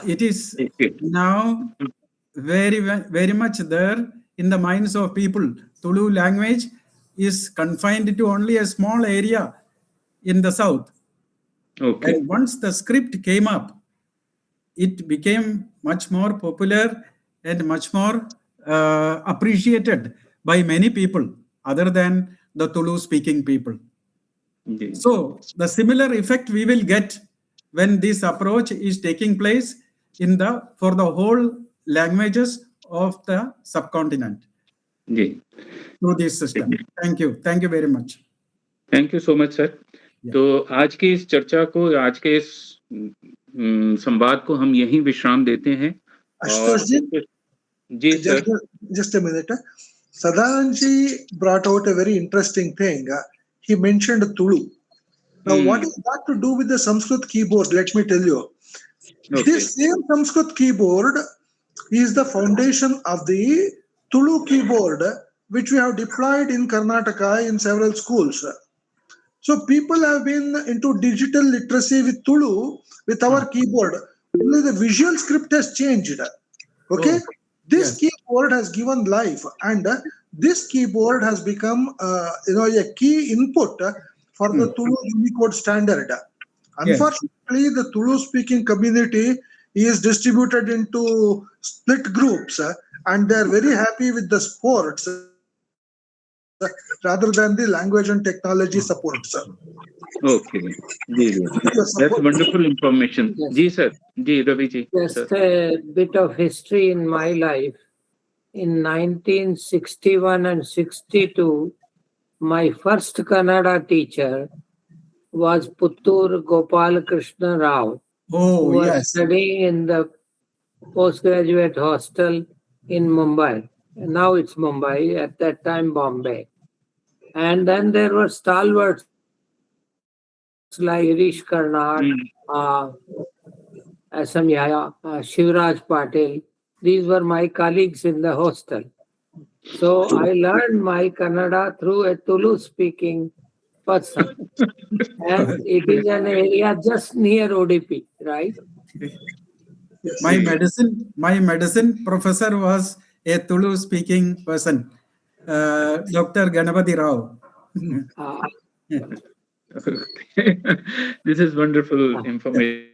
it is now very much there in the minds of people. Tulu language is confined to only a small area in the south. Okay And once the script came up, it became much more popular and much more appreciated by many people other than the Tulu speaking people. जी So the similar effect we will get when this approach is taking place for the whole languages of the subcontinent जी through this system. Thank you very much. Thank you so much sir. तो आज की इस चर्चा को, आज के इस संवाद को हम यहीं विश्राम देते हैं। Ashutosh ji, जी sir, just a minute. Sadanand ji brought out a very interesting thing. He mentioned Tulu. Now, what is that to do with the Sanskrit keyboard? Let me tell you. Okay. This same Sanskrit keyboard is the foundation of the Tulu keyboard, which we have deployed in Karnataka in several schools. So people have been into digital literacy with Tulu, with our keyboard. Only the visual script has changed. Okay? This keyboard has given life, and this keyboard has become a key input for the Tulu Unicode standard. Unfortunately, the Tulu speaking community is distributed into split groups, and they are very happy with the sports rather than the language and technology support, sir. Okay जी जी, that's wonderful information. जी sir, जी Ravi ji. Just a bit of history in my life. In 1961 and 62, my first Kannada teacher was Puttur Gopal Krishna Rao, who was studying in the postgraduate hostel in Mumbai. Now it's Mumbai, at that time Bombay. And then there were stalwarts like Irish Karnad, Samyaya, Shivraj Patil. These were my colleagues in the hostel. So I learned my Kannada through a Tulu-speaking person. And it is an area just near ODP, right? My medicine professor was a Tulu-speaking person, Dr. Ganapati Rao. This is wonderful information.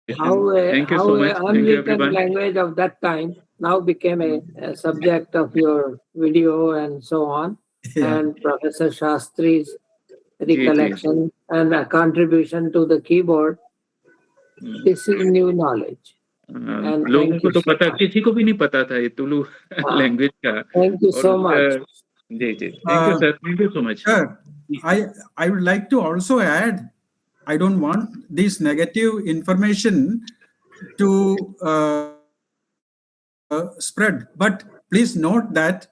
Thank you so much. Thank you, everyone. Language of that time now became a subject of your video and so on. And Professor Shastri's recollection and a contribution to the keyboard. This is new knowledge. लोगों को तो पता, किसी को भी नहीं पता था ये तुलु लैंग्वेज का। Thank you so much. जी जी, thank you sir, thank you so much. Sir, I would like to also add, I don't want this negative information to spread, but please note that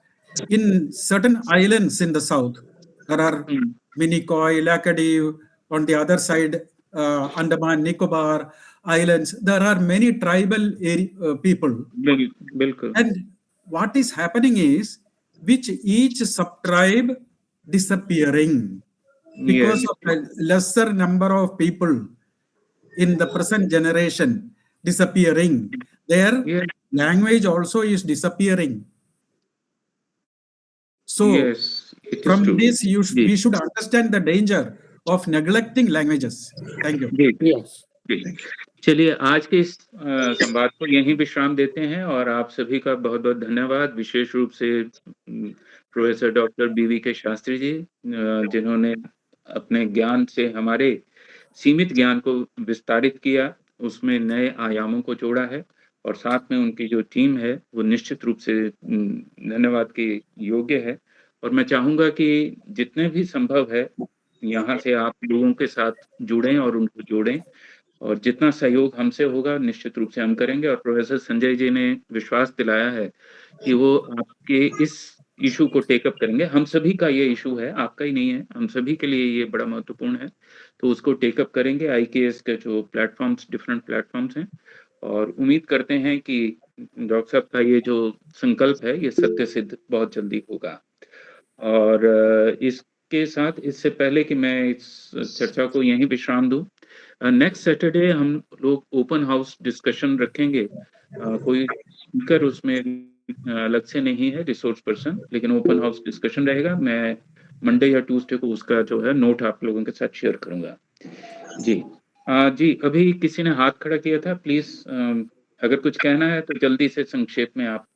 in certain islands in the south, there are Minikoi, Lakadiv, on the other side, Andaman, Nicobar Islands, there are many tribal people. And what is happening is, which each sub-tribe disappearing because of a lesser number of people in the present generation disappearing. Their language also is disappearing. So Yes, it is from true. this, we should understand the danger of neglecting languages. Thank you. Yes. चलिए आज के इस संवाद को यहीं विश्राम देते हैं और आप सभी का बहुत बहुत धन्यवाद, विशेष रूप से प्रोफेसर डॉक्टर BV के शास्त्री जी, जिन्होंने अपने ज्ञान से हमारे सीमित ज्ञान को विस्तारित किया, उसमें नए आयामों को जोड़ा है और साथ में उनकी जो टीम है वो निश्चित रूप से धन्यवाद के योग्य है। और मैं चाहूंगा कि जितने भी संभव है यहाँ से आप लोगों के साथ जुड़ें और उनको जोड़ें, और जितना सहयोग हमसे होगा निश्चित रूप से हम करेंगे। और प्रोफेसर संजय जी ने विश्वास दिलाया है कि वो आपके इस इशू को टेकअप करेंगे। हम सभी का ये इशू है, आपका ही नहीं है, हम सभी के लिए ये बड़ा महत्वपूर्ण है, तो उसको टेकअप करेंगे। IKS के जो प्लेटफॉर्म्स, डिफरेंट प्लेटफॉर्म्स हैं, और उम्मीद करते हैं कि डॉक्टर साहब का ये जो संकल्प है ये सत्य सिद्ध बहुत जल्दी होगा। और इसके साथ, इससे पहले कि मैं इस चर्चा को यहीं विश्राम दूं, नेक्स्ट सैटरडे हम लोग ओपन हाउस डिस्कशन रखेंगे। कोई स्पीकर उसमें अलग से नहीं है, रिसोर्स पर्सन, लेकिन ओपन हाउस डिस्कशन रहेगा। मैं मंडे या ट्यूसडे को उसका जो है नोट आप लोगों के साथ शेयर करूंगा। जी जी, अभी किसी ने हाथ खड़ा किया था, प्लीज अगर कुछ कहना है तो जल्दी से संक्षेप में आप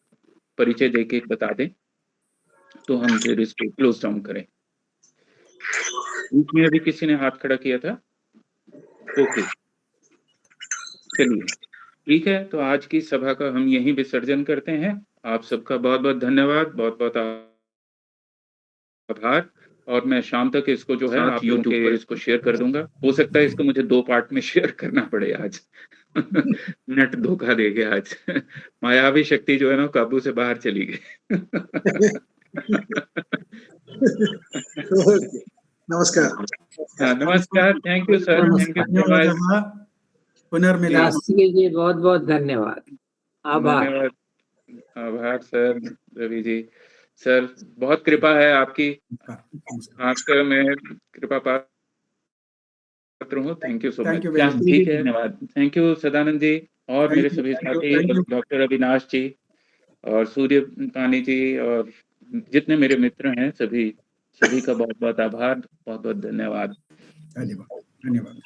परिचय देके बता दें तो हम फिर इसको क्लोज डाउन करें। इसमें अभी किसी ने हाथ खड़ा किया था? ओके, चलिए ठीक है, तो आज की सभा का हम यहीं विसर्जन करते हैं। आप सबका बहुत बहुत धन्यवाद, बहुत बहुत आभार। और मैं शाम तक इसको जो है आप यूट्यूब पर इसको शेयर कर दूंगा। हो सकता है इसको मुझे 2 पार्ट में शेयर करना पड़े आज। नेट धोखा दे गया आज। मायावी शक्ति जो है ना काबू से बाहर चली गई। नमस्कार। नमस्कार, thank you sir, thank you so much. पुनर्मिलनम। शास्त्री जी बहुत बहुत धन्यवाद, आभार। धन्यवाद, आभार सर। रवि जी सर, बहुत कृपा है आपकी, आपका मैं कृपा पात्र हूँ। Thank you so much. ठीक है, धन्यवाद। थैंक यू सदानंद जी और मेरे सभी साथी, डॉक्टर अविनाश जी और सूर्य पानी जी और जितने मेरे मित्र हैं, सभी का बहुत बहुत आभार, बहुत बहुत धन्यवाद। धन्यवाद।